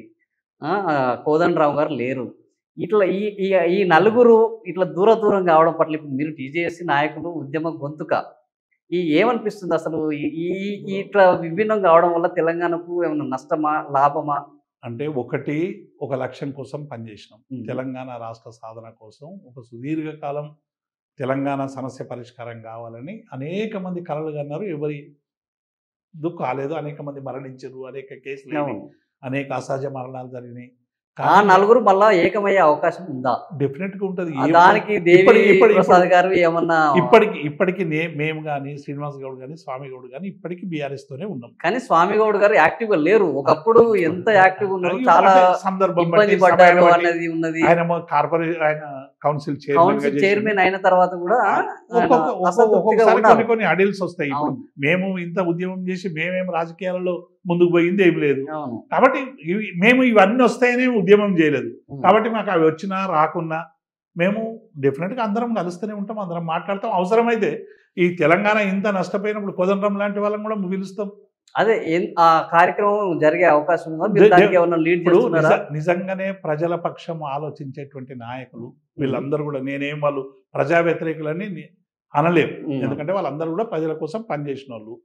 కోదండరామ్ గారు లేరు. ఇట్లా ఈ నలుగురు ఇట్లా దూరం కావడం పట్ల ఇప్పుడు మీరు టీజేఎస్సీ నాయకులు ఉద్యమ గొంతుక ఏమనిపిస్తుంది అసలు? ఇట్లా విభిన్నం కావడం వల్ల తెలంగాణకు ఏమైనా నష్టమా లాభమా? అంటే ఒక లక్ష్యం కోసం పనిచేసినాం. తెలంగాణ రాష్ట్ర సాధన కోసం ఒక సుదీర్ఘకాలం తెలంగాణ సమస్య పరిష్కారం కావాలని అనేక మంది కలలు కన్నారు. ఎవరి దుఃఖం కాలేదు. అనేక మంది మరణించారు, అనేక కేసులు, అనేక అసహజ మరణాలు జరిగినాయి. ఆ నలుగురు మళ్ళా ఏకమయ్యే అవకాశం ఉందా? డెఫినెట్ గా ఉంటది. దానికి ప్రసాద్ గారు ఏమన్నా ఇప్పటికి మేము కానీ శ్రీనివాస్ గౌడ్ కానీ స్వామి గౌడ్ కానీ ఇప్పటికీ బీఆర్ఎస్ తోనే ఉన్నాం. కానీ స్వామి గౌడ్ గారు యాక్టివ్ గా లేరు. ఒకప్పుడు ఎంత యాక్టివ్ ఉన్నారు, చాలా సందర్భం ఇబ్బంది పడ్డారు అనేది ఉన్నది. ఆయన కార్పొరేషన్, ఆయన కౌన్సిల్ చైర్మన్ అయిన తర్వాత కూడా కొన్ని అడిల్స్ వస్తాయి. ఇప్పుడు మేము ఇంత ఉద్యమం చేసి మేమేం రాజకీయాలలో ముందుకు పోయింది ఏం లేదు. కాబట్టి మేము ఇవన్నీ వస్తాయని ఉద్యమం చేయలేదు. కాబట్టి మాకు అవి వచ్చినా రాకున్నా మేము డెఫినెట్గా అందరం కలుస్తూనే ఉంటాం, అందరం మాట్లాడతాం. అవసరమైతే ఈ తెలంగాణ ఇంత నష్టపోయినప్పుడు కోదండరాం లాంటి వాళ్ళని కూడా పిలుస్తాం. అదే ఆ కార్యక్రమం జరిగే అవకాశం ఉందా? నిజంగానే ప్రజల పక్షం ఆలోచించేటువంటి నాయకులు వీళ్ళందరూ కూడా, నేనేం వాళ్ళు ప్రజా వ్యతిరేకులని అనలేము. ఎందుకంటే వాళ్ళందరూ కూడా ప్రజల కోసం పనిచేసిన వాళ్ళు.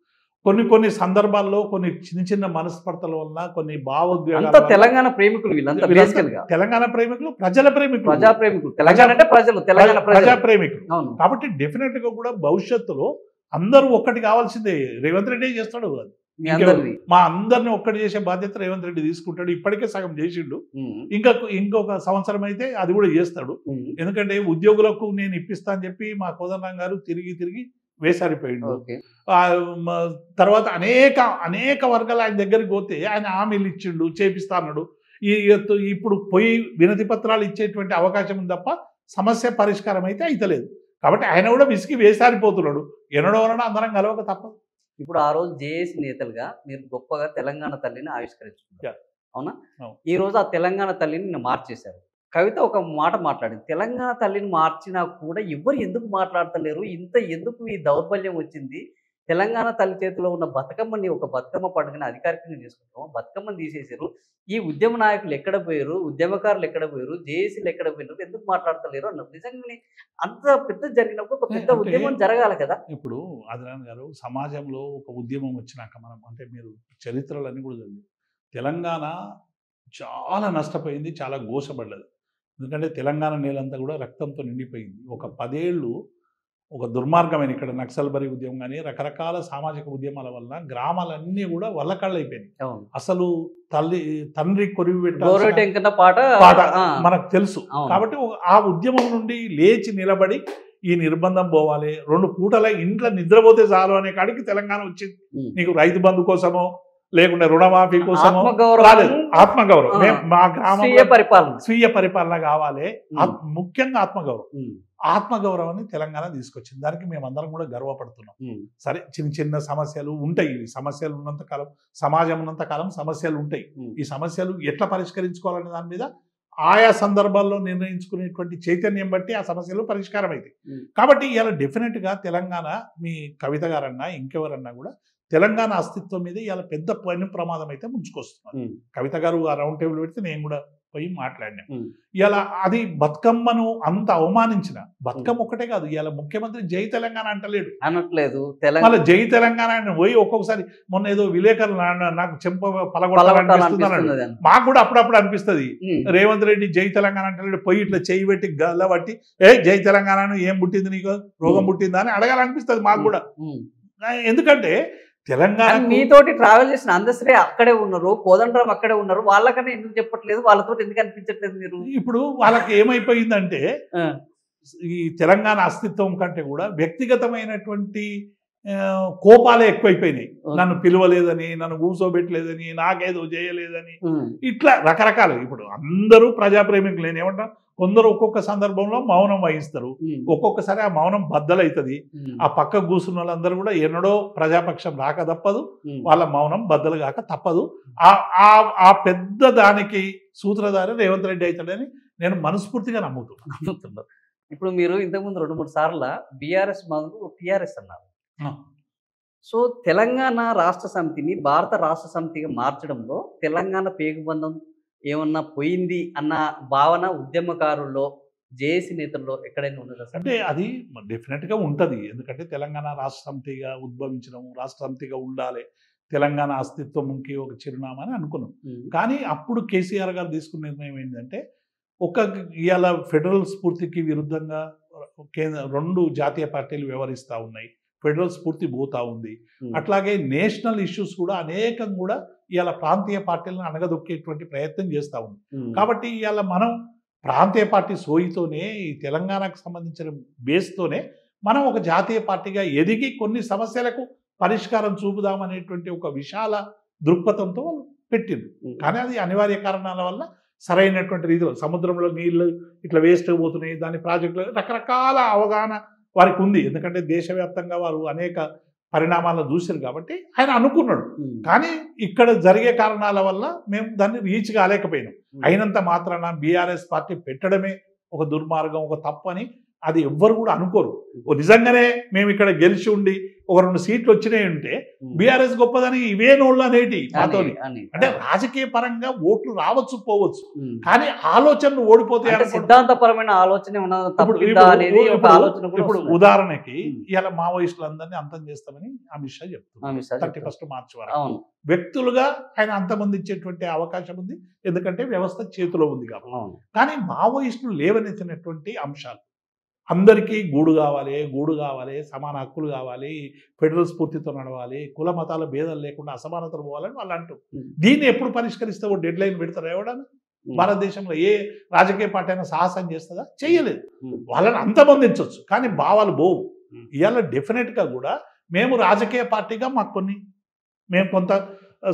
కొన్ని సందర్భాల్లో కొన్ని చిన్న మనస్పర్ధల వల్ల, కొన్ని భావోద్వేగాలు, తెలంగాణ ప్రేమికులు వీళ్ళంతా తెలంగాణ ప్రేమికులు, ప్రజా ప్రేమికులు, ప్రజా ప్రేమికులు. కాబట్టి డెఫినెట్ గా కూడా భవిష్యత్తులో అందరూ ఒక్కటి కావాల్సిందే. రేవంత్ రెడ్డి చేస్తాడు కాదు, మా అందరిని ఒక్కటి చేసే బాధ్యత రేవంత్ రెడ్డి తీసుకుంటాడు. ఇప్పటికే సగం చేసిండు, ఇంకొక సంవత్సరం అయితే అది కూడా చేస్తాడు. ఎందుకంటే ఉద్యోగులకు నేను ఇప్పిస్తా అని చెప్పి మా కోదండరాం గారు తిరిగి వేసారిపోయిండు. తర్వాత అనేక వర్గాలు ఆయన దగ్గరికి పోతే ఆయన హామీలు ఇచ్చిండు, చేపిస్తా అన్నాడు. ఇప్పుడు పోయి వినతి పత్రాలు ఇచ్చేటువంటి అవకాశం ఉంది తప్ప సమస్య పరిష్కారం అయితే అయితలేదు. కాబట్టి ఆయన కూడా విసిగి వేసారిపోతున్నాడు. ఎన్నడోనన్నా అందరం కలవక తప్పదు. ఇప్పుడు ఆ రోజు జేఏసీ నేతలుగా మీరు గొప్పగా తెలంగాణ తల్లిని ఆవిష్కరించుకున్నారు, అవునా? ఈ రోజు ఆ తెలంగాణ తల్లిని మార్చేశారు. కవిత ఒక మాట మాట్లాడింది, తెలంగాణ తల్లిని మార్చినా కూడా ఎవరు ఎందుకు మాట్లాడతలేరు, ఎందుకు ఈ దౌర్బల్యం వచ్చింది, తెలంగాణ తల్లి చేతిలో ఉన్న బతుకమ్మని ఒక బతుకమ్మ పండుగని అధికారికంగా చేసుకుంటాం. బతుకమ్మని తీసేసారు. ఈ ఉద్యమ నాయకులు ఎక్కడ పోయారు? ఉద్యమకారులు ఎక్కడ పోయారు? జేఏసీలు ఎక్కడ పోయినారు? ఎందుకు మాట్లాడతలేరు అన్నారు. నిజంగానే అంత పెద్ద జరిగినప్పుడు ఒక పెద్ద అంటే ఉద్యమం జరగాలి కదా! ఇప్పుడు ఆదినారాయణ గారు, సమాజంలో ఒక ఉద్యమం వచ్చినాక మనం అంటే మీరు చరిత్రలన్నీ కూడా చదివి తెలంగాణ చాలా నష్టపోయింది, చాలా ఘోషపడ్డది. ఎందుకంటే తెలంగాణ నేలంతా కూడా రక్తంతో నిండిపోయింది. ఒక 10 ఏళ్ళు ఒక దుర్మార్గమైన ఇక్కడ నక్సల్బరీ ఉద్యమం కానీ రకరకాల సామాజిక ఉద్యమాల వలన గ్రామాలన్నీ కూడా వల్లకాళ్ళైపోయినాయి. అవును. అసలు తండ్రి కొరివి గౌరవ పెట్టాల్సిన టెంకన్న పాట పాట ఆ! మనకు తెలుసు. అవును. కాబట్టి ఆ ఉద్యమం నుండి లేచి నిలబడి ఈ నిర్బంధం పోవాలి, 2 పూటల ఇంట్లో నిద్రపోతే చాలు అనే కాడికి తెలంగాణ వచ్చింది. హ్మ్. నీకు రైతు బంధు కోసమో లేకుంటే రుణమాఫీ కోసమో ఆత్మగౌరవం, రాలేదు. ఆత్మగౌరవం. ఆ. మా స్వీయ గ్రామంలో పరిపాలన. స్వీయ పరిపాలన కావాలి. హ్మ్. ముఖ్యంగా ఆత్మగౌరవం. హ్మ్. ఆత్మగౌరవాన్ని తెలంగాణ తీసుకొచ్చింది. దానికి మేమందరం కూడా గర్వపడుతున్నాం. హ్మ్. సరే, చిన్న చిన్న సమస్యలు ఉంటాయి. ఈ సమస్యలు ఉన్నంత కాలం, సమాజం ఉన్నంత కాలం సమస్యలు ఉంటాయి. హ్మ్. ఈ సమస్యలు ఎట్లా పరిష్కరించుకోవాలనే దాని మీద ఆయా సందర్భాల్లో నిర్ణయించుకునేటువంటి చైతన్యం బట్టి ఆ సమస్యలు పరిష్కారం అవుతాయి. హ్మ్. కాబట్టి ఇలా డెఫినెట్గా తెలంగాణ, మీ కవిత గారన్నా ఇంకెవరన్నా కూడా తెలంగాణ అస్తిత్వం మీద ఇలా పెద్ద ప్రమాదం అయితే ముంచుకొస్తున్నారు. హ్మ్. కవిత గారు ఆ రౌండ్ టేబుల్ పెడితే నేను కూడా పోయి మాట్లాడినా. హ్మ్. ఇలా అది బతుకమ్మను అంత అవమానించిన, బతుకమ్మ ఒక్కటే కాదు, ఇలా ముఖ్యమంత్రి జై తెలంగాణ అంటలేడు, అనట్లేదు. మళ్ళీ జై తెలంగాణ అని పోయి ఒక్కొక్కసారి మొన్న ఏదో విలేకరులు నాకు చెంప పలగొట్టాలనిపిస్తుంది అన్నాడు. పలగొట్టాలనిపిస్తుంది. మాకు కూడా అప్పుడప్పుడు అనిపిస్తుంది, హ్మ్. రేవంత్ రెడ్డి జై తెలంగాణ అంటలేడు, పోయి ఇట్లా చెయ్యి పెట్టి గల్లబట్టి జై తెలంగాణను ఏం పుట్టింది నీకు, రోగం పుట్టిందా అని అడగాలనిపిస్తుంది మాకు కూడా. హ్మ్. ఎందుకంటే తెలంగాణ కానీ మీతోటి ట్రావెల్ చేసిన అందశ్రీ అక్కడే ఉన్నారు, కోదండరాం అక్కడే ఉన్నారు. వాళ్ళకన్నా ఎందుకు చెప్పట్లేదు? వాళ్ళతో ఎందుకు అనిపించట్లేదు మీరు? ఇప్పుడు వాళ్ళకి ఏమైపోయిందంటే ఆ. ఈ తెలంగాణ అస్తిత్వం కంటే కూడా వ్యక్తిగతమైనటువంటి కోపాలే ఎక్కువైపోయినాయి. ఓకే. నన్ను పిలవలేదని, నన్ను కూర్చోబెట్టలేదని, నాకేదో చేయలేదని, హ్మ్. ఇట్లా రకరకాలు. ఇప్పుడు అందరూ ప్రజాప్రేమికులు, నేను ఏమంటా, కొందరు ఒక్కొక్క సందర్భంలో మౌనం వహిస్తారు, హ్మ్. ఒక్కొక్కసారి ఆ మౌనం బద్దలవుతుంది. హ్మ్. ఆ పక్క కూర్చున్న వాళ్ళందరూ కూడా ఎన్నడో ప్రజాపక్షం రాక తప్పదు, హ్మ్. వాళ్ళ మౌనం బద్దలు కాక తప్పదు. ఆ పెద్ద దానికి సూత్రధారి రేవంత్ రెడ్డి అవుతాడని నేను మనస్ఫూర్తిగా నమ్ముతున్నాను. నమ్ముతున్నారు. ఇప్పుడు మీరు ఇంతకుముందు 2-3 సార్ల బీఆర్ఎస్ బదులు టీఆర్ఎస్ అన్నారు. సో తెలంగాణ రాష్ట్ర సమితిని భారత రాష్ట్ర సమితిగా మార్చడంలో తెలంగాణ పేగుబంధం ఏమన్నా పోయింది అన్న భావన ఉద్యమకారుల్లో, జేఏసీ నేతల్లో ఎక్కడైనా ఉన్నదా సార్? అంటే అది డెఫినెట్గా ఉంటుంది. ఎందుకంటే తెలంగాణ రాష్ట్ర సమితిగా ఉద్భవించడం, రాష్ట్ర సమితిగా ఉండాలి, తెలంగాణ అస్తిత్వంకి ఒక చిరునామా అని అనుకున్నాం. హ్మ్. కానీ అప్పుడు కేసీఆర్ గారు తీసుకున్న నిర్ణయం ఏంటంటే, ఇవాళ ఫెడరల్ స్ఫూర్తికి విరుద్ధంగా కేంద్ర 2 జాతీయ పార్టీలు వ్యవహరిస్తూ ఉన్నాయి, ఫెడరల్ స్ఫూర్తి పోతా ఉంది. హ్మ్. అట్లాగే నేషనల్ ఇష్యూస్ కూడా అనేకం కూడా ఇవాళ ప్రాంతీయ పార్టీలను అణగదొక్కేటువంటి ప్రయత్నం చేస్తూ ఉంది. హ్మ్. కాబట్టి ఇవాళ మనం ప్రాంతీయ పార్టీ సోయితోనే, ఈ తెలంగాణకు సంబంధించిన బేస్తోనే మనం ఒక జాతీయ పార్టీగా ఎదిగి కొన్ని సమస్యలకు పరిష్కారం చూపుదామనేటువంటి ఒక విశాల దృక్పథంతో వాళ్ళు పెట్టిండ్రు. హ్మ్. కానీ అది అనివార్య కారణాల వల్ల సరైనటువంటి రీతిలో సముద్రంలో నీళ్లు ఇట్లా వేస్ట్ పోతున్నాయి, దాని ప్రాజెక్టులు రకరకాల అవగాహన వారికి ఉంది. ఎందుకంటే దేశవ్యాప్తంగా వారు అనేక పరిణామాలను చూశారు కాబట్టి ఆయన అనుకున్నాడు. హ్మ్. కానీ ఇక్కడ జరిగే కారణాల వల్ల మేము దాన్ని రీచ్ కాలేకపోయినాం. హ్మ్. అయినంత మాత్రాన బీఆర్ఎస్ పార్టీ పెట్టడమే ఒక దుర్మార్గం, ఒక తప్పని అది ఎవ్వరు కూడా అనుకోరు. నిజంగానే మేము ఇక్కడ గెలిచి ఉండి ఒక 2 సీట్లు వచ్చినాయి ఉంటే హ్మ్. బీఆర్ఎస్ గొప్పదని ఇవే నోళ్ళు అనేటి మాతోని. అని. అంటే రాజకీయ పరంగా ఓట్లు రావచ్చు పోవచ్చు, హ్మ్. కానీ ఆలోచనలు ఓడిపోతాయి అంటే అనుకోండి. సిద్ధాంతపరమైన ఆలోచన ఉన్నది ఇప్పుడు తప్పిద్దా అనేది ఒక ఆలోచన కూడా ఇప్పుడు వస్తుంది. ఉదాహరణకి హ్మ్. ఇలా మావోయిస్టులందరినీ అంతం చేస్తామని అమిత్ షా చెప్తున్నారు. మిస్టర్ 31 మార్చి వరకు అవును. వ్యక్తులుగా ఆయన అంతమందించేటువంటి అవకాశం ఉంది, ఎందుకంటే వ్యవస్థ చేతిలో ఉంది కాబట్టి. అవును. కానీ మావోయిస్టులు లేవనెత్తినటువంటి అంశాలు, అందరికీ గూడు కావాలి, సమాన హక్కులు కావాలి, ఫెడరల్ స్ఫూర్తితో నడవాలి, కుల మతాల భేదాలు లేకుండా అసమానతలు పోవాలని వాళ్ళు అంటారు. హ్మ్. దీన్ని ఎప్పుడు పరిష్కరిస్తే ఓ డెడ్ లైన్ పెడతారు ఎవడన్నా? హ్మ్. భారతదేశంలో ఏ రాజకీయ పార్టీ అయినా సాహసం చేస్తుందా? చెయ్యలేదు. హ్మ్. వాళ్ళని అంతమందించవచ్చు, కానీ భావాలు పోవు. హ్మ్. ఇవాళ డెఫినెట్గా కూడా మేము రాజకీయ పార్టీగా మేము కొంత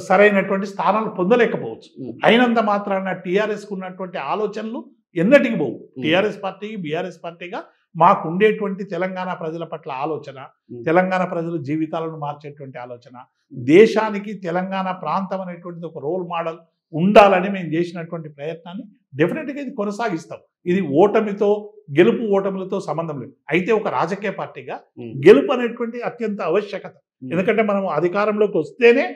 సరైనటువంటి స్థానాలు పొందలేకపోవచ్చు. హ్మ్. అయినంత మాత్రాన టీఆర్ఎస్కు ఉన్నటువంటి ఆలోచనలు ఎన్నటికి పోవు. హ్మ్. టీఆర్ఎస్ పార్టీ, బీఆర్ఎస్ పార్టీగా మాకు ఉండేటువంటి తెలంగాణ ప్రజల పట్ల ఆలోచన, హ్మ్. తెలంగాణ ప్రజల జీవితాలను మార్చేటువంటి ఆలోచన, దేశానికి తెలంగాణ ప్రాంతం అనేటువంటిది ఒక రోల్ మోడల్ ఉండాలని మేము చేసినటువంటి ప్రయత్నాన్ని డెఫినెట్గా ఇది కొనసాగిస్తాం. ఇది గెలుపు ఓటమిలతో సంబంధం లేదు. అయితే ఒక రాజకీయ పార్టీగా హ్మ్. గెలుపు అనేటువంటి అత్యంత ఆవశ్యకత. ఎందుకంటే మనం అధికారంలోకి వస్తేనే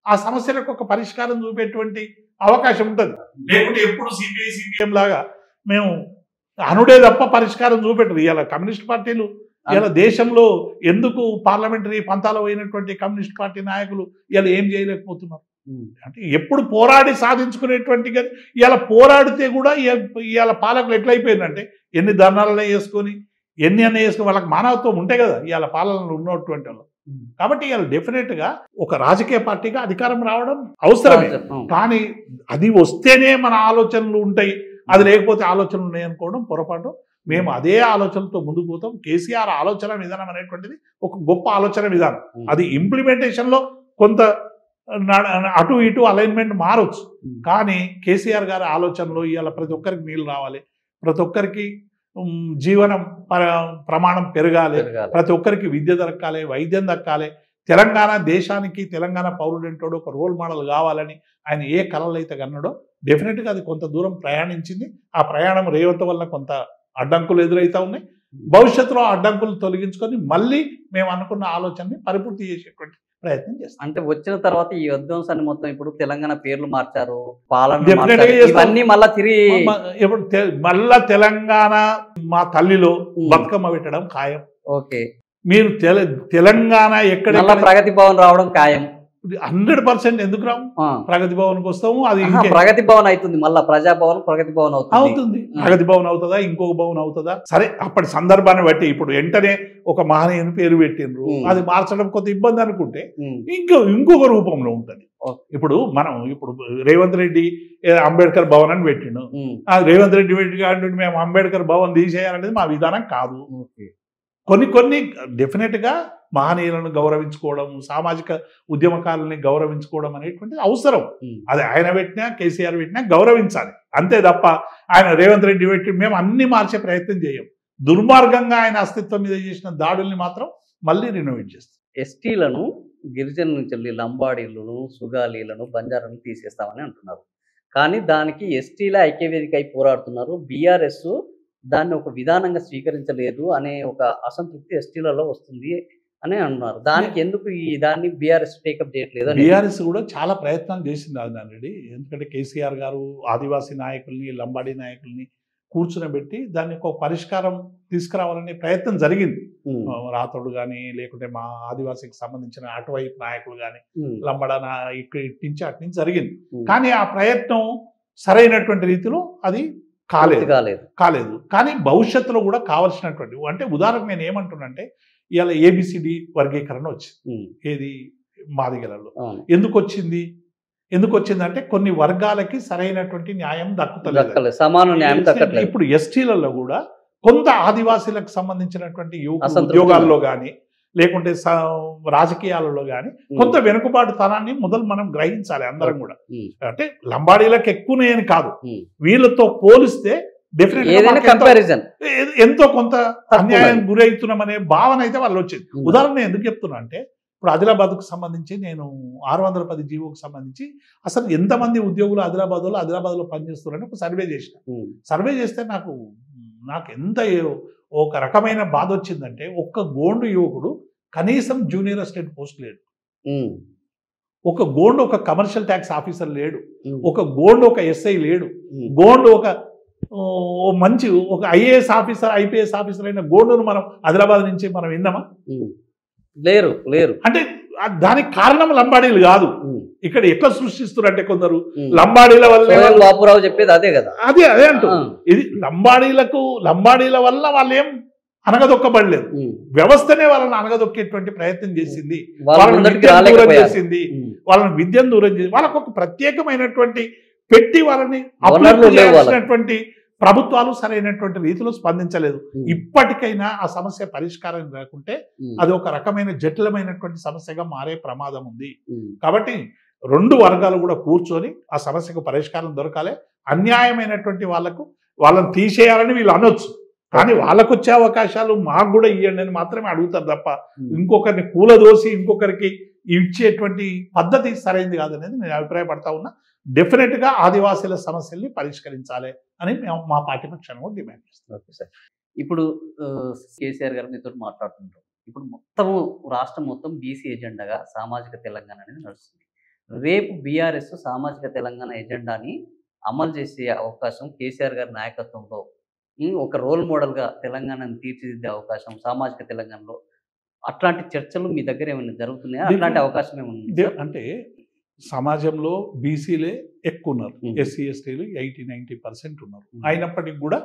ఆ సమస్యలకు ఒక పరిష్కారం చూపేటువంటి అవకాశం ఉంటుంది. లేకుంటే ఎప్పుడు సిపిఐ సిపిఎం లాగా మేము అనుడే తప్ప పరిష్కారం చూపెట్టరు. ఇవాళ కమ్యూనిస్ట్ పార్టీలు ఇలా దేశంలో ఎందుకు పార్లమెంటరీ పంతాలో పోయినటువంటి కమ్యూనిస్ట్ పార్టీ నాయకులు ఇలా ఏం చేయలేకపోతున్నారు అంటే ఎప్పుడు పోరాడి సాధించుకునేటువంటి కానీ ఇలా పోరాడితే కూడా ఇవాళ పాలకులు ఎట్లయిపోయిందంటే ఎన్ని ధర్నాలనే వేసుకొని ఎన్ని అన్నీ వేసుకొని వాళ్ళకి మానవత్వం ఉంటే కదా ఇవాళ పాలనలో ఉన్నటువంటి వాళ్ళు. కాబట్టి ఇవాళ డెఫినెట్గా ఒక రాజకీయ పార్టీగా అధికారం రావడం అవసరమే, కానీ అది వస్తేనే మన ఆలోచనలు ఉంటాయి, అది లేకపోతే ఆలోచనలు ఉన్నాయి అనుకోవడం పొరపాటు. మేము అదే ఆలోచనతో ముందుకు పోతాం. కేసీఆర్ ఆలోచన విధానం అనేటువంటిది ఒక గొప్ప ఆలోచన విధానం. అది ఇంప్లిమెంటేషన్లో కొంత అటు ఇటు అలైన్మెంట్ మారొచ్చు, కానీ కేసీఆర్ గారి ఆలోచనలో ఇవాళ ప్రతి ఒక్కరికి నీళ్ళు రావాలి, ప్రతి ఒక్కరికి జీవనం ప్రమాణం పెరగాలి, ప్రతి ఒక్కరికి విద్య దక్కాలి, వైద్యం దక్కాలి, తెలంగాణ దేశానికి తెలంగాణ పౌరుడంటోడు ఒక రోల్ మోడల్ కావాలని ఆయన ఏ కళలు అయితే కన్నాడో డెఫినెట్గా అది కొంత దూరం ప్రయాణించింది. ఆ ప్రయాణం రేవంత్ వల్ల కొంత అడ్డంకులు ఎదురైతా ఉన్నాయి. భవిష్యత్తులో అడ్డంకులు తొలగించుకొని మళ్ళీ మేము అనుకున్న ఆలోచనని పరిపూర్తి చేసేటువంటి ప్రయత్నం చేస్తాం. అంటే వచ్చిన తర్వాత ఈ విధ్వంసాన్ని మొత్తం ఇప్పుడు తెలంగాణ పేర్లు మార్చారు, పాలన మళ్ళా తిరిగి ఇప్పుడు మళ్ళా తెలంగాణ మా తల్లిలో బతుకమ్మ పెట్టడం ఖాయం. ఓకే, మీరు తెలంగాణ ఎక్కడ ప్రగతి భవన్ రావడం ఖాయం 100%. ఎందుకు రాము? ప్రగతి భవన్కి వస్తాము. అది ప్రగతి భవన్ అవుతుంది, మళ్ళీ ప్రజాభవన్ ప్రగతి భవన్ అవుతుంది. ప్రగతి భవన్ అవుతుందా, ఇంకొక భవన్ అవుతుందా? సరే, అప్పటి సందర్భాన్ని బట్టి ఇప్పుడు వెంటనే ఒక మహనీయుని పేరు పెట్టిండ్రు, అది మార్చడం కొంత ఇబ్బంది అనుకుంటే ఇంకొక రూపంలో ఉంటుంది. ఇప్పుడు రేవంత్ రెడ్డి అంబేద్కర్ భవన్ అని పెట్టిండు. రేవంత్ రెడ్డి గారి మేము అంబేద్కర్ భవన్ తీసేయాలనేది మా విధానం కాదు. కొన్ని డెఫినెట్గా మహనీయులను గౌరవించుకోవడం, సామాజిక ఉద్యమకారులని గౌరవించుకోవడం అనేటువంటిది అవసరం. అది ఆయన పెట్టినా కేసీఆర్ పెట్టినా గౌరవించాలి, అంతే తప్ప ఆయన రేవంత్ రెడ్డి పెట్టి మేము అన్ని మార్చే ప్రయత్నం చేయం. దుర్మార్గంగా ఆయన అస్తిత్వం మీద చేసిన దాడుల్ని మాత్రం మళ్ళీ రినోవేట్ చేస్తాం. ఎస్టీలను గిరిజనుల నుంచి వెళ్ళి లంబాడీలను, సుగాలీలను, బంజారాలను తీసేస్తామని అంటున్నారు. కానీ దానికి ఎస్టీల ఐక్యవేదిక అయి పోరాడుతున్నారు. బీఆర్ఎస్ దాన్ని ఒక విధానంగా స్వీకరించలేదు అనే ఒక అసంతృప్తి ఎస్టీలలో వస్తుంది అని అన్నారు. దానికి ఎందుకు దాన్ని బీఆర్ఎస్ టేకప్ చేయట్లేదు? బీఆర్ఎస్ కూడా చాలా ప్రయత్నాలు చేసింది రాజధాని రెడ్డి. ఎందుకంటే కేసీఆర్ గారు ఆదివాసీ నాయకుల్ని, లంబాడీ నాయకుల్ని కూర్చునబెట్టి దాన్ని ఒక పరిష్కారం తీసుకురావాలనే ప్రయత్నం జరిగింది. రాతోడు కానీ, లేకుంటే మా ఆదివాసీకి సంబంధించిన అటువైపు నాయకులు కానీ, లంబాడ ఇటు నుంచి అటు నుంచి జరిగింది. కానీ ఆ ప్రయత్నం సరైనటువంటి రీతిలో అది కాలేదు. కానీ భవిష్యత్తులో కూడా కావాల్సినటువంటి అంటే ఉదాహరణకు నేను ఏమంటున్నానంటే ఇవాళ ఏబిసిడి వర్గీకరణ వచ్చింది. ఏది మాదిగలలో ఎందుకు వచ్చిందంటే కొన్ని వర్గాలకి సరైనటువంటి న్యాయం దక్కుతలేదు, సమాన న్యాయం దక్కట్లేదు. ఇప్పుడు ఎస్టీలలో కూడా కొంత ఆదివాసీలకు సంబంధించినటువంటి ఉద్యోగాల్లో కానీ లేకుంటే రాజకీయాలలో కానీ కొంత వెనుకబాటుతనాన్ని మనం గ్రహించాలి అందరం కూడా. అంటే లంబాడీలకు ఎక్కువనే అని కాదు, వీళ్ళతో పోలిస్తే ఎంతో కొంత అన్యాయం గురవుతున్నామనే భావన అయితే వాళ్ళు వచ్చింది. ఉదాహరణ ఎందుకు చెప్తున్నా అంటే ఇప్పుడు ఆదిలాబాద్కు సంబంధించి నేను 610 జీవోకు సంబంధించి అసలు ఎంతమంది ఉద్యోగులు ఆదిలాబాద్లో పనిచేస్తున్నారని ఒక సర్వే చేస్తే నాకు ఎంత ఒక రకమైన బాధ వచ్చిందంటే ఒక్క గోండు యువకుడు కనీసం జూనియర్ అసిస్టెంట్ పోస్ట్ లేడు, ఒక గోండు ఒక కమర్షియల్ ట్యాక్స్ ఆఫీసర్ లేడు, ఒక గోండు ఒక ఎస్ఐ లేడు, గోండు మంచి ఒక ఐఏఎస్ ఆఫీసర్ ఐపీఎస్ ఆఫీసర్ అయిన గోండును మనం ఆదిలాబాద్ నుంచి మనం విన్నామా? లేరు. అంటే దానికి కారణం లంబాడీలు కాదు. ఇక్కడ ఎట్లా సృష్టిస్తున్నారు అంటే కొందరు లంబాడీల వల్ల, బాపురావు చెప్పేది అదే కదా, అదే అంటూ ఇది లంబాడీల వల్ల వాళ్ళు ఏం అనగదొక్కబడలేదు, వ్యవస్థనే వాళ్ళని అనగదొక్కేటువంటి ప్రయత్నం చేసింది, వాళ్ళని విద్యను దూరం చేసి వాళ్ళకు ఒక ప్రత్యేకమైనటువంటి పెట్టి వాళ్ళని చేసినటువంటి ప్రభుత్వాలు సరైనటువంటి రీతిలో స్పందించలేదు. ఇప్పటికైనా ఆ సమస్య పరిష్కారం లేకుంటే అది ఒక రకమైన జటిలమైనటువంటి సమస్యగా మారే ప్రమాదం ఉంది. కాబట్టి రెండు వర్గాలు కూడా కూర్చొని ఆ సమస్యకు పరిష్కారం దొరకాలి. అన్యాయమైనటువంటి వాళ్ళని తీసేయాలని వీళ్ళు అనొచ్చు, కానీ వాళ్ళకు వచ్చే అవకాశాలు మాకు కూడా ఇవ్వండి అని మాత్రమే అడుగుతారు తప్ప ఇంకొకరిని కూలదోసి ఇంకొకరికి ఇచ్చేటువంటి పద్ధతి సరైనది కాదనేది నేను అభిప్రాయపడతా ఉన్నా. డెఫినెట్గా ఆదివాసీల సమస్యల్ని పరిష్కరించాలి అని మేము మా పార్టీ పక్షాన్ని కూడా డిమాండ్ చేస్తున్నాం. ఓకే సార్, ఇప్పుడు కేసీఆర్ గారు మీతో మాట్లాడుతుంటారు. ఇప్పుడు మొత్తము రాష్ట్రం మొత్తం బీసీ ఎజెండాగా సామాజిక తెలంగాణ అనేది నడుస్తుంది. రేపు బీఆర్ఎస్ సామాజిక తెలంగాణ ఎజెండాని అమలు చేసే అవకాశం కేసీఆర్ గారి నాయకత్వంలో ఒక రోల్ మోడల్‌గా తెలంగాణను తీర్చిదిద్దే అవకాశం సామాజిక తెలంగాణలో అట్లాంటి చర్చలు మీ దగ్గర ఏమైనా జరుగుతున్నాయా? అట్లాంటి అవకాశం ఏమైనా ఉందా? అంటే సమాజంలో బీసీలే ఎక్కువ ఉన్నారు. ఉమ్. ఎస్సీ ఎస్టీలు 80-90% ఉన్నారు. అయినప్పటికీ కూడా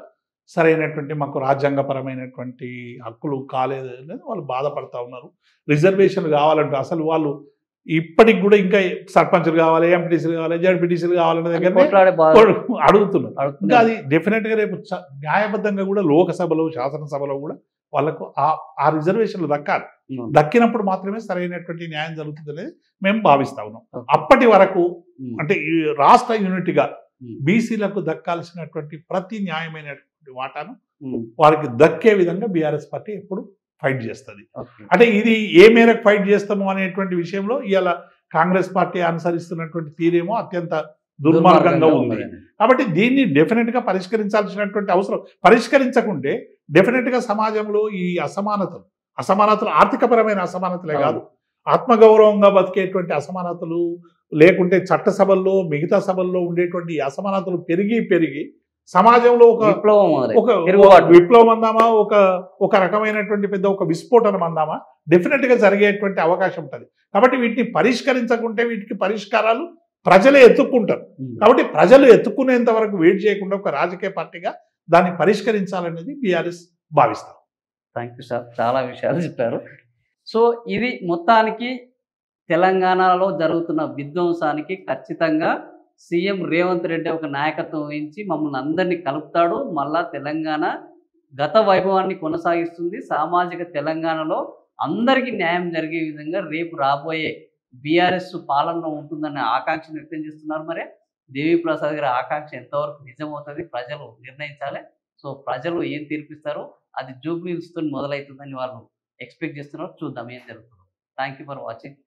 సరైనటువంటి మాకు రాజ్యాంగపరమైనటువంటి హక్కులు కాలేదని వాళ్ళు బాధపడతా ఉన్నారు. రిజర్వేషన్లు కావాలంటే అసలు వాళ్ళు ఇప్పటికి కూడా ఇంకా సర్పంచ్లు కావాలి, ఎంపీటీసీలు కావాలి, జడ్పీటీసీలు కావాలనే దగ్గర కొట్లాడే అడుగుతున్నారు. ఇంకా అడుగుతున్నారు. అది డెఫినెట్గా రేపు న్యాయబద్ధంగా కూడా లోకసభలో శాసనసభలో కూడా వాళ్ళకు ఆ రిజర్వేషన్లు దక్కాలి. ఉమ్. దక్కినప్పుడు మాత్రమే సరైనటువంటి న్యాయం జరుగుతుంది అనేది మేము భావిస్తా ఉన్నాం. ఓకే. అప్పటి వరకు ఉమ్. అంటే ఈ రాష్ట్ర యూనిట్గా ఉమ్. బీసీలకు దక్కాల్సినటువంటి ప్రతి న్యాయమైనటువంటి వాటాను ఉమ్. వారికి దక్కే విధంగా బీఆర్ఎస్ పార్టీ ఎప్పుడు ఫైట్ చేస్తుంది. ఓకే. అంటే ఇది ఏ మేరకు ఫైట్ చేస్తాము అనేటువంటి విషయంలో ఇవాళ కాంగ్రెస్ పార్టీ అనుసరిస్తున్నటువంటి తీరేమో అత్యంత దుర్మార్గంగా ఉంది. కాబట్టి దీన్ని డెఫినెట్గా పరిష్కరించాల్సినటువంటి అవసరం. పరిష్కరించకుంటే డెఫినెట్గా సమాజంలో ఈ అసమానతలు ఆర్థికపరమైన అసమానతలే కాదు, ఆత్మగౌరవంగా బతికేటువంటి అసమానతలు, లేకుంటే చట్టసభల్లో మిగతా సభల్లో ఉండేటువంటి ఈ అసమానతలు పెరిగి సమాజంలో ఒక విప్లవం అందామా, ఒక రకమైనటువంటి పెద్ద ఒక విస్ఫోటనం అందామా, డెఫినెట్గా జరిగేటువంటి అవకాశం ఉంటుంది. కాబట్టి వీటిని పరిష్కరించకుంటే వీటికి పరిష్కారాలు ప్రజలే ఎత్తుక్కుంటారు. కాబట్టి ప్రజలు ఎత్తుక్కునేంత వరకు వెయిట్ చేయకుండా ఒక రాజకీయ పార్టీగా దాన్ని పరిష్కరించాలనేది బీఆర్ఎస్ భావిస్తారు. థ్యాంక్ యూ సార్, చాలా విషయాలు చెప్పారు. సో ఇది మొత్తానికి తెలంగాణలో జరుగుతున్న విధ్వంసానికి ఖచ్చితంగా సీఎం రేవంత్ రెడ్డి ఒక నాయకత్వం వహించి మమ్మల్ని అందరినీ కలుపుతాడు. మళ్ళా తెలంగాణ గత వైభవాన్ని కొనసాగిస్తుంది. సామాజిక తెలంగాణలో అందరికీ న్యాయం జరిగే విధంగా రేపు రాబోయే బీఆర్ఎస్ పాలనలో ఉంటుందనే ఆకాంక్షను వ్యక్తం చేస్తున్నారు. మరి దేవిప్రసాద్ గారి ఆకాంక్ష ఎంతవరకు నిజమవుతుంది ప్రజలు నిర్ణయించాలి. సో ప్రజలు ఏం తీర్పిస్తారో అది జూబ్లీ హిల్స్తో మొదలవుతుందని వాళ్ళు ఎక్స్పెక్ట్ చేస్తున్నారు. చూద్దాం ఏం జరుగుతుందో. Thank you for watching.